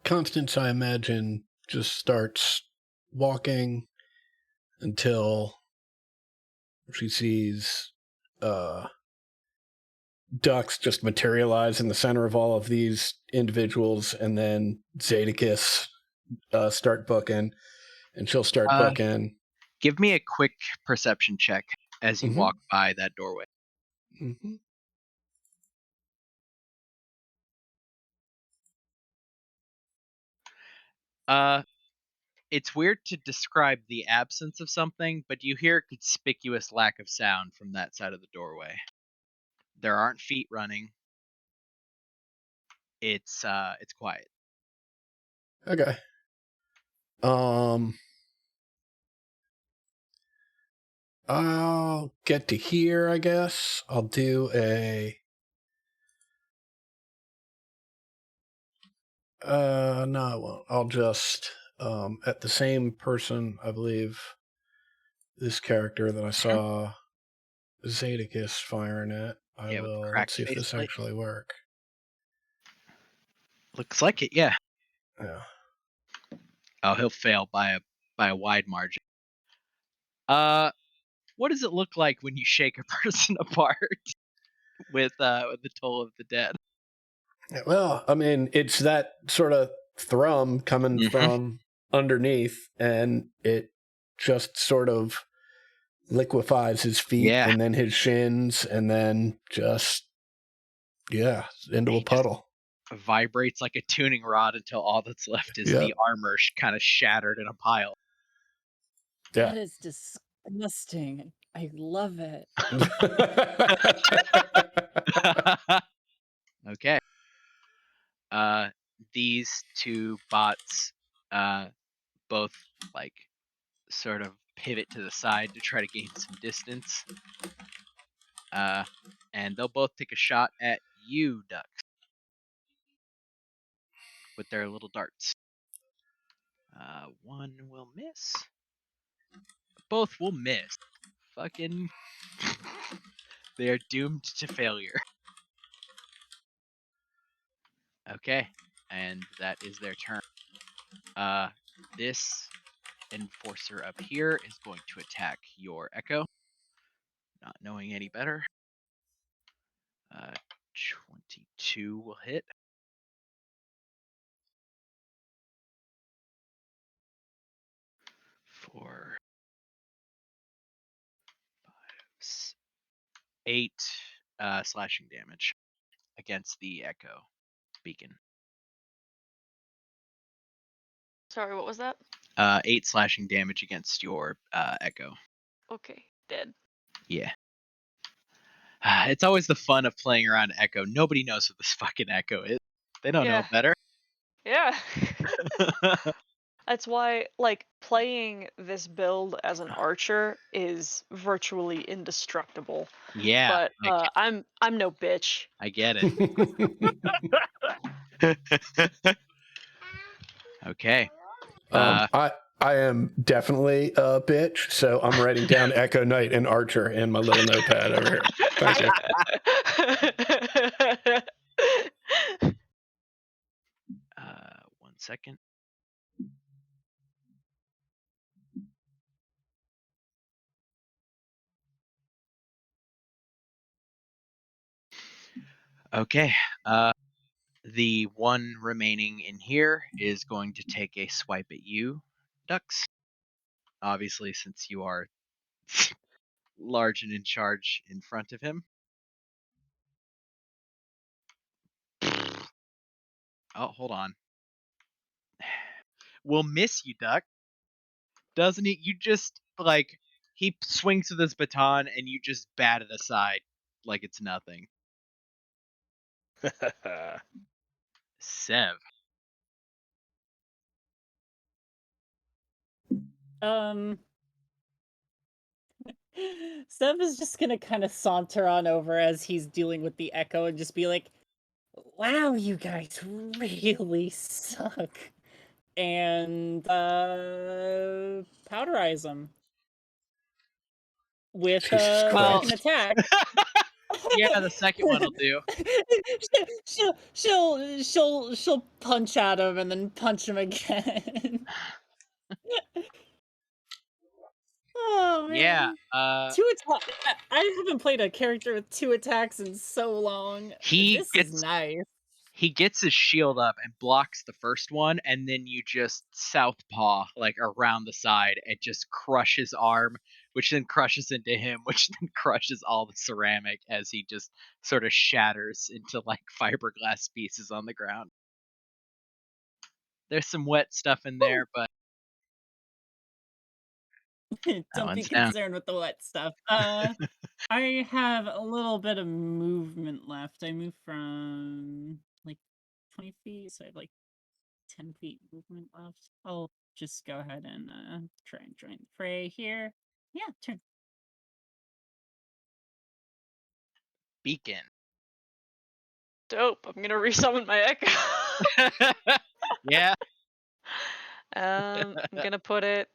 Constance, I imagine, just starts walking until she sees ducks just materialize in the center of all of these individuals, and then Zadicus start booking, and she'll start booking. Give me a quick perception check as you walk by that doorway. Mm-hmm. It's weird to describe the absence of something, but you hear a conspicuous lack of sound from that side of the doorway. There aren't feet running. It's quiet. Okay. I'll get to here, I guess. I'll do a... no, I won't. I'll just, at the same person, I believe, this character that I saw Zadicus firing at, I will... Let's see if this actually works. Looks like it, yeah. Yeah. Oh, he'll fail by a wide margin. What does it look like when you shake a person apart with the Toll of the Dead? Well, I mean, it's that sort of thrum coming from underneath, and it just sort of liquefies his feet and then his shins, and then just, into a puddle. Vibrates like a tuning rod until all that's left is the armor kind of shattered in a pile. That is disgusting. I love it. Okay. These two bots both like sort of pivot to the side to try to gain some distance. And they'll both take a shot at you, Ducks, with their little darts. One will miss. Both will miss. Fucking... They are doomed to failure. Okay, and that is their turn. This enforcer up here is going to attack your Echo, not knowing any better. 22 will hit. For 8 slashing damage against the Echo beacon. Sorry, what was that? 8 slashing damage against your Echo. Okay, dead. Yeah. It's always the fun of playing around Echo. Nobody knows what this fucking Echo is. They don't know better. Yeah. That's why, like, playing this build as an archer is virtually indestructible. Yeah. But I'm no bitch. I get it. Okay. I am definitely a bitch, so I'm writing down Echo Knight and Archer in my little notepad over here. Thank you. 1 second. Okay. The one remaining in here is going to take a swipe at you, Dux. Obviously, since you are large and in charge in front of him. Oh, hold on. We'll miss you, Duck. Doesn't he? You just, like, he swings with his baton and you just bat it aside like it's nothing. Sev. Sev is just gonna kind of saunter on over as he's dealing with the Echo and just be like, wow, you guys really suck. And powderize him with Jesus Christ. an attack. Yeah, the second one will do. she'll punch at him and then punch him again. Oh man. Yeah. 2 attacks. I haven't played a character with 2 attacks in so long. This is nice. He gets his shield up and blocks the first one, and then you just southpaw, like, around the side and just crush his arm, which then crushes into him, which then crushes all the ceramic as he just sort of shatters into, like, fiberglass pieces on the ground. There's some wet stuff in there, but Don't be concerned with the wet stuff. I have a little bit of movement left. I moved from like 20 feet, so I have like 10 feet movement left. I'll just go ahead and try and join the fray here. Yeah, turn. Beacon. Dope. I'm gonna resummon my Echo. Yeah. I'm gonna put it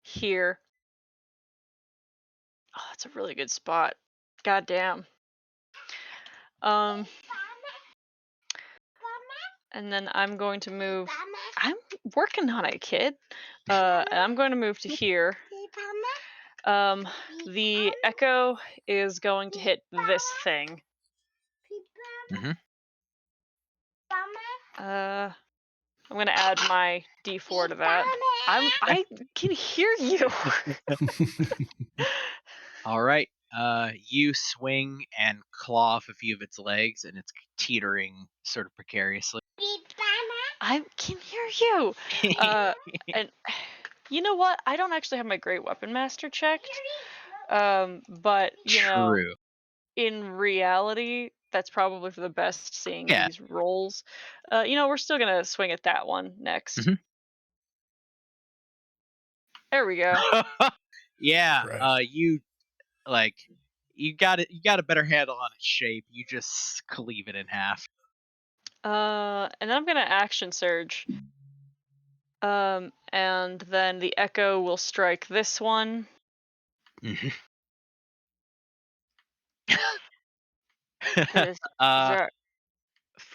here. Oh, that's a really good spot. God damn. And then I'm going to move. I'm working on it, kid. And I'm going to move to here. The Echo is going to hit this thing. I'm gonna add my D4 to that. I can hear you. All right. You swing and claw off a few of its legs, and it's teetering sort of precariously. I can hear you. And you know what? I don't actually have my Great Weapon Master checked. But you know, in reality, that's probably for the best seeing these rolls. You know, we're still gonna swing at that one next. There we go. Yeah. You like you got it. You got a better handle on its shape. You just cleave it in half. And then I'm gonna action surge. And then the Echo will strike this one.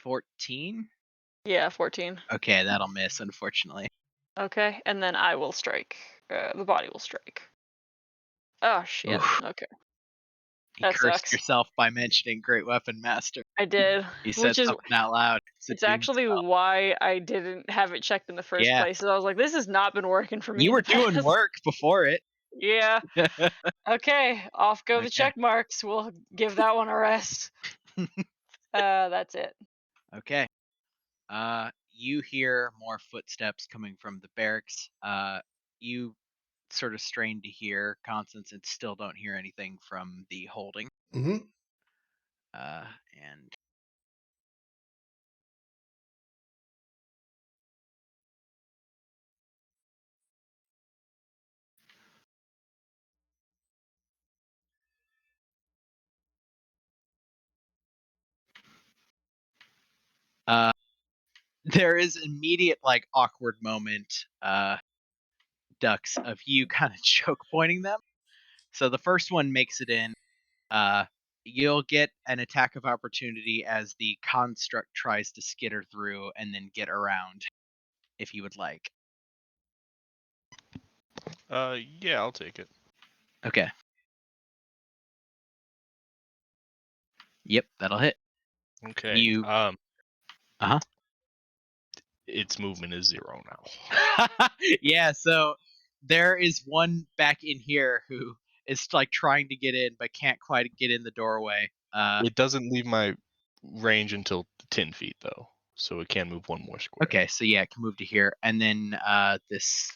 14? Yeah, 14. Okay, that'll miss, unfortunately. Okay, and then I will strike. The body will strike. Oh shit. Oof. Okay. You That cursed sucks. yourself by mentioning Great Weapon Master. I did. You said something out loud. It's actually why I didn't have it checked in the first place. So I was like, this has not been working for me. You in were the doing past. work before it. Yeah. Okay, off go the check marks. We'll give that one a rest. That's it. Okay. you hear more footsteps coming from the barracks. You sort of strain to hear Constance and still don't hear anything from the holding. Mm-hmm. And there is immediate like awkward moment, Ducks, of you kind of choke pointing them. So the first one makes it in. You'll get an attack of opportunity as the construct tries to skitter through and then get around, if you would like. Yeah, I'll take it. Okay. Yep, that'll hit. Okay. You. Its movement is 0 now. Yeah, so there is one back in here who is like trying to get in but can't quite get in the doorway. It doesn't leave my range until 10 feet though, so it can move one more square. Okay, so yeah, it can move to here, and then this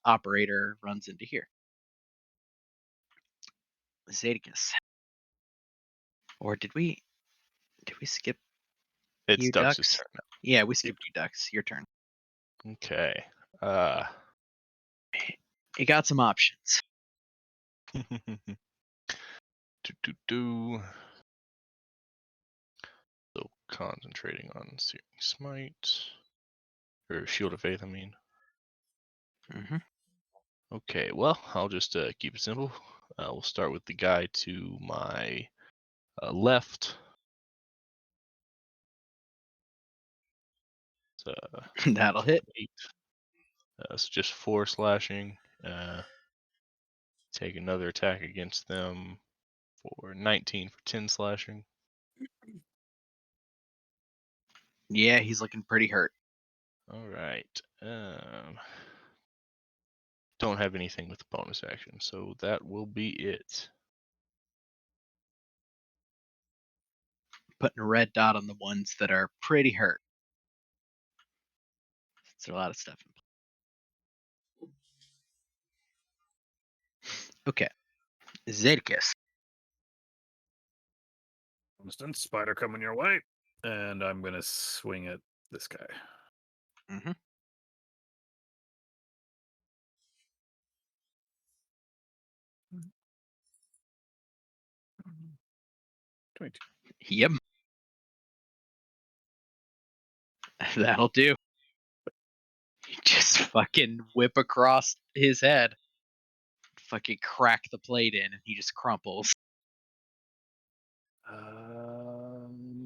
operator runs into here. Zadicus. Or did we skip It's you, Ducks' Ducks? turn now. Yeah, we skipped you, Ducks. Your turn. Okay. You got some options. So concentrating on Searing Smite. Or Shield of Faith, I mean. Mm-hmm. Okay, well, I'll just keep it simple. We'll start with the guy to my left. So, that'll hit. 8. So just 4 slashing. Take another attack against them for 19 for 10 slashing. Yeah, he's looking pretty hurt. All right. Don't have anything with the bonus action, so that will be it. Putting a red dot on the ones that are pretty hurt. It's a lot of stuff in play. Okay. Zadicus. Instant spider coming your way, and I'm gonna swing at this guy. Mm-hmm. Yep. That'll do. You just fucking whip across his head. Fucking crack the plate in, and he just crumples.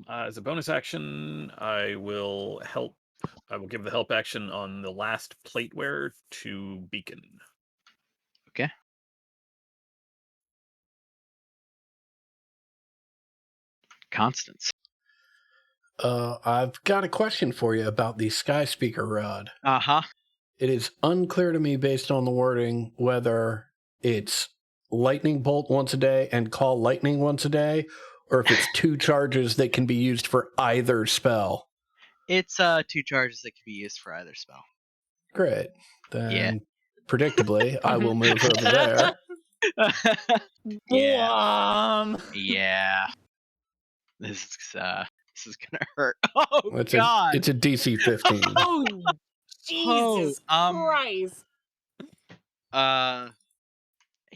As a bonus action, I will help. I will give the help action on the last plateware to Beacon. Okay. Constance. I've got a question for you about the Sky Speaker rod. Uh-huh. It is unclear to me based on the wording whether it's lightning bolt once a day and call lightning once a day, or if it's 2 charges that can be used for either spell. It's 2 charges that can be used for either spell. Great. Then, predictably, I will move over there. Yeah. Yeah. This is gonna hurt. Oh, God. It's a DC 15. Oh, Jesus Christ.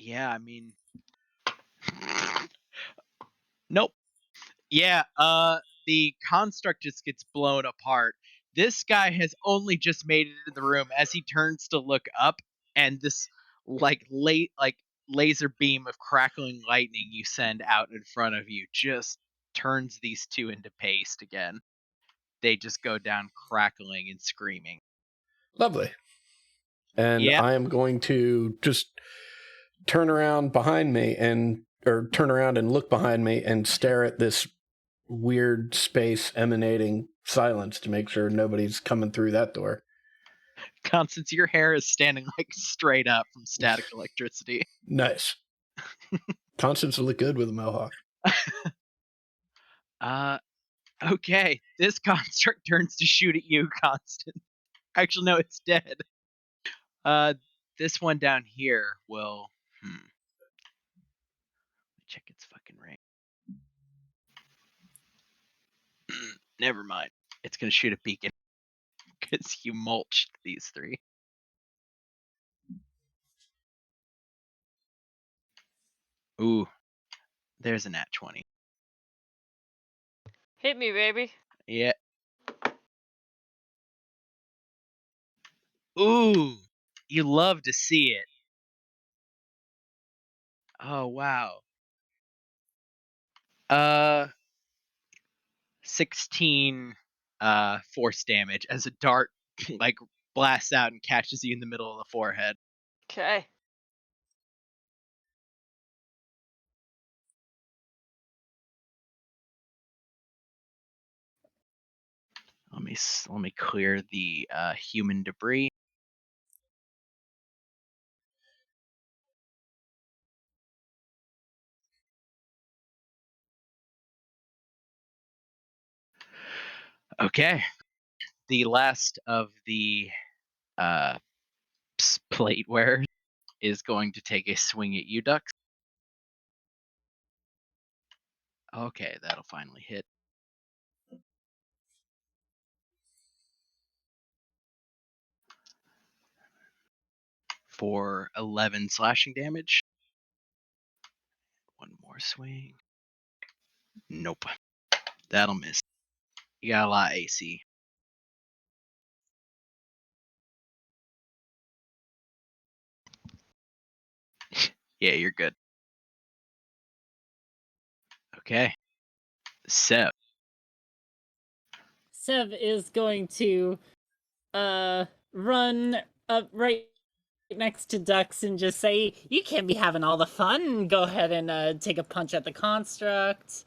Yeah, I mean, nope. Yeah, the construct just gets blown apart. This guy has only just made it into the room as he turns to look up, and this laser beam of crackling lightning you send out in front of you just turns these two into paste again. They just go down crackling and screaming. Lovely. And I am going to just turn around behind me or turn around and look behind me and stare at this weird space emanating silence to make sure nobody's coming through that door. Constance, your hair is standing like straight up from static electricity. Nice. Constance will look good with a mohawk. Okay, this construct turns to shoot at you, Constant. Actually, no, it's dead. This one down here will. Check its fucking range. Never mind. It's gonna shoot a beacon because you mulched these three. Ooh, there's a nat 20. Hit me, baby. Yeah. Ooh, you love to see it. Oh wow. 16 force damage as a dart like blasts out and catches you in the middle of the forehead. Okay. Let me clear the human debris. Okay. The last of the plateware is going to take a swing at you, Dux. Okay, that'll finally hit. For 11 slashing damage. One more swing. Nope. That'll miss. You got a lot of AC. Yeah, you're good. Okay. Sev. Sev is going to run up right next to Dux and just say, "You can't be having all the fun. Go ahead and take a punch at the construct."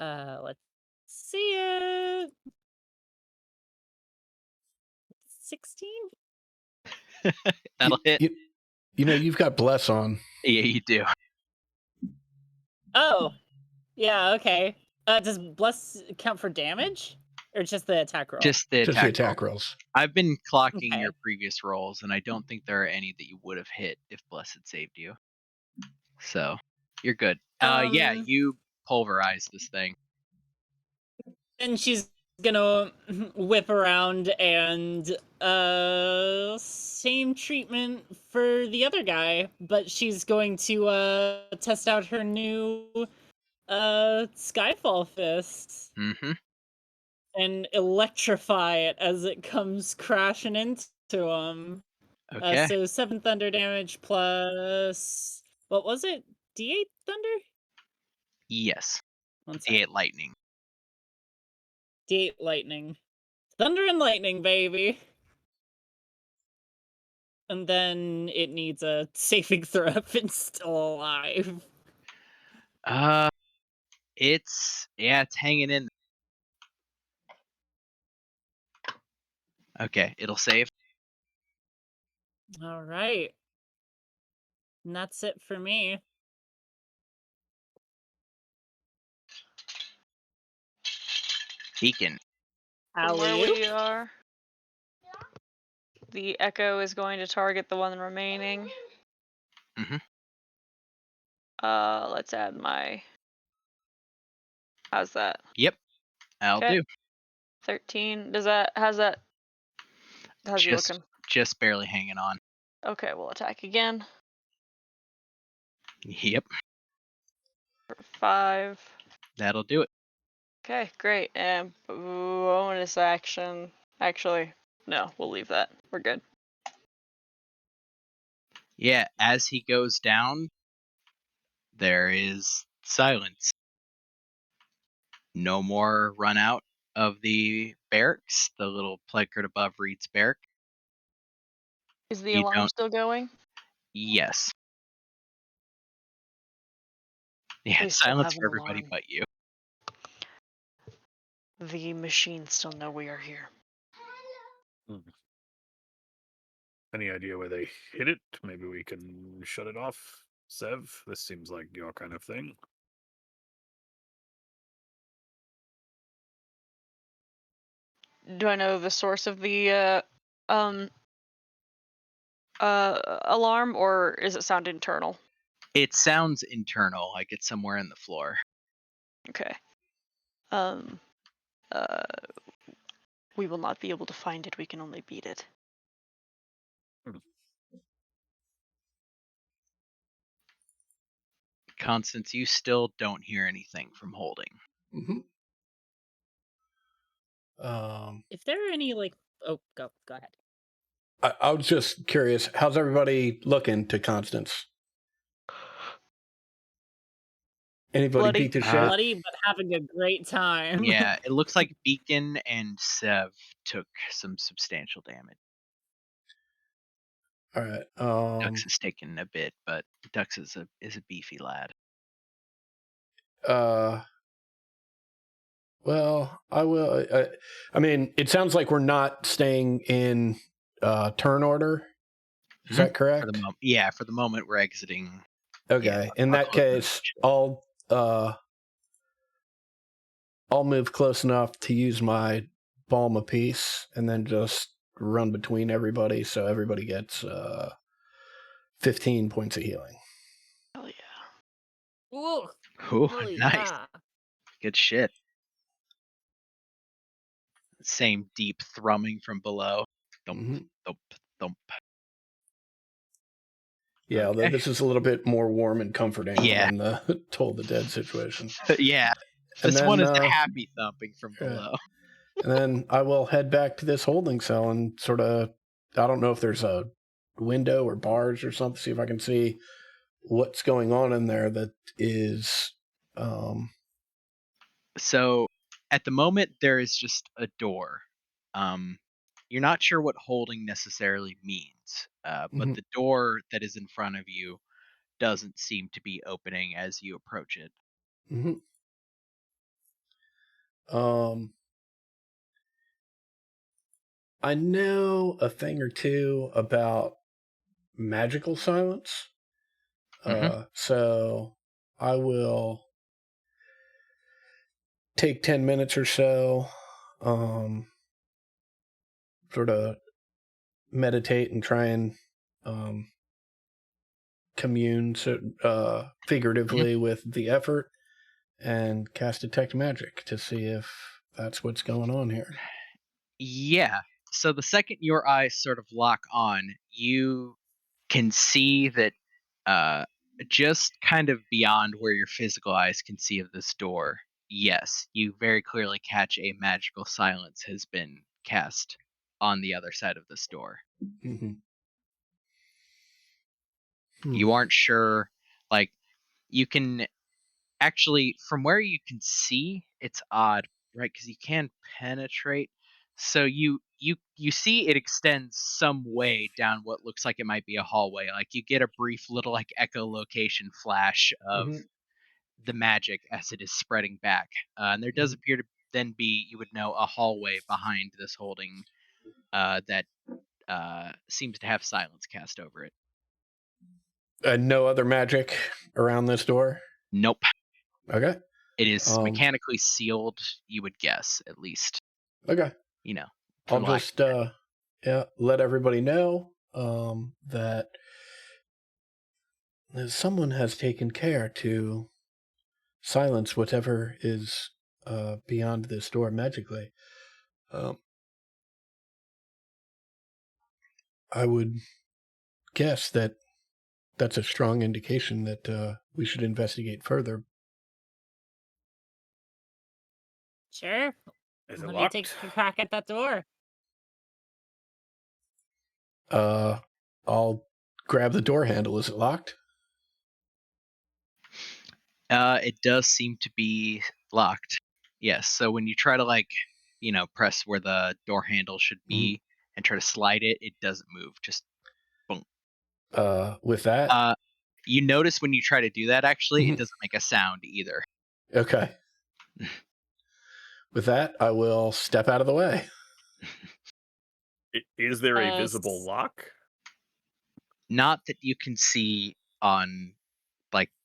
Let's see it. 16? That'll hit. You know, you've got Bless on. Yeah, you do. Oh. Yeah, okay. Does Bless count for damage? Or just the attack roll? Just the attack, rolls. I've been clocking Okay. your previous rolls, and I don't think there are any that you would have hit if Bless had saved you. So, you're good. Yeah, you pulverize this thing. And she's gonna whip around and same treatment for the other guy, but she's going to test out her new Skyfall fist Mm-hmm. and electrify it as it comes crashing into him. Okay. So 7 thunder damage plus what was it? D8 thunder? Yes. One sec. D8 lightning. D8 lightning. Thunder and lightning, baby. And then it needs a saving throw if it's still alive. It's hanging in. Okay, it'll save. All right. And that's it for me. Beacon. From where Alley-oop. we are, the Echo is going to target the one remaining. Mm-hmm. Let's add my. How's that? Yep. I'll do. 13. How's he looking? Just barely hanging on. Okay, we'll attack again. Yep. For 5. That'll do it. Okay, great. And bonus action. Actually, no, we'll leave that. We're good. Yeah, as he goes down, there is silence. No more run out of the barracks, the little placard above Reed's barrack. Is the alarm still going? Yes. Yeah, We it's still silence have for an everybody alarm. but you. The machines still know we are here. Any idea where they hit it? Maybe we can shut it off. Sev, this seems like your kind of thing. Do I know the source of the alarm, or is it sound internal? It sounds internal, like it's somewhere in the floor. Okay. Um. We will not be able to find it. We can only beat it. Constance, you still don't hear anything from Holding. If there are any oh, go ahead. I was just curious, how's everybody looking to Constance? Anybody Bloody. beat the shit? Bloody, but having a great time. Yeah, it looks like Beacon and Sev took some substantial damage. All right. Dux is taking a bit, but Dux is a beefy lad. Well, I will. I mean, it sounds like we're not staying in turn order. Is that correct? For the moment, we're exiting. Okay. Yeah, in that case, I'll move close enough to use my Balm of Peace and then just run between everybody, so everybody gets 15 points of healing. Hell yeah! Ooh, Ooh, nice. Yeah. Good shit. Same deep thrumming from below. Thump, thump, thump. Yeah, although this is a little bit more warm and comforting Yeah. than the Toll the Dead situation. Yeah. And This then, one is the happy thumping from yeah. below. And then I will head back to this holding cell and sort of, I don't know if there's a window or bars or something, see if I can see what's going on in there that is... So at the moment, there is just a door. You're not sure what holding necessarily means, but Mhm. the door that is in front of you doesn't seem to be opening as you approach it. Mm-hmm. I know a thing or two about magical silence. So I will take 10 minutes or so, sort of meditate and try and commune figuratively with the effort and cast Detect Magic to see if that's what's going on here. Yeah. So the second your eyes sort of lock on, you can see that just kind of beyond where your physical eyes can see of this door, yes, you very clearly catch a magical silence has been cast on the other side of this door. Mm-hmm. You aren't sure, like, you can actually, from where you can see, it's odd, right? Because you can penetrate. So you see it extends some way down what looks like it might be a hallway. Like you get a brief little like echolocation flash of the magic as it is spreading back, and there does appear to then be, you would know, a hallway behind this holding that seems to have silence cast over it. No other magic around this door? Nope. Okay. It is mechanically sealed, you would guess, at least. Okay. You know. I'll just let everybody know that someone has taken care to silence whatever is beyond this door magically. I would guess that that's a strong indication that we should investigate further. Sure. Is it Let me locked? take a crack at that door. I'll grab the door handle. Is it locked? It does seem to be locked. Yes. So when you try to press where the door handle should be and try to slide it, it doesn't move. Just boom. With that, you notice when you try to do that, actually, it doesn't make a sound either. Okay. With that, I will step out of the way. Is there a visible lock? Not that you can see on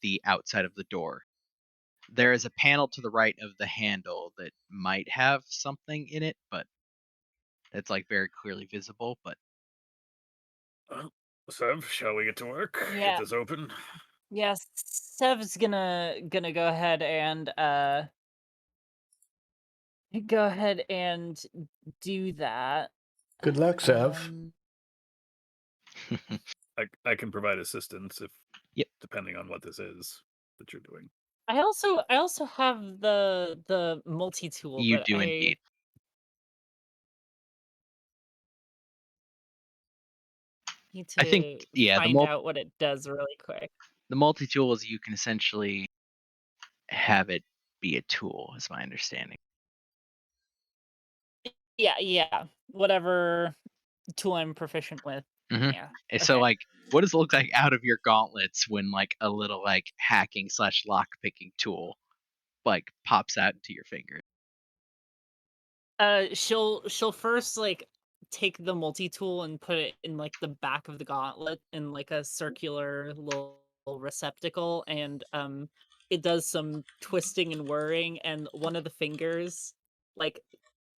the outside of the door. There is a panel to the right of the handle that might have something in it, but that's like very clearly visible, but Sev, shall we get to work? Yeah. Get this open? Yes, Sev's gonna go ahead and do that. Good luck, Sev. I can provide assistance if, Yep. depending on what this is that you're doing. I also have the multi-tool. you that do I indeed. need I think, to yeah, find out what it does really quick. the multi-tool is you can essentially have it be a tool, is my understanding. Yeah. Whatever tool I'm proficient with. Mhm. Yeah. And so, okay. like, what does it look like out of your gauntlets when, like, a little, like, hacking / lock-picking tool, like, pops out into your finger? She'll first like take the multi-tool and put it in like the back of the gauntlet in like a circular little receptacle, and it does some twisting and whirring, and one of the fingers, like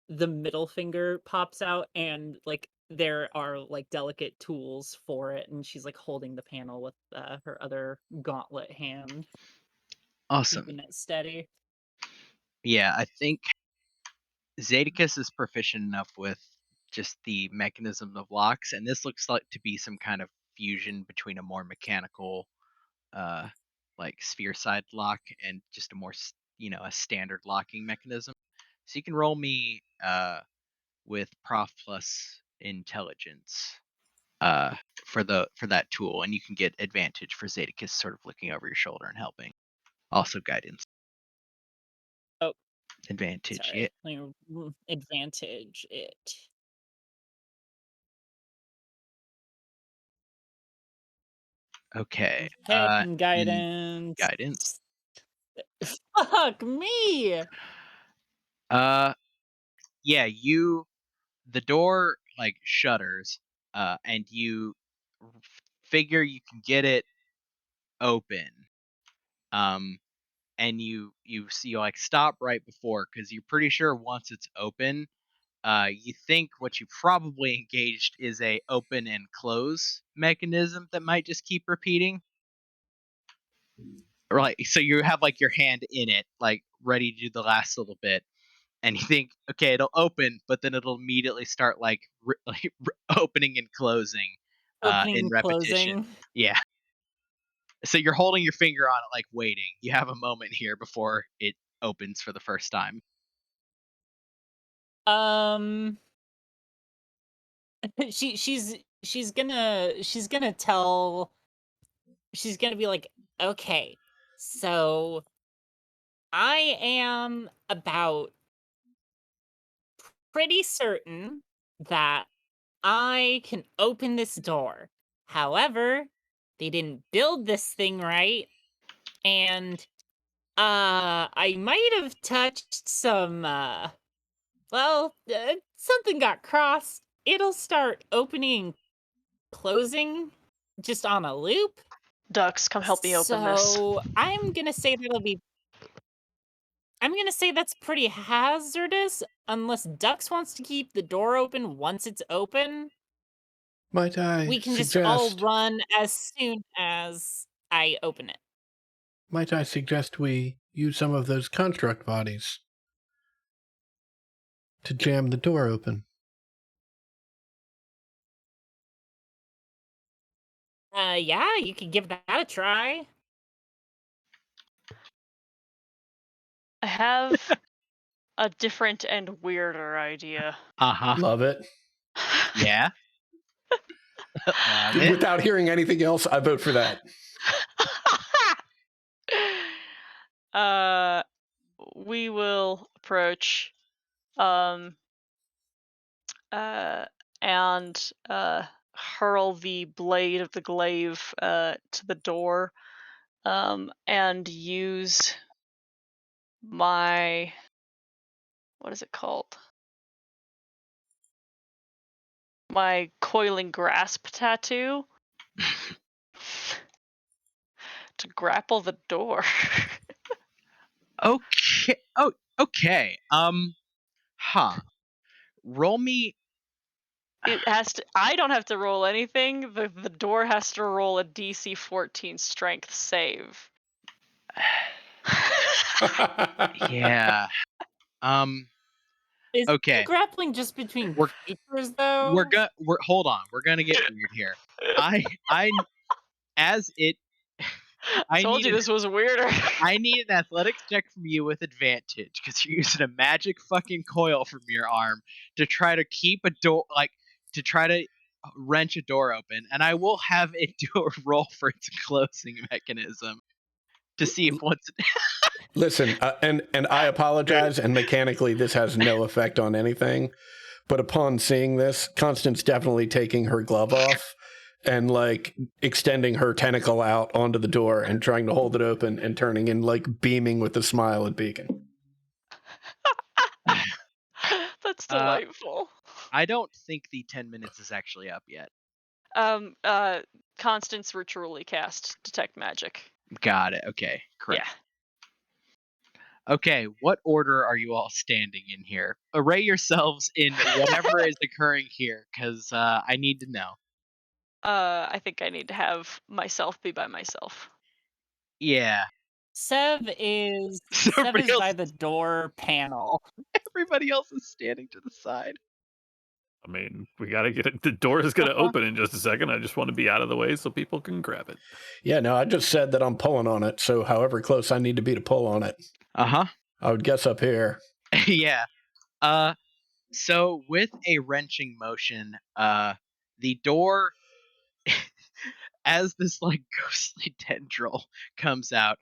the middle finger, pops out, and like there are like delicate tools for it, and she's like holding the panel with her other gauntlet hand, Awesome. keeping it steady. Yeah, I think Zadicus is proficient enough with just the mechanism of locks, and this looks like to be some kind of fusion between a more mechanical, like sphere side lock and just a more, a standard locking mechanism. So you can roll me with Prof plus intelligence for that tool, and you can get advantage for Zadicus sort of looking over your shoulder and helping. Also guidance. Oh, advantage. sorry. Yeah. Let me advantage it. Okay. Okay, guidance. Guidance. Fuck me. Yeah, the door like shutters, and you figure you can get it open. And you see, like, stop right before, because you're pretty sure once it's open, you think what you probably engaged is a open and close mechanism that might just keep repeating. Right, so you have like your hand in it, like ready to do the last little bit, and you think, okay, it'll open, but then it'll immediately start like opening and closing Opening in and repetition. closing. Yeah. So you're holding your finger on it, like waiting. You have a moment here before it opens for the first time. She's gonna tell. She's gonna be like, okay, so I am about pretty certain that I can open this door. However, they didn't build this thing right, and I might have touched some something got crossed. It'll start opening, closing, just on a loop. Ducks, come help me open this. So I'm gonna say that's pretty hazardous, unless Dux wants to keep the door open once it's open. Might I We can suggest? just all run as soon as I open it. Might I suggest we use some of those construct bodies to jam the door open? Yeah, you could give that a try. I have a different and weirder idea. Love it. Yeah. Love it. Without hearing anything else, I vote for that. We will approach, and hurl the blade of the glaive to the door, and use my, what is it called? My coiling grasp tattoo to grapple the door. Okay. Oh, okay. Roll me It has to. I don't have to roll anything. The door has to roll a DC 14 Strength save. Yeah. Is Okay. grappling just between We're creatures though? we're hold on. We're gonna get weird here. As it. I told you this was weirder. I need an athletics check from you with advantage because you're using a magic fucking coil from your arm to try to keep a door, to try to wrench a door open, and I will have it do a roll for its closing mechanism to see if once. Listen, and I apologize, and mechanically this has no effect on anything, but upon seeing this, Constance definitely taking her glove off and like extending her tentacle out onto the door and trying to hold it open and turning and like beaming with a smile at Beacon. That's delightful. I don't think the 10 minutes is actually up yet. Constance ritually cast detect magic. Got it. Okay, correct. Yeah. Okay, what order are you all standing in here? Array yourselves in whatever is occurring here, because I need to know. I think I need to have myself be by myself. Yeah. Sev is by the door panel. Everybody else is standing to the side. I mean, we gotta get it. The door is gonna open in just a second. I just want to be out of the way so people can grab it. Yeah, no, I just said that I'm pulling on it, so however close I need to be to pull on it. Uh-huh. I would guess up here. Yeah. So with a wrenching motion, the door, as this like ghostly tendril comes out,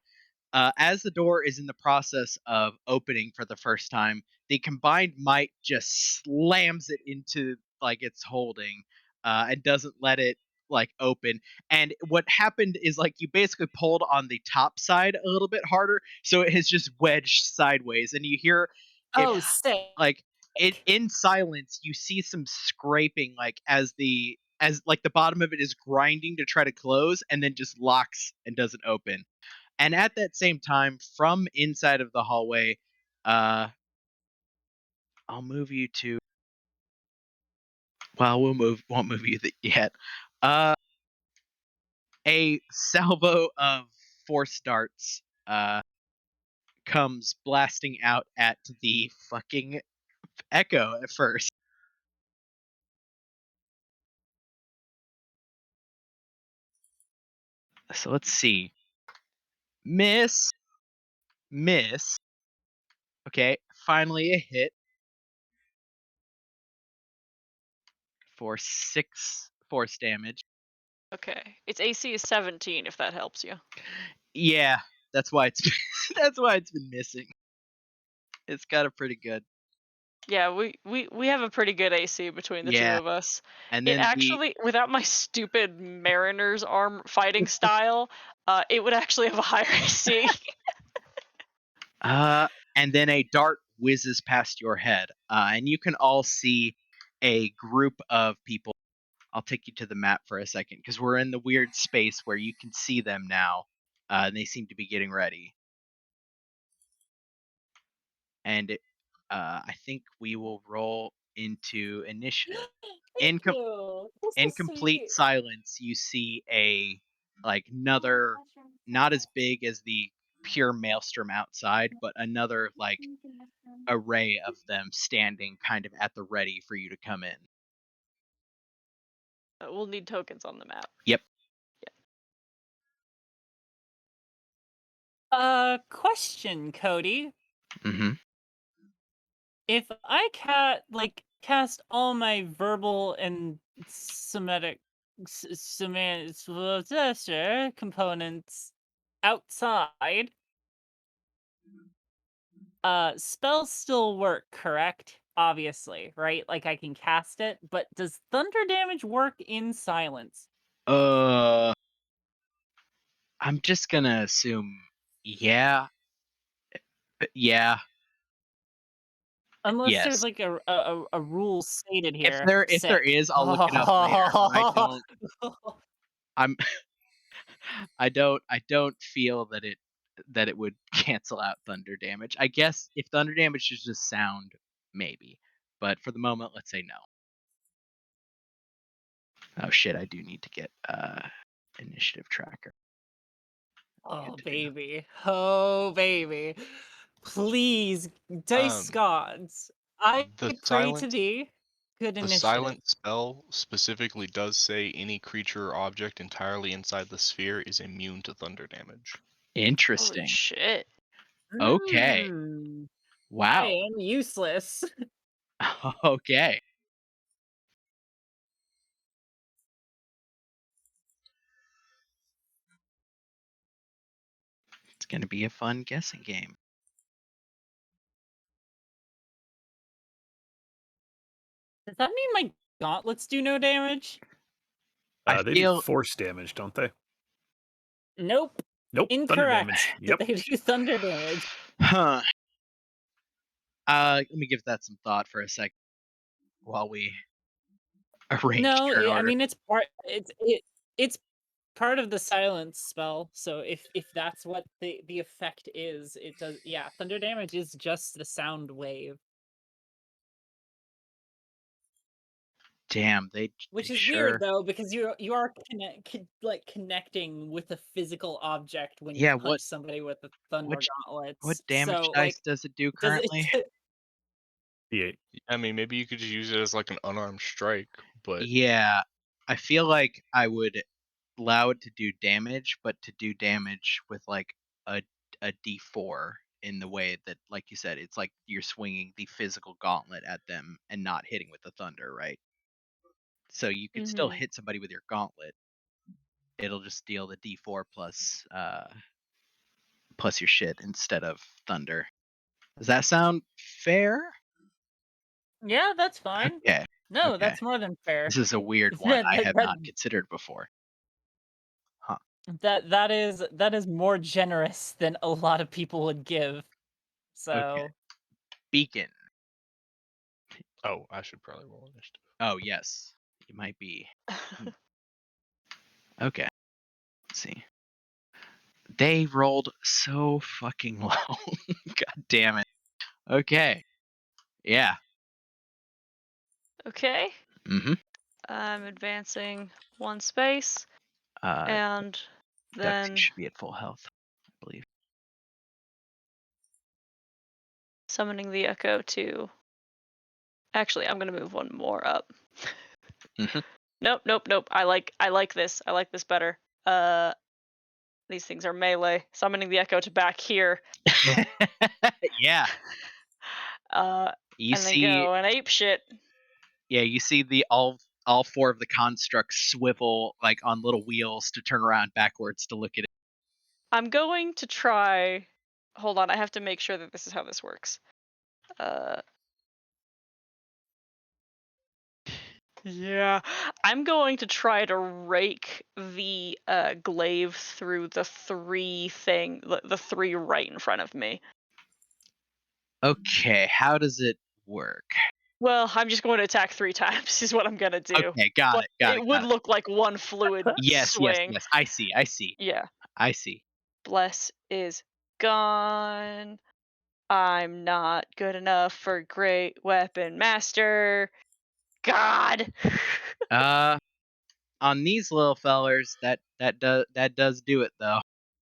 as the door is in the process of opening for the first time, the combined might just slams it into like its holding, and doesn't let it like open. And what happened is like you basically pulled on the top side a little bit harder, so it has just wedged sideways, and you hear it, Oh, sick. like it in silence. You see some scraping, like as the bottom of it is grinding to try to close, and then just locks and doesn't open. And at that same time, from inside of the hallway, I'll move you to. Well, won't move you yet. A salvo of force darts comes blasting out at the fucking Echo at first. So let's see. Miss. Okay, finally a hit. For 6 force damage. Okay. Its AC is 17, if that helps you. Yeah, that's why it's that's why it's been missing. It's got a pretty good. Yeah, we have a pretty good AC between the two of us. And it then actually, without my stupid Mariner's arm fighting style, it would actually have a higher AC. And then a dart whizzes past your head, and you can all see a group of people. I'll take you to the map for a second because we're in the weird space where you can see them now, and they seem to be getting ready. And I think we will roll into initiative. In complete silence, you see another, not as big as the pure maelstrom outside, but another like array of them standing kind of at the ready for you to come in. We'll need tokens on the map. Yep. Question, Cody. Mm-hmm. If I cast all my verbal and semantic components outside, spells still work, correct? Obviously, right? Like I can cast it, but does thunder damage work in silence? I'm just gonna assume, yeah. Yeah. Unless there's Yes. like a rule stated here. If there is, I'll look it up later. I don't feel that it would cancel out thunder damage. I guess if thunder damage is just sound, maybe. But for the moment, let's say no. Oh shit! I do need to get initiative tracker. Oh baby, oh baby, please, dice gods, I The pray to silent thee. Good the initiative. silent spell specifically does say any creature or object entirely inside the sphere is immune to thunder damage. Interesting. Holy shit. Okay. I Wow. am useless. Okay. It's gonna be a fun guessing game. Does that mean my gauntlets do no damage? They do force damage, don't they? Nope. Nope. Thunder Incorrect. damage. Yep. They do thunder damage. Huh. Let me give that some thought for a sec while we arrange No, turn I order. mean it's part of the silence spell. So if that's what the effect is, it does. Yeah, thunder damage is just the sound wave, Damn, they which is sure. weird though because you are connecting with a physical object when you Yeah, punch somebody with the thunder gauntlets. What damage so, dice like, does it do does currently? it? Yeah. I mean, maybe you could just use it as like an unarmed strike, but Yeah, I feel like I would allow it to do damage, but to do damage with like a D4 in the way that, like you said, it's like you're swinging the physical gauntlet at them and not hitting with the thunder, right? So you could still hit somebody with your gauntlet. It'll just deal the D4 plus your shit instead of thunder. Does that sound fair? Yeah, that's fine. Okay. No, okay. that's more than fair. This is a weird one I have not considered before. Huh. That is more generous than a lot of people would give. So. Okay. Beacon. Oh, I should probably roll initiative. Oh yes, you might be. Okay. Let's see. They rolled so fucking low. God damn it. Okay. Yeah. Okay. Mm-hmm. I'm advancing 1 space, and Duxie then should be at full health, I believe. summoning the echo to. Actually, I'm gonna move 1 more up. Nope. I like this. I like this better. These things are melee. Summoning the echo to back here. Yeah. You and see, then go and ape shit. Yeah, you see the all 4 of the constructs swivel like on little wheels to turn around backwards to look at it. I'm going to try. Hold on, I have to make sure that this is how this works. Yeah, I'm going to try to rake the glaive through the 3 the 3 right in front of me. Okay, how does it work? Well, I'm just going to attack 3 times. Is what I'm gonna do. Okay, got it. It would look like one fluid swing. Yes. I see. Yeah. I see. Bless is gone. I'm not good enough for Great Weapon Master. God. On these little fellers, that does do it though.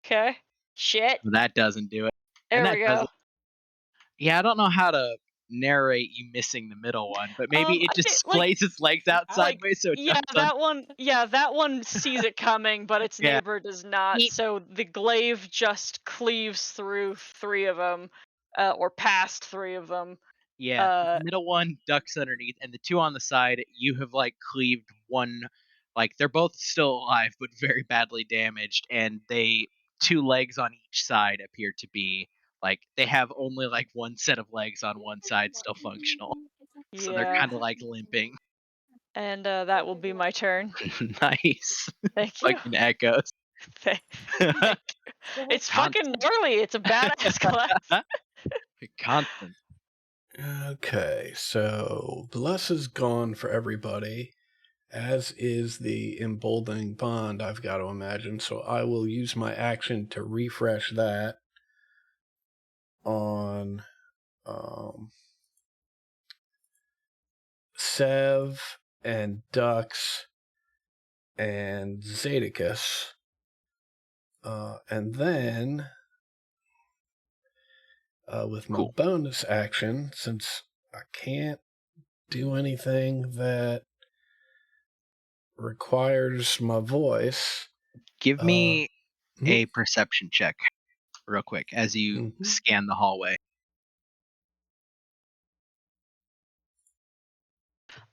Okay. Shit. That doesn't do it. There and we go. Yeah, I don't know how to narrate you missing the middle one, but maybe it just splays its legs out sideways so it that one sees it coming, but its Yeah. neighbor does not. So the glaive just cleaves through 3 of them, or past 3 of them. Yeah, the middle one ducks underneath, and the 2 on the side, you have like cleaved one. Like they're both still alive, but very badly damaged, and 2 legs on each side appear to be like they have only like 1 set of legs on one side still functional, so they're kind of like limping. And that will be my turn. Nice. Thank you. Fucking echoes. Thank you. It's fucking gnarly. It's a badass class. Constant. Okay, so Bless is gone for everybody, as is the emboldening bond, I've got to imagine, so I will use my action to refresh that on Sev and Dux and Zadicus. And then, with my bonus action, since I can't do anything that requires my voice. Give me a perception check real quick as you scan the hallway.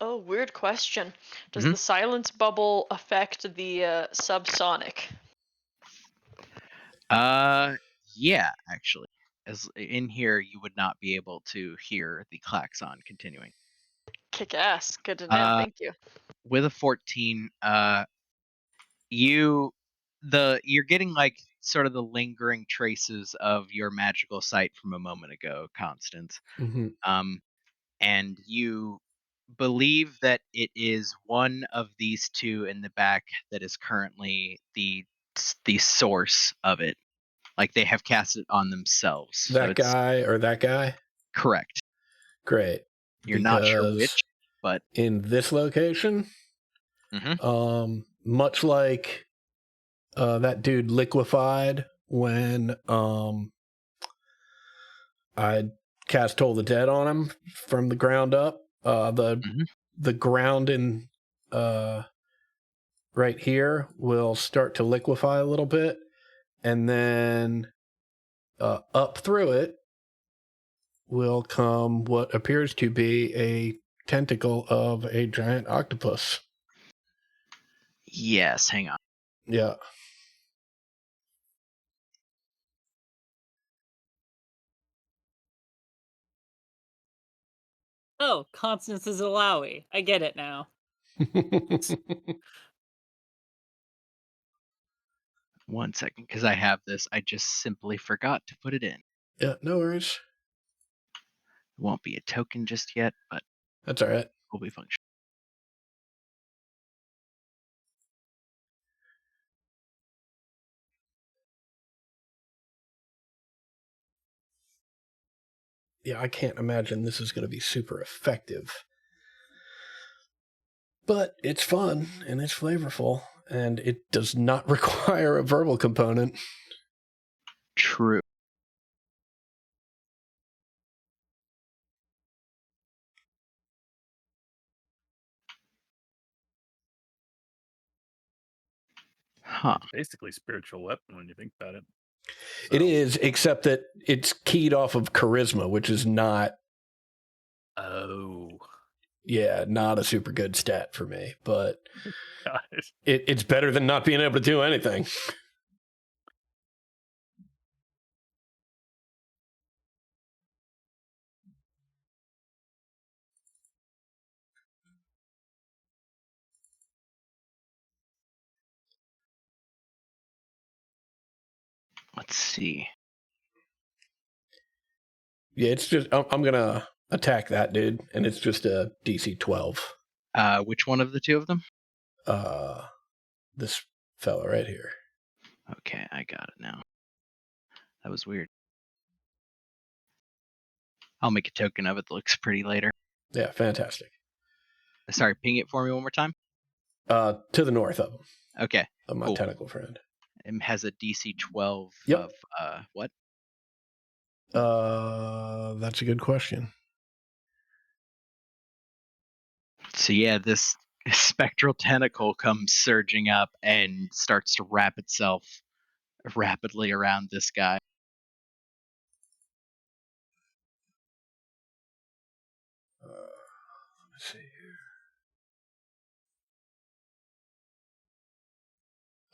Oh, weird question. Does the silence bubble affect the subsonic? Yeah, actually. As in here, you would not be able to hear the klaxon continuing. Kick ass. Good to know. Thank you. With a 14, you're getting like sort of the lingering traces of your magical sight from a moment ago, Constance. And you believe that it is one of these two in the back that is currently the source of it. Like they have cast it on themselves. That guy or that guy? Correct. Great. You're not sure Because which, but in this location, much like that dude liquefied when I cast Toll the Dead on him from the ground up. The ground in right here will start to liquefy a little bit, and then up through it will come what appears to be a tentacle of a giant octopus. Yes, hang on. Yeah. Oh, Constance is Alawi. I get it now. One second, because I have this. I just simply forgot to put it in. Yeah, no worries. It won't be a token just yet, but that's all right. Will be functional. Yeah, I can't imagine this is going to be super effective. But it's fun, and it's flavorful, and it does not require a verbal component. True. Huh. It's basically spiritual weapon when you think about it. It is, except that it's keyed off of charisma, which is not... Oh. Yeah, not a super good stat for me, but it's better than not being able to do anything. Let's see. Yeah, it's just... I'm going to attack that dude, and it's just a DC 12. Which one of the two of them? This fella right here. Okay, I got it now. That was weird. I'll make a token of it that looks pretty later. Yeah, fantastic. Sorry, ping it for me one more time. To the north of him. Okay. Of my tentacle friend. It has a DC 12 of what? That's a good question. So yeah, this spectral tentacle comes surging up and starts to wrap itself rapidly around this guy. Let's see here.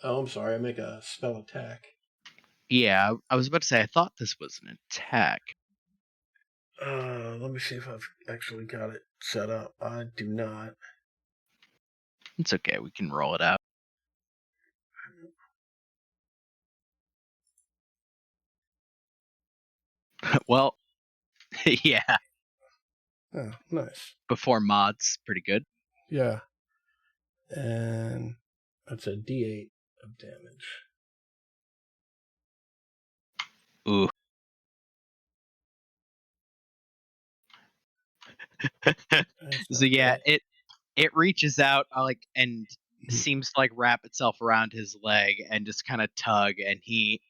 Oh, I'm sorry. I make a spell attack. Yeah, I was about to say, I thought this was an attack. Let me see if I've actually got it set up. I do not. It's okay. We can roll it out. Well, yeah. Oh, nice. Before mods, pretty good. Yeah. And that's a D8 of damage. Ooh. So yeah, it reaches out and seems to like wrap itself around his leg and just kind of tug, and he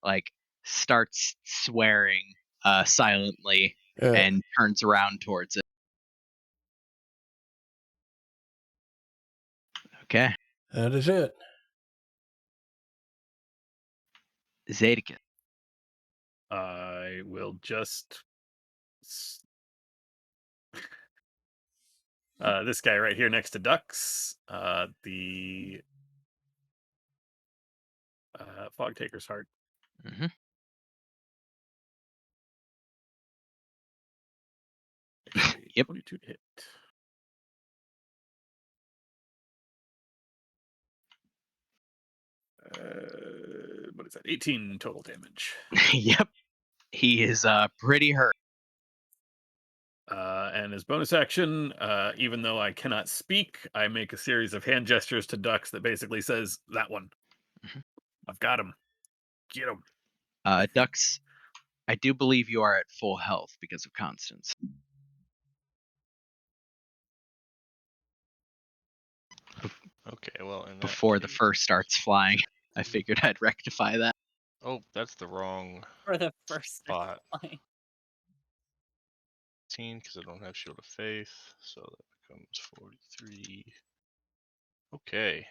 like starts swearing silently and turns around towards it. Okay. That is it. Zedekis. I will just this guy right here next to Dux, the Fog Taker's Heart. Mm-hmm. Yep. 22 to hit. What is that? 18 total damage. Yep. He is pretty hurt. And as bonus action, even though I cannot speak, I make a series of hand gestures to Dux that basically says, that one. Mm-hmm. I've got him. Get him. Dux, I do believe you are at full health because of Constance. Okay, well, in that Before the case- first starts flying, I figured I'd rectify that. Oh, that's the wrong For the first spot. line. 18 because I don't have Shield of Faith, so that becomes 43. Okay.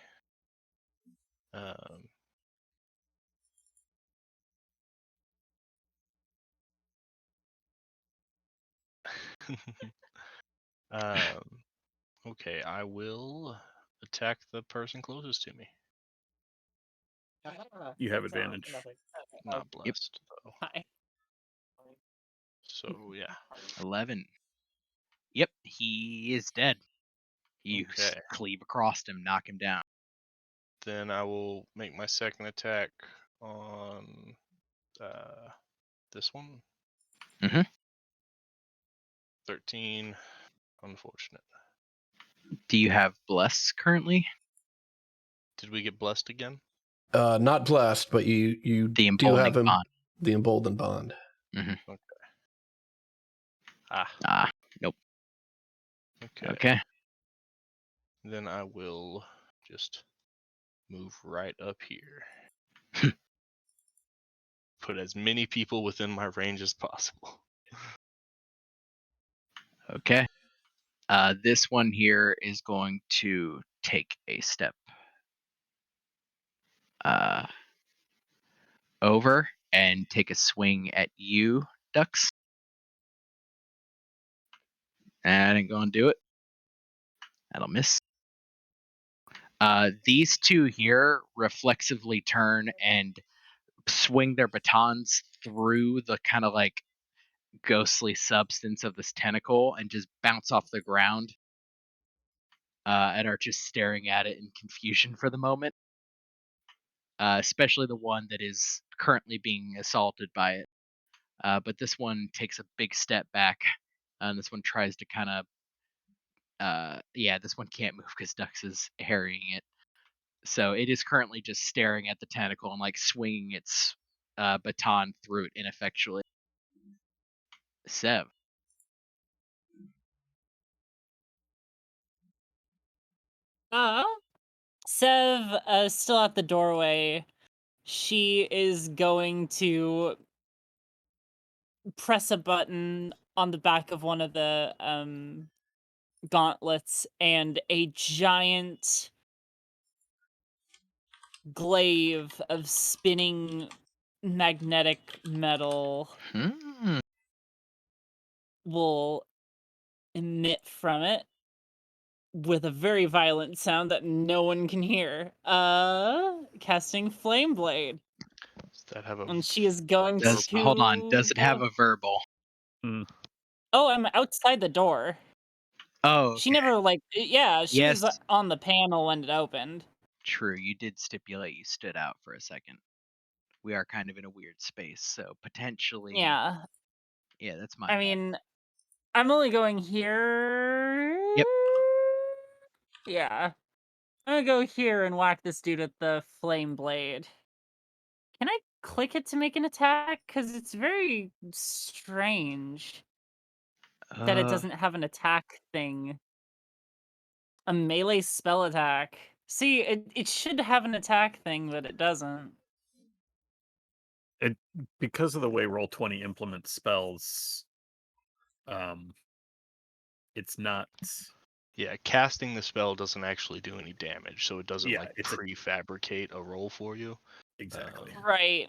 Okay, I will attack the person closest to me. You have advantage. Not blessed, though. Hi. So, yeah. 11. Yep, he is dead. You Okay. cleave across him, knock him down. Then I will make my second attack on this one. Mm-hmm. 13. Unfortunate. Do you have bless currently? Did we get blessed again? Not blessed, but you the do have him, bond. the emboldened bond. Mm-hmm. Okay. Nope. Okay. Then I will just move right up here. Put as many people within my range as possible. Okay. This one here is going to take a step over and take a swing at you, Dux. And I'm going to do it. That'll miss. These two here reflexively turn and swing their batons through the kind of like ghostly substance of this tentacle and just bounce off the ground and are just staring at it in confusion for the moment. Especially the one that is currently being assaulted by it. But this one takes a big step back, and this one tries to kind of this one can't move because Dux is harrying it. So it is currently just staring at the tentacle and like swinging its baton through it ineffectually. Sev. Sev, still at the doorway. She is going to press a button on the back of one of the gauntlets, and a giant glaive of spinning magnetic metal will emit from it with a very violent sound that no one can hear. Casting Flame Blade. Does that have a... And she is going to... Hold on, does it have a verbal? Oh, I'm outside the door. Oh, okay. She never, she was Yes. on the panel when it opened. True, you did stipulate you stood out for a second. We are kind of in a weird space, so potentially... Yeah. Yeah, that's my I mean, I'm only going here... Yep. Yeah. I'm gonna go here and whack this dude with the Flame Blade. Can I click it to make an attack? Because it's very strange that it doesn't have an attack thing. A melee spell attack. See, it should have an attack thing, but it doesn't. It because of the way Roll20 implements spells, it's not. Yeah, casting the spell doesn't actually do any damage, so it doesn't Yeah, like it's a- prefabricate a roll for you. Exactly. Right.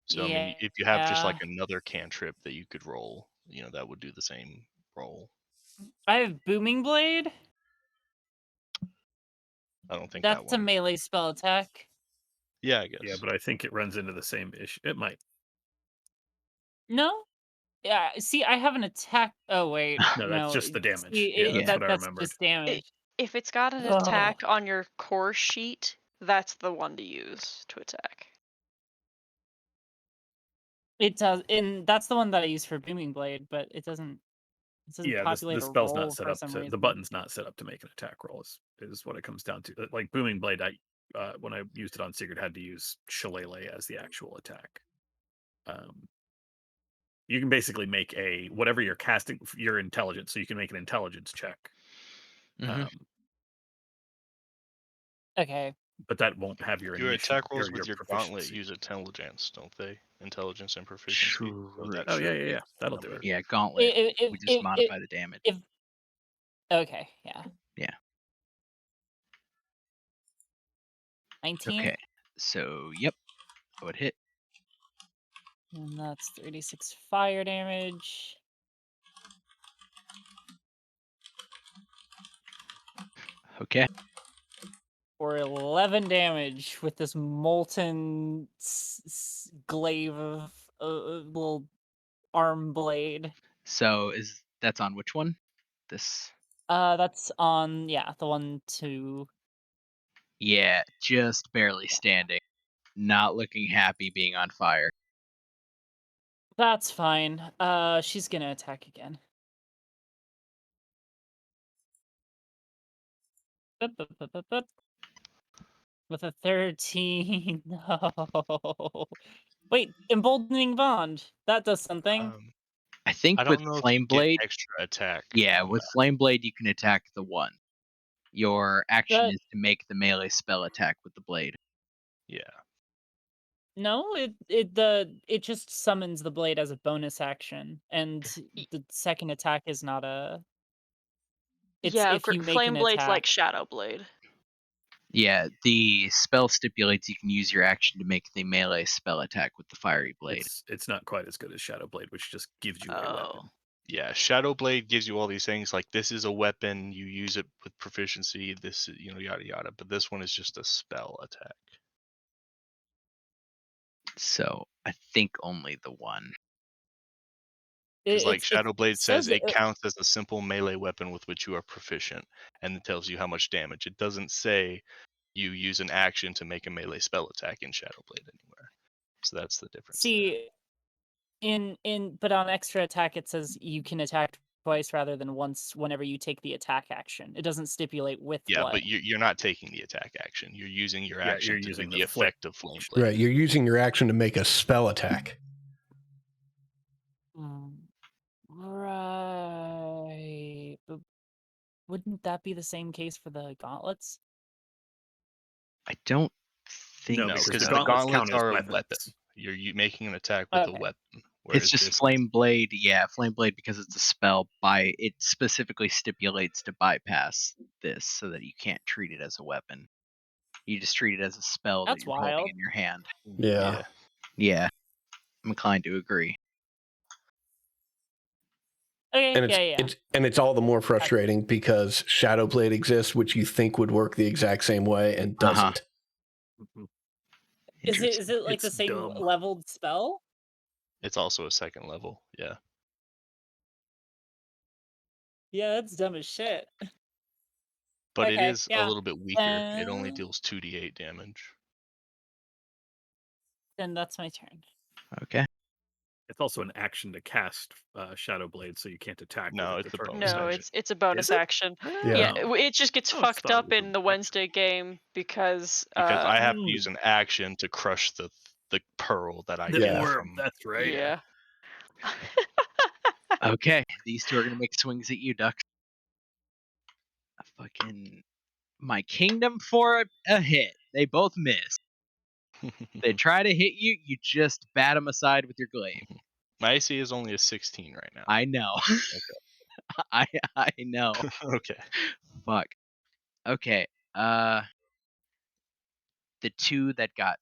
So I Yeah. mean, if you have just like another cantrip that you could roll, that would do the same roll. I have Booming Blade. I don't think That's that a one. melee spell attack. Yeah, I guess. Yeah, but I think it runs into the same issue. It might. No? Yeah, see, I have an attack. Oh, wait. No, that's just the damage. See, Yeah, that's what I that's remembered. just damage. If it's got an Ugh. attack on your core sheet, that's the one to use to attack. It does, and that's the one that I use for Booming Blade, but it doesn't Yeah, populate the a spell's roll not set for up some to. reason. The button's not set up to make an attack roll. Is what it comes down to. Like Booming Blade, when I used it on Sigurd, had to use Shillelagh as the actual attack. You can basically make whatever you're casting your intelligence, so you can make an intelligence check. Mhm. Okay. But that won't have your initiative attack rolls or with your proficiency. gauntlet use intelligence, don't they? Intelligence and proficiency. So that Oh, should yeah. be That'll the do number. it. Yeah, gauntlet. If- we just if- modify the damage. Okay, yeah. Yeah. 19. Okay. So, yep. I would hit. And that's 36 fire damage. Okay. For 11 damage with this molten glaive of a little arm blade. So that's on which one? This. That's on, the one to. Yeah, just barely standing. Not looking happy being on fire. That's fine. She's gonna attack again. With a 13. No. Wait, emboldening bond. That does something. I think I with don't know if Flame you get Blade. extra attack. Yeah, with Flame Blade you can attack the one. Your action That- is to make the melee spell attack with the blade. Yeah. No, it just summons the blade as a bonus action, and the second attack is not a. It's yeah, if you make Flame an Blade's attack. like Shadow Blade. Yeah, the spell stipulates you can use your action to make the melee spell attack with the fiery blade. It's not quite as good as Shadow Blade, which just gives you a weapon. Yeah, Shadow Blade gives you all these things like this is a weapon, you use it with proficiency, this yada yada, but this one is just a spell attack. So I think only the one. Because like It's- Shadow Blade says, it it- counts as a simple melee weapon with which you are proficient, and it tells you how much damage. It doesn't say you use an action to make a melee spell attack in Shadow Blade anywhere. So that's the difference. See, but on extra attack it says you can attack twice rather than once whenever you take the attack action. It doesn't stipulate with Yeah, what. but you're not taking the attack action. You're using your action you're to using do the the effect of Flame Blade. Right, you're using your action to make a spell attack. Right. But wouldn't that be the same case for the gauntlets? I don't think No, No, because because the the gauntlets gauntlets count as are a weapons. weapon. You're making an attack with a Okay. weapon. It's whereas just this- Flame Blade. Yeah, Flame Blade because it's a spell. It specifically stipulates to bypass this so that you can't treat it as a weapon. You just treat it as a spell That's that you're holding wild. in your hand. Yeah. Yeah, I'm inclined to agree. Okay, And yeah. it's all the more frustrating because Shadowblade exists, which you think would work the exact same way and doesn't. Is it like the It's same dumb. leveled spell? It's also a second level. Yeah. Yeah, that's dumb as shit. But it Okay, is yeah. a little bit weaker. It only deals 2d8 damage. Then that's my turn. Okay. It's also an action to cast Shadow Blade, so you can't attack. No, with it it's to a turn bonus it. No, it's a bonus Is it? action. Yeah. It just gets Oh, fucked thought up it was in the Wednesday game because Because I have to use an action to crush the pearl that I The get orb, from. that's right. yeah. Okay, these two are gonna make swings at you, Duck. Fucking my kingdom for a hit. They both miss. They try to hit you, you just bat them aside with your glaive. My AC is only a 16 right now. I know. Okay. I know. Okay. Fuck. Okay. The two that got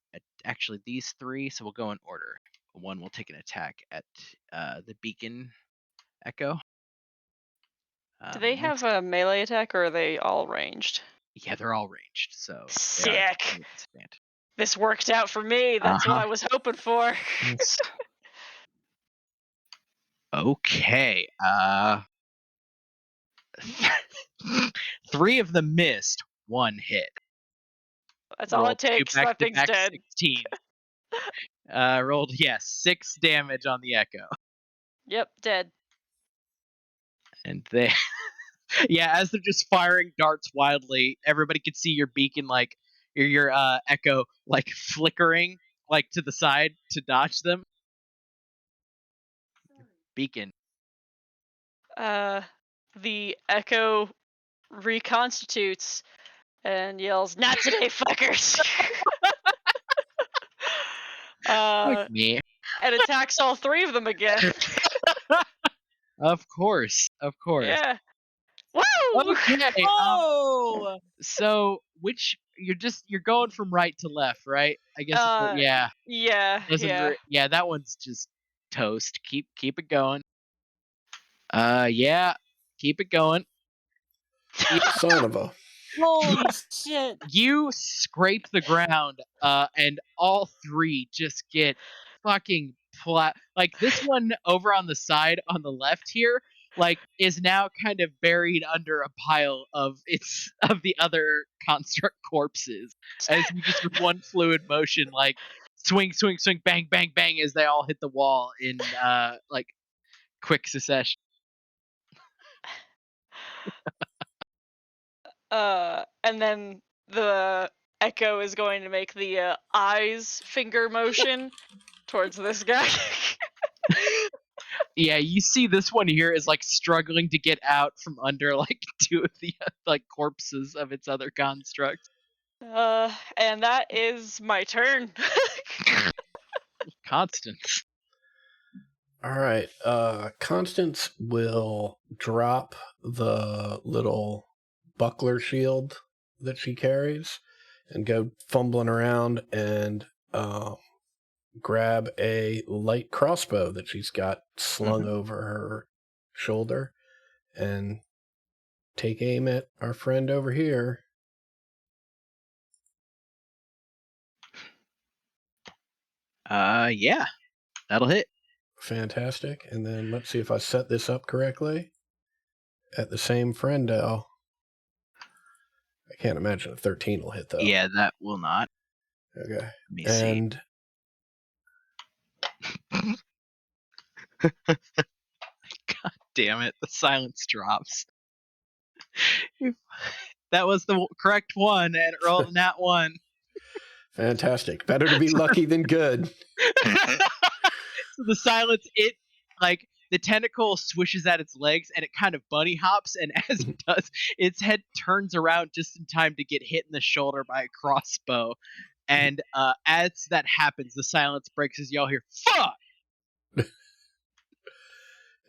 actually these three, so we'll go in order. One will take an attack at the beacon echo. Do they have a melee attack, or are they all ranged? Yeah, they're all ranged. So Sick. This worked out for me. That's what I was hoping for. Okay. Three of them missed. One hit. That's all it takes. That thing's dead. 16. Rolled 6 damage on the echo. Yep, dead. And they as they're just firing darts wildly, everybody could see your beacon, like your echo, like flickering like to the side to dodge them. Beacon. The echo reconstitutes and yells, "Not today, fuckers!" Me. And attacks all three of them again. Of course. Yeah. Woo! Okay. Oh! So you're going from right to left, right? I guess. Yeah. Yeah, that one's just toast. Keep it going. Keep it going. Son of a. Holy shit! You scrape the ground, and all three just get fucking flat. Like this one over on the side on the left here, like is now kind of buried under a pile of the other construct corpses. As you just with one fluid motion, like swing, bang, bang, bang, as they all hit the wall in like quick succession. And then the echo is going to make the eyes finger motion towards this guy. Yeah, you see this one here is like struggling to get out from under like two of the like corpses of its other constructs. And that is my turn. Constance. All right. Constance will drop the little buckler shield that she carries and go fumbling around and grab a light crossbow that she's got slung over her shoulder and take aim at our friend over here. Yeah, that'll hit. Fantastic. And then let's see if I set this up correctly. At the same friendo. I can't imagine a 13 will hit though. Yeah, that will not. Okay. Let me and God damn it, the silence drops. That was the correct one, and it rolled a nat 1. Fantastic. Better to be lucky than good. So the silence, it like the tentacle swishes at its legs and it kind of bunny hops, and as it does, its head turns around just in time to get hit in the shoulder by a crossbow. And as that happens, the silence breaks as y'all hear "fuck."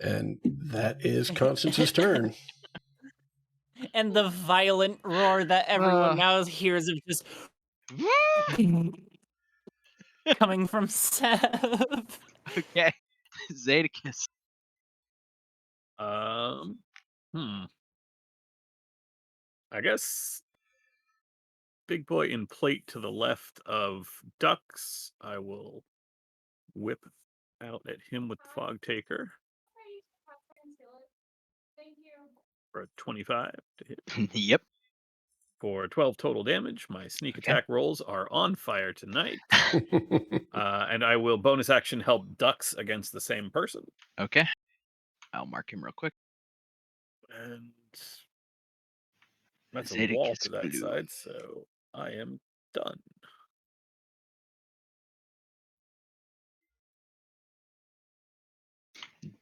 And that is Constance's turn. And the violent roar that everyone now hears of just coming from Seth. Okay. Zadicus. I guess big boy in plate to the left of Ducks. I will whip out at him with Fog Taker for a 25 to hit. Yep. For 12 total damage. My sneak attack rolls are on fire tonight. And I will bonus action help Ducks against the same person. Okay. I'll mark him real quick. And that's a wall to that side, so I am done.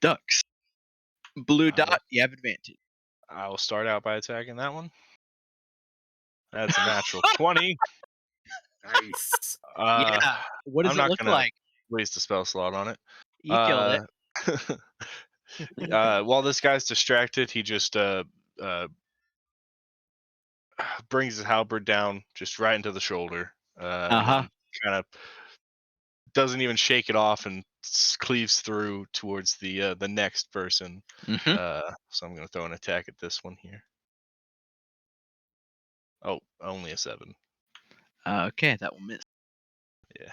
Ducks. Blue dot, you have advantage. I will start out by attacking that one. That's a natural 20. Nice. Yeah. What does I'm it not look gonna like? waste a spell slot on it. You killed it. While this guy's distracted, he just brings his halberd down just right into the shoulder. And kind of doesn't even shake it off and cleaves through towards the next person. So I'm gonna throw an attack at this one here. Oh, only a 7. Okay, that will miss. Yeah.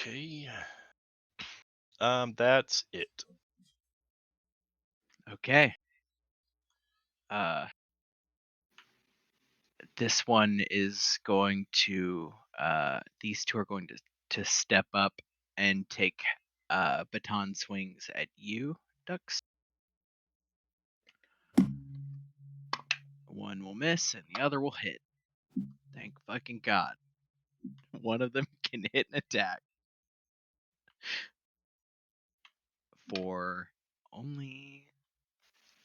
Okay. That's it. Okay. This one is going to. These two are going to step up and take baton swings at you, Ducks. One will miss and the other will hit. Thank fucking God. One of them can hit an attack for only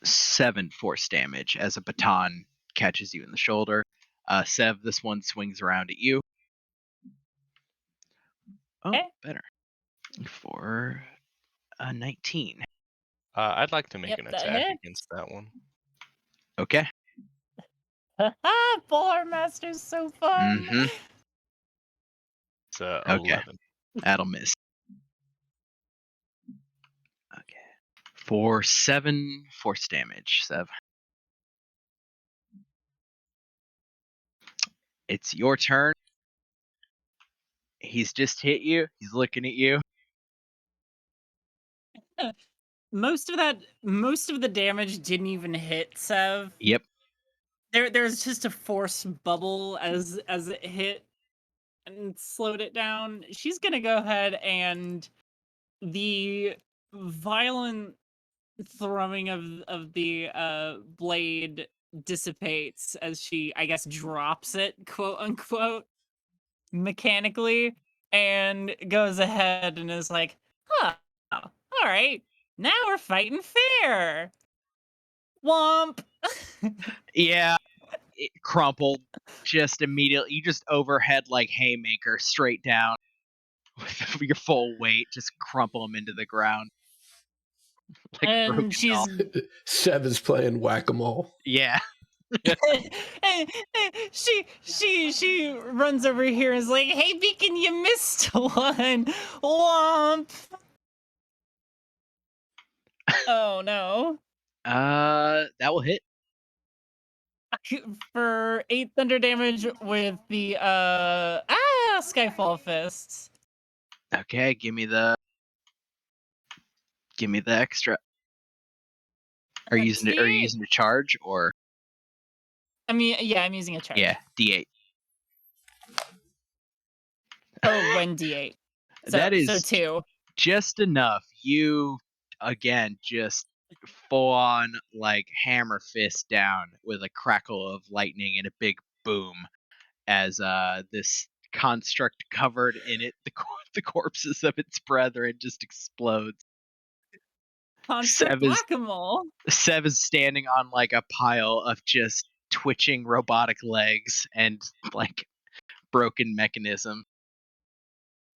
7 force damage as a baton catches you in the shoulder. Sev, this one swings around at you. Oh, better. For a 19. I'd like to make Yep, an that attack hits. against that one. Okay. Bar Master's so fun. Mm-hmm. It's Okay. 11. That'll miss. Okay. For 7 force damage, Sev. It's your turn. He's just hit you. He's looking at you. Most of the damage didn't even hit Sev. Yep. There's just a force bubble as it hit and slowed it down. She's gonna go ahead and the violent throwing of the blade dissipates as she, I guess, drops it, quote unquote, mechanically, and goes ahead and is like, huh, all right, now we're fighting fair. Womp. Yeah. It crumpled just immediately. You just overhead like haymaker straight down with your full weight. Just crumple him into the ground. Like And she's Sev is playing whack-a-mole. Yeah. and she runs over here and is like, "Hey, Beacon, you missed one. Womp." Oh no. That will hit. For 8 thunder damage with the Skyfall fists. Okay, give me the extra. Are you using it? Are you using a charge or? I mean, yeah, I'm using a charge. Yeah, D8. Oh, when D8. So, That is so 2. Just enough. You again just full on like hammer fist down with a crackle of lightning and a big boom as this construct covered in it, the corpses of its brethren just explodes. Construct whack-a-mole. Sev is standing on like a pile of just twitching robotic legs and like broken mechanism.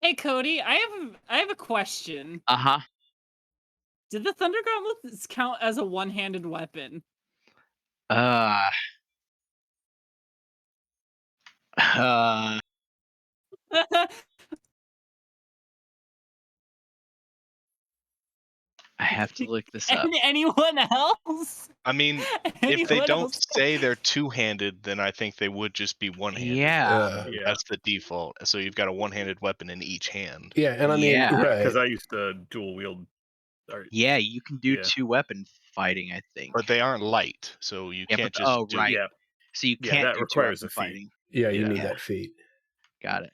Hey Cody, I have a question. Uh-huh. Did the Thunder Gauntlets count as a one-handed weapon? I have to look this up. Anyone else? I mean, if they don't say they're two-handed, then I think they would just be one-handed. Yeah. That's the default. So you've got a one-handed weapon in each hand. Yeah, and I mean, right. Because I used to dual wield. Yeah, you can do 2-weapon fighting, I think. But they aren't light, so you can't just do right. Yeah. So you Yeah, can't that do requires 2-weapon a feat. fighting. Yeah, you need that feat. Got it.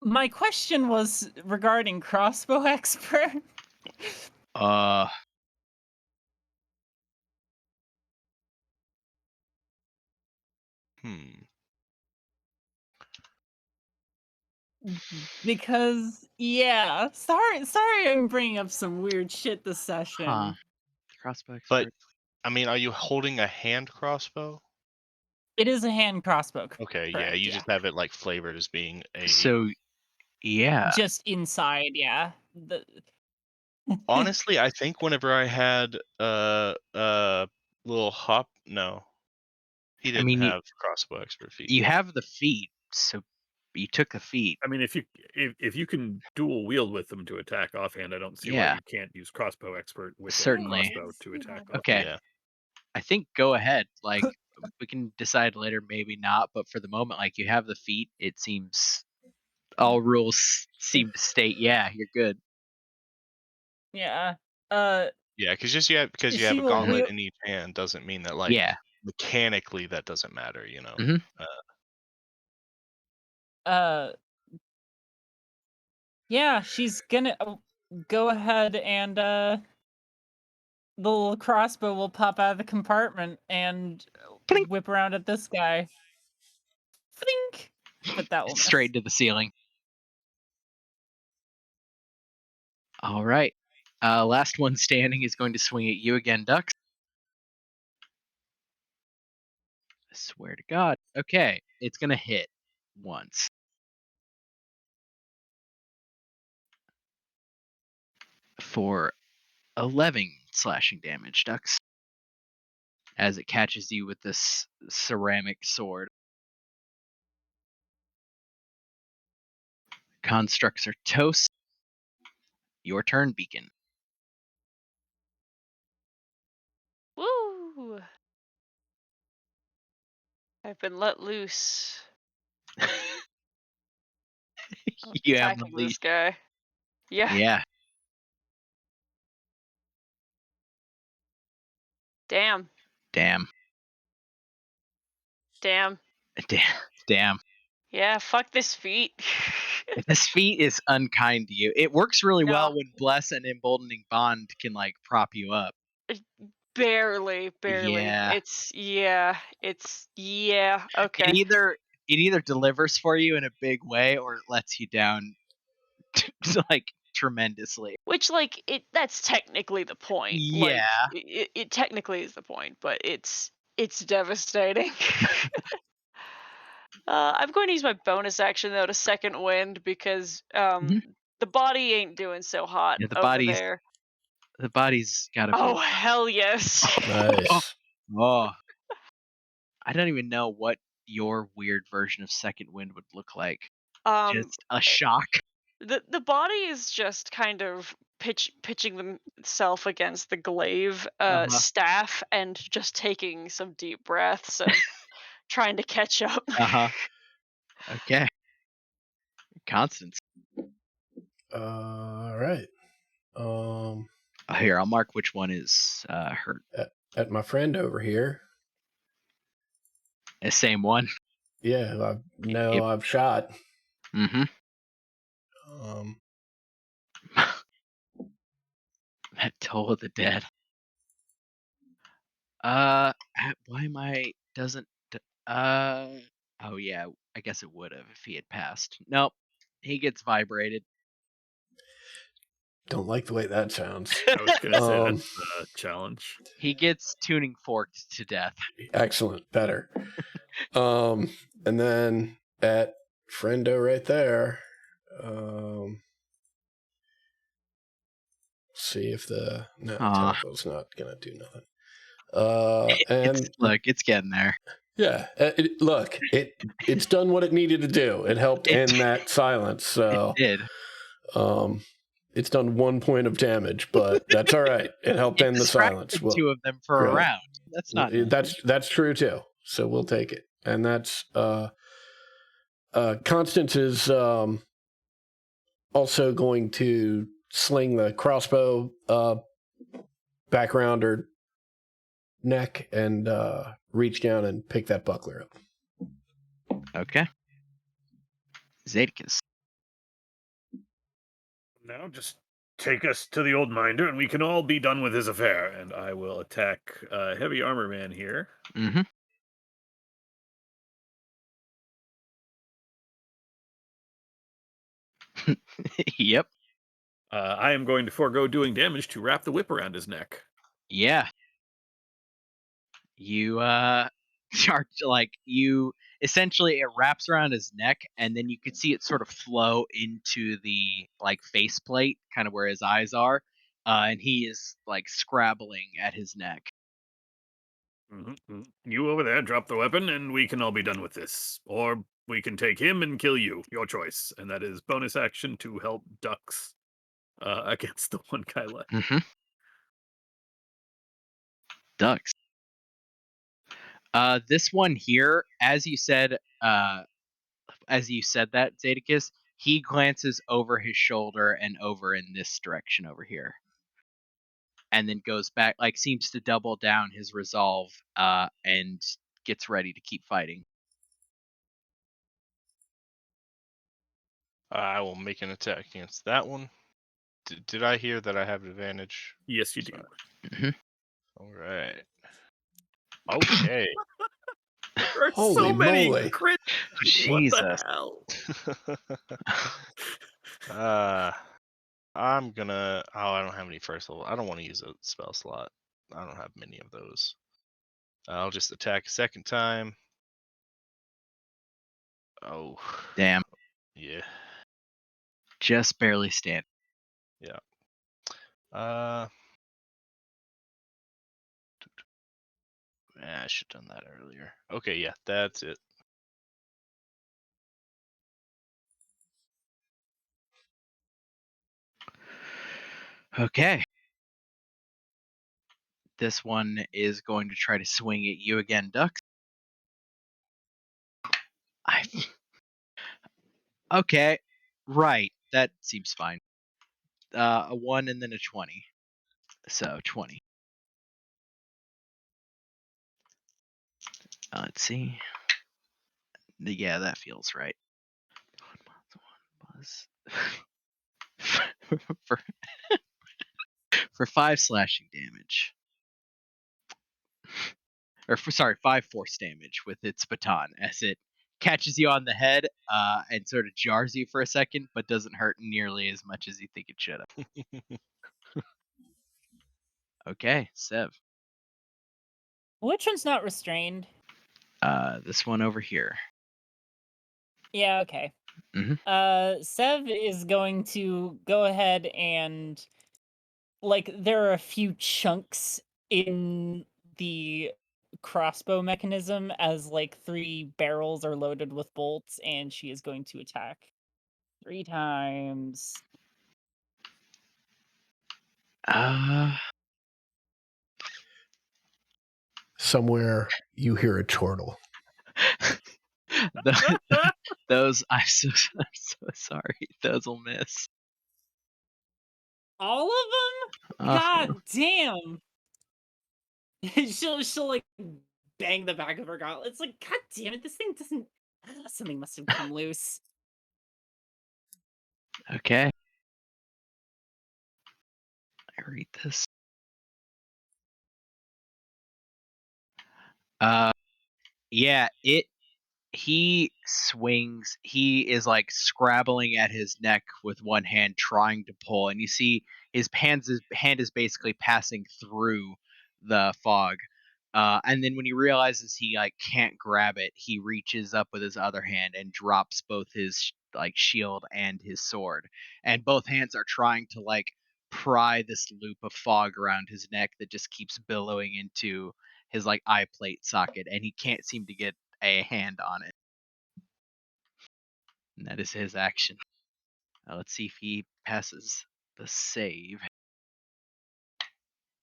My question was regarding crossbow expert. Because sorry I'm bringing up some weird shit this session. Crossbow expert. But I mean, are you holding a hand crossbow? It is a hand crossbow. Okay, yeah, correct, you just have it like flavored as being a. So, yeah. Just inside, yeah. Honestly, I think whenever I had little hop, no, he didn't mean, have crossbow expert feat. You have the feet, so you took the feet. I mean, if you can dual wield with them to attack offhand, I don't see why Yeah. you can't use crossbow expert with Certainly. a crossbow to attack. Okay. Yeah. I think go ahead. Like we can decide later, maybe not. But for the moment, like you have the feet. It seems all rules seem to state, yeah, you're good. Yeah. Yeah, because you have She a will gauntlet wield- in each hand doesn't mean that like Yeah. mechanically that doesn't matter, you know. Mhm. Yeah, she's gonna go ahead and the little crossbow will pop out of the compartment and whip around at this guy. Flink! But that will miss. Straight to the ceiling. All right. Last one standing is going to swing at you again, Dux. I swear to God. Okay, it's gonna hit once. For 11 slashing damage, Dux. As it catches you with this ceramic sword. Constructs are toast. Your turn, Beacon. Woo! I've been let loose. You have Attacking the this guy. Yeah. Yeah. Damn. Damn. Damn. Damn. Yeah, fuck this feat. This feat is unkind to you. It works really No. well when Bless and Emboldening Bond can like prop you up. Barely. Yeah. It's okay. It either delivers for you in a big way or it lets you down like tremendously. Which like that's technically the point. Yeah. Like, it technically is the point, but it's devastating. I'm going to use my bonus action though to second wind because the body ain't doing so hot Yeah, the over body's there. The body's gotta be. Oh hell yes! Nice. Oh. I don't even know what your weird version of second wind would look like. Just a shock. The body is just kind of pitching themselves against the glaive staff and just taking some deep breaths and trying to catch up. Okay. Constance. All right. Here, I'll mark which one is hurt. At my friend over here. The same one. Yeah, I've shot. Mm-hmm. At Toll of the Dead. Why am I doesn't oh yeah, I guess it would have if he had passed. Nope. He gets vibrated. Don't like the way that sounds. I was gonna say that's a challenge. He gets tuning forked to death. Excellent, better. And then at friendo right there, see if the tentacle's not gonna do nothing. It's getting there. Yeah, it's done what it needed to do. It helped end that silence. So it did. It's done 1 point of damage, but that's all right. It helped end the silence. Two of them for a round. That's not. That's true too. So we'll take it. And that's Constance is also going to sling the crossbow back around her neck and reach down and pick that buckler up. Okay. Zadicus. Now just take us to the old minder and we can all be done with his affair. And I will attack Heavy Armor Man here. Mm-hmm. Yep. I am going to forego doing damage to wrap the whip around his neck. Yeah. You are like you essentially it wraps around his neck, and then you could see it sort of flow into the like faceplate, kind of where his eyes are, and he is like scrabbling at his neck. You over there, drop the weapon, and we can all be done with this. Or we can take him and kill you. Your choice. And that is bonus action to help Dux against the one guy left. Dux. This one here, as you said that, Zadakis, he glances over his shoulder and over in this direction over here. And then goes back, like seems to double down his resolve, and gets ready to keep fighting. I will make an attack against that one. Did I hear that I have advantage? Yes, you do. All right. Okay. There are Holy so many moly. crits. Jesus. What the hell? I'm gonna. Oh, I don't have any first level. I don't want to use a spell slot. I don't have many of those. I'll just attack a second time. Oh. Damn. Yeah. Just barely stand. Yeah. I should have done that earlier. Okay, yeah, that's it. Okay. This one is going to try to swing at you again, Dux. Okay. Right. That seems fine. A 1 and then a 20. So 20. Let's see. Yeah, that feels right. For 5 slashing damage. Or 5 force damage with its baton as it catches you on the head and sort of jars you for a second, but doesn't hurt nearly as much as you think it should have. Okay, Sev. Which one's not restrained? This one over here. Yeah, okay. Sev is going to go ahead and, like, there are a few chunks in the crossbow mechanism as, like, 3 barrels are loaded with bolts, and she is going to attack 3 times. Somewhere you hear a chortle. Those, I'm so sorry. Those will miss. All of them? God damn! she'll like bang the back of her gauntlet. It's like, god damn it, this thing doesn't. Something must have come loose. Okay. I read this. Yeah, he swings. He is like scrabbling at his neck with one hand, trying to pull, and you see his hand is basically passing through the fog. And then when he realizes he like can't grab it, he reaches up with his other hand and drops both his like shield and his sword. And both hands are trying to like pry this loop of fog around his neck that just keeps billowing into his like eye plate socket, and he can't seem to get a hand on it. And that is his action. Let's see if he passes the save.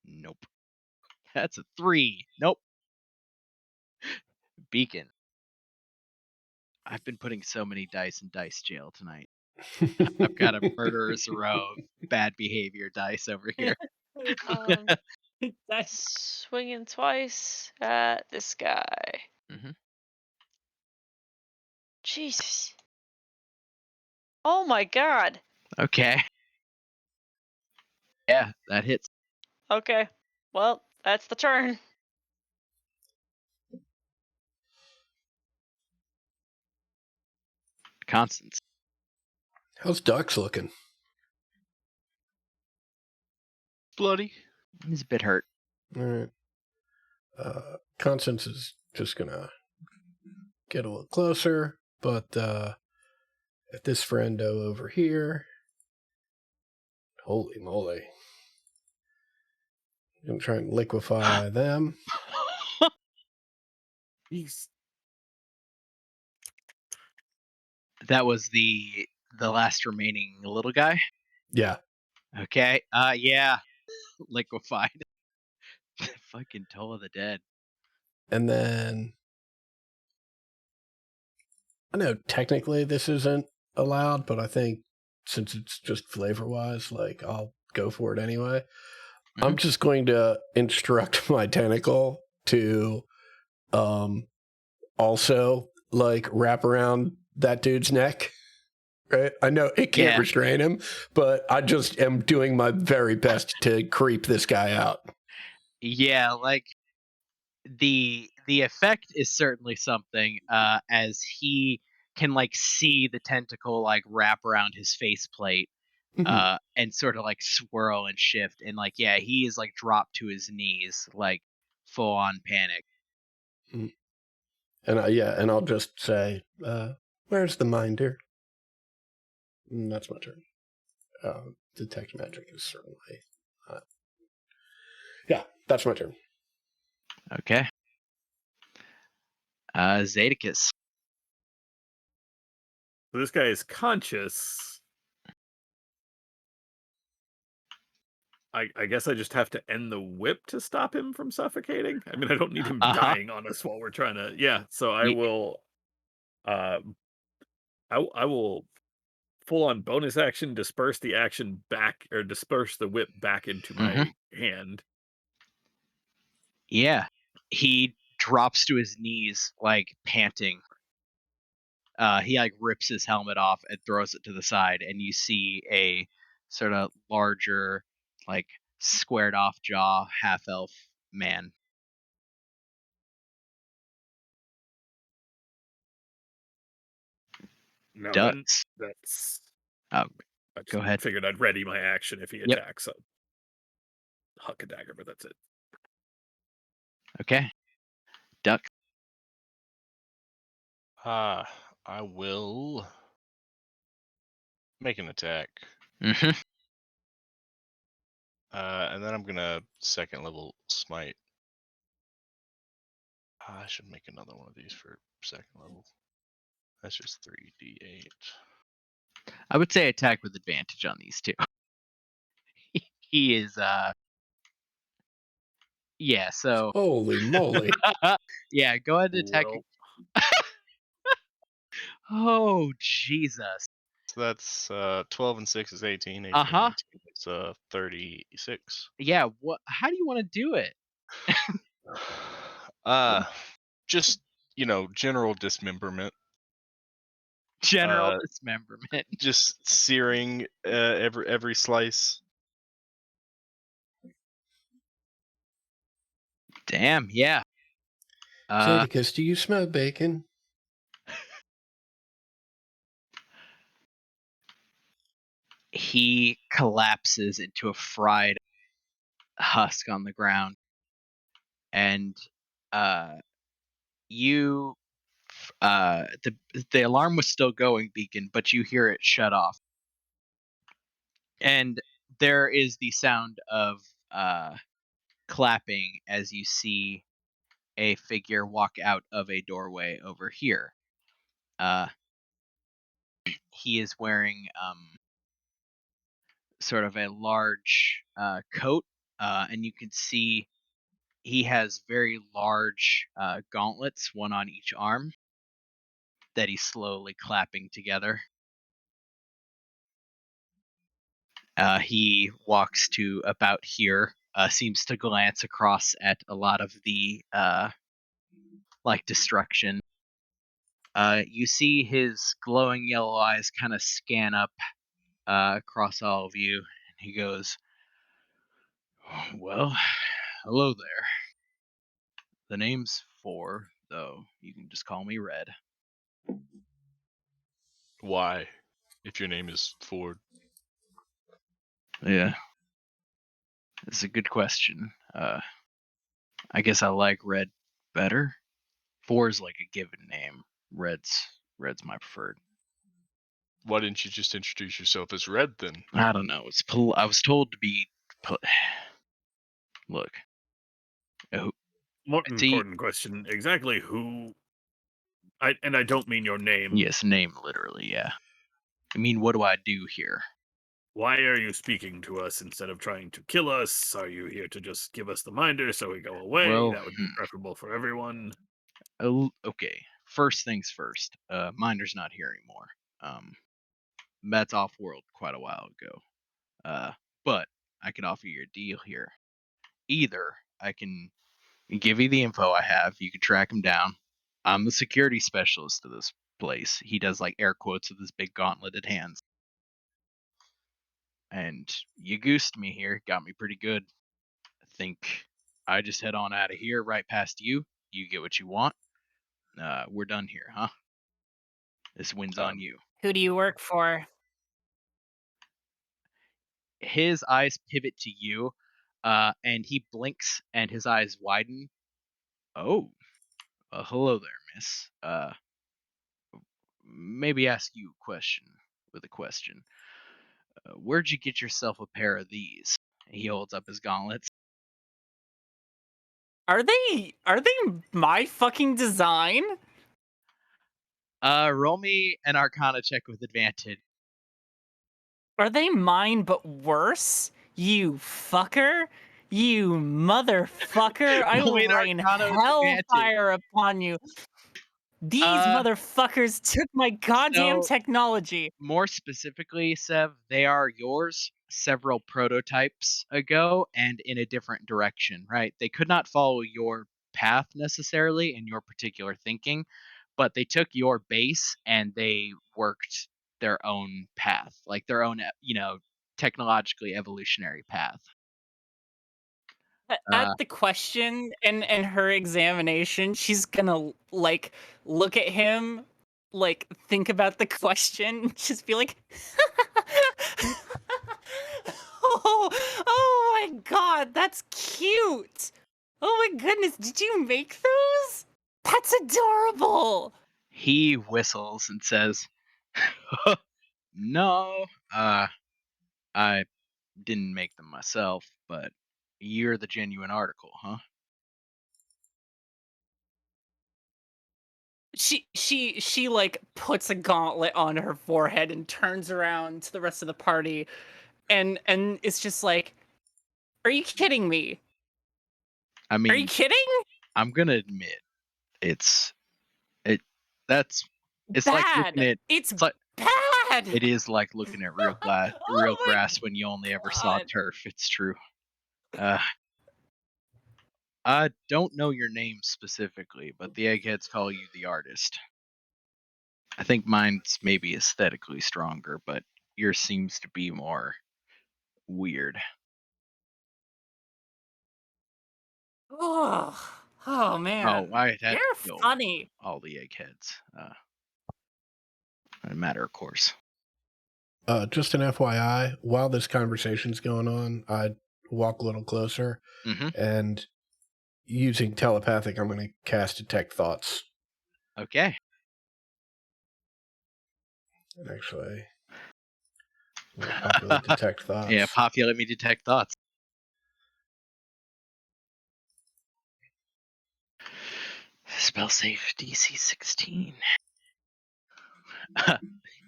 Nope. That's a 3. Nope. Beacon. I've been putting so many dice in dice jail tonight. I've got a murderer's row of bad behavior dice over here. Swinging twice at this guy. Jesus. Oh my god. Okay. Yeah, that hits. Okay. Well, that's the turn. Constance. How's Dux looking? Bloody. He's a bit hurt. All right. Constance is just gonna get a little closer, but if this friendo over here, holy moly, I'm gonna try and liquefy them. That was the last remaining little guy. Yeah. Okay. Yeah. Liquefied. Fucking Toll of the Dead. And then I know technically this isn't allowed, but I think since it's just flavor-wise, like, I'll go for it anyway. I'm just going to instruct my tentacle to also, like, wrap around that dude's neck. Right? I know it can't restrain him, but I just am doing my very best to creep this guy out. Yeah, like, the effect is certainly something, as he can, like, see the tentacle, like, wrap around his faceplate, and sort of, like, swirl and shift, and, like, yeah, he is, like, dropped to his knees, like, full on panic. And and I'll just say, where's the minder? And that's my turn. Detect magic is certainly... yeah, that's my turn. Okay. Zedicus. So this guy is conscious. I guess I just have to end the whip to stop him from suffocating. I mean, I don't need him dying on us while we're trying to. Yeah, so I will. I will full on bonus action disperse the action back, or disperse the whip back into my hand. Yeah, he drops to his knees, like, panting. He, like, rips his helmet off and throws it to the side, and you see a sort of larger, like, squared off jaw half-elf man. No, Ducks. that's. Oh, I just go ahead. Figured I'd ready my action if he Yep. attacks. So huck a dagger, but that's it. Okay. Duck. I will make an attack. Mm-hmm. And then I'm gonna second level smite. I should make another one of these for second level. That's just 3d8. I would say attack with advantage on these two. He is yeah, so holy moly. Yeah, go ahead and attack. Oh, Jesus. So that's 12 and 6 is 18. 18 Uh-huh. 18 is 36. Yeah, how do you want to do it? Just, general dismemberment. General dismemberment. Just searing every slice. Damn, yeah. Zedicus, do you smell bacon? He collapses into a fried husk on the ground, and you the alarm was still going, Beacon, but you hear it shut off, and there is the sound of clapping as you see a figure walk out of a doorway over here. He is wearing sort of a large coat, and you can see he has very large gauntlets, one on each arm, that he's slowly clapping together. He walks to about here, seems to glance across at a lot of the like destruction. You see his glowing yellow eyes kind of scan up across all of you, and he goes, "Well, hello there. The name's Four, though you can just call me Red." Why? If your name is Ford. Yeah. It's a good question. I guess I like red better. 4 is like a given name. Red's my preferred. Why didn't you just introduce yourself as Red then? I don't know. I was told to be. Look. More important question: exactly who? I don't mean your name. Yes, name literally. Yeah. I mean, what do I do here? Why are you speaking to us instead of trying to kill us? Are you here to just give us the minder so we go away? Well, That would be preferable for everyone. Okay. First things first. Minder's not here anymore. That's off-world quite a while ago. But I could offer you a deal here. Either I can give you the info I have. You can track him down. I'm the security specialist of this place. He does like air quotes with his big gauntleted hands. And you goosed me here. Got me pretty good. I think I just head on out of here right past you. You get what you want. We're done here, huh? This win's on you. Who do you work for? His eyes pivot to you, and he blinks, and his eyes widen. Oh, hello there, miss. Maybe ask you a question with a question. Where'd you get yourself a pair of these? He holds up his gauntlets. Are they my fucking design? Roll me an Arcana check with advantage. Are they mine but worse? You fucker. You motherfucker. I will rain hellfire upon you. These motherfuckers took my goddamn technology. More specifically, Sev, they are yours several prototypes ago and in a different direction, right? They could not follow your path necessarily in your particular thinking, but they took your base and they worked their own path, like their own, technologically evolutionary path. At the question and her examination, she's gonna like look at him, like think about the question, just be like, oh my god, that's cute. Oh my goodness, did you make those? That's adorable. He whistles and says, no, I didn't make them myself, but you're the genuine article, huh? She like puts a gauntlet on her forehead and turns around to the rest of the party and it's just like, are you kidding me? I mean, are you kidding? I'm gonna admit, it's bad. like looking at it's like, bad. It is like looking at real grass when you only ever saw turf. It's true. I don't know your name specifically, but the eggheads call you the artist. I think mine's maybe aesthetically stronger, but yours seems to be more weird. Oh man. You're funny. All the eggheads. No matter, of course. Just an FYI, while this conversation's going on, I'd walk a little closer and using telepathic, I'm going to cast Detect Thoughts. Okay. And actually, populate Detect Thoughts. Yeah, populate me Detect Thoughts. Spell safe DC 16.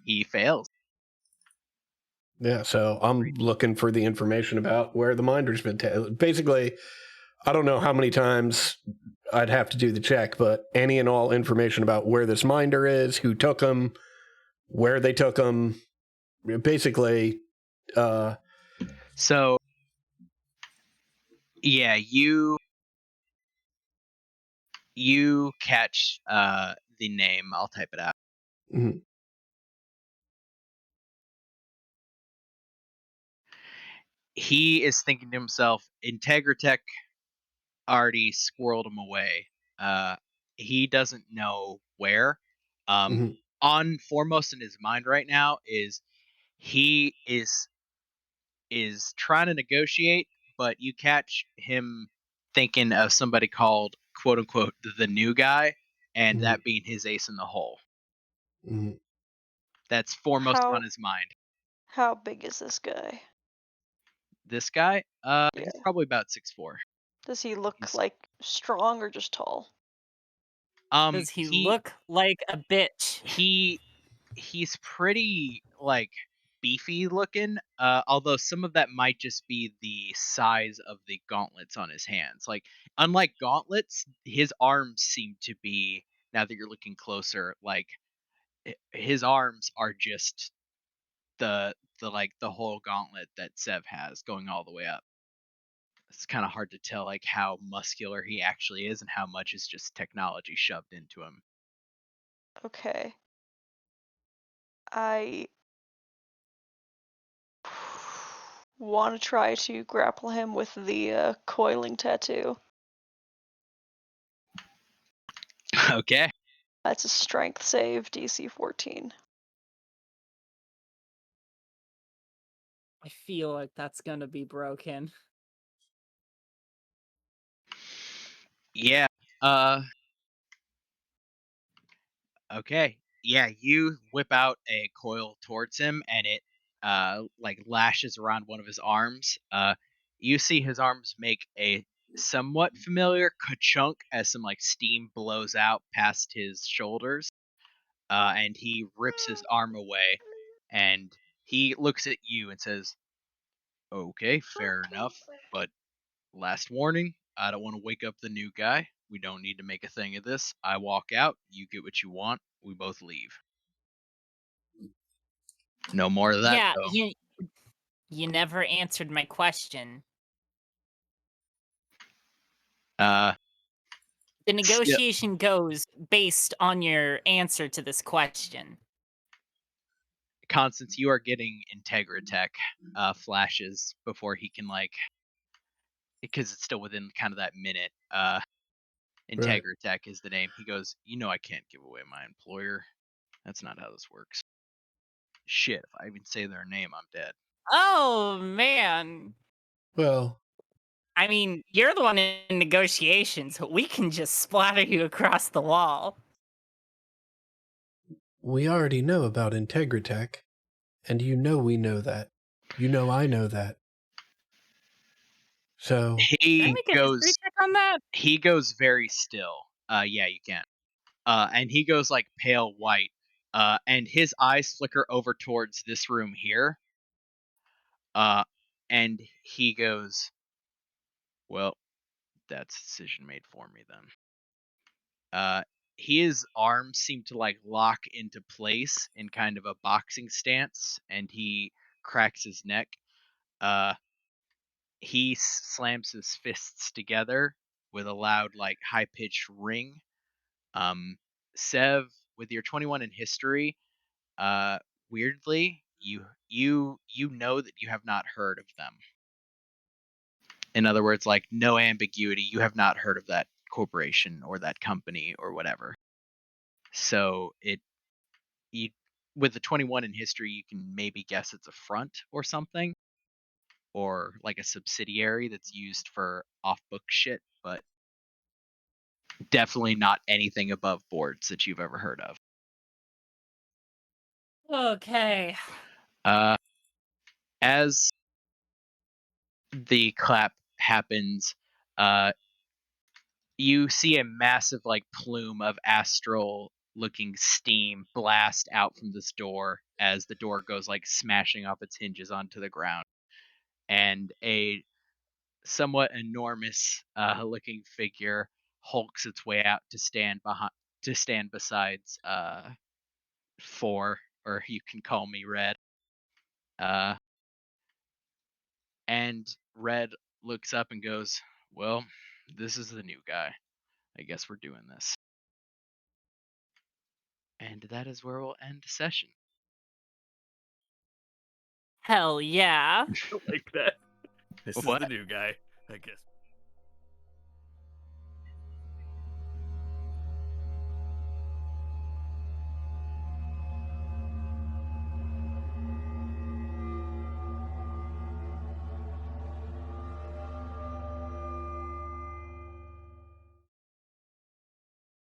He fails. Yeah, so I'm looking for the information about where the minder's been basically, I don't know how many times I'd have to do the check, but any and all information about where this minder is, who took him, where they took him, basically. So, yeah, you catch the name. I'll type it out. Mm-hmm. He is thinking to himself, Integratech already squirreled him away. He doesn't know where. On foremost in his mind right now is he is trying to negotiate, but you catch him thinking of somebody called quote unquote the new guy, and Mhm. that being his ace in the hole. Mhm. That's foremost How on his mind. how big is this guy? This guy, Yeah. he's probably about 6'4". Does he look He's- like strong or just tall? Does he look like a bitch? He's pretty like beefy looking, although some of that might just be the size of the gauntlets on his hands. Like, unlike gauntlets, his arms seem to be, now that you're looking closer, like his arms are just the like the whole gauntlet that Sev has going all the way up. It's kind of hard to tell like how muscular he actually is and how much is just technology shoved into him. Okay. I want to try to grapple him with the coiling tattoo. Okay. That's a strength save, DC 14. I feel like that's gonna be broken. Yeah. Okay. Yeah, you whip out a coil towards him and it like lashes around one of his arms. You see his arms make a somewhat familiar ka-chunk as some like steam blows out past his shoulders. And he rips his arm away and he looks at you and says, "Okay, fair enough, but last warning, I don't want to wake up the new guy. We don't need to make a thing of this. I walk out, you get what you want, we both leave." No more of that, Yeah, though. you never answered my question. Uh, The still, negotiation goes based on your answer to this question. Constance, you are getting Integratech flashes before he can, like, because it's still within kind of that minute. Right. Integratech is the name. He goes, "You know I can't give away my employer. That's not how this works." Shit, if I even say their name, I'm dead. Oh, man. Well, I mean, you're the one in negotiations. We can just splatter you across the wall. we already know about Integratech, and you know we know that. You know I know that. So Can I He make a history goes check on that? he goes very still. Yeah, you can. And he goes like pale white. And his eyes flicker over towards this room here. And he goes, "Well, that's a decision made for me then." His arms seem to like lock into place in kind of a boxing stance, and he cracks his neck. He slams his fists together with a loud, like high pitched ring. Sev, with your 21 in history, weirdly, you know that you have not heard of them. In other words, like no ambiguity, you have not heard of that corporation or that company or whatever. So you with the 21 in history, you can maybe guess it's a front or something, or like a subsidiary that's used for off book shit, but definitely not anything above boards that you've ever heard of. Okay. As the clap happens, you see a massive like plume of astral looking steam blast out from this door as the door goes like smashing off its hinges onto the ground, and a somewhat enormous looking figure hulks its way out to stand besides four, or you can call me Red. And Red looks up and goes, "Well, this is the new guy. I guess we're doing this." And that is where we'll end the session. Hell yeah. Like that. This What? is the new guy, I guess.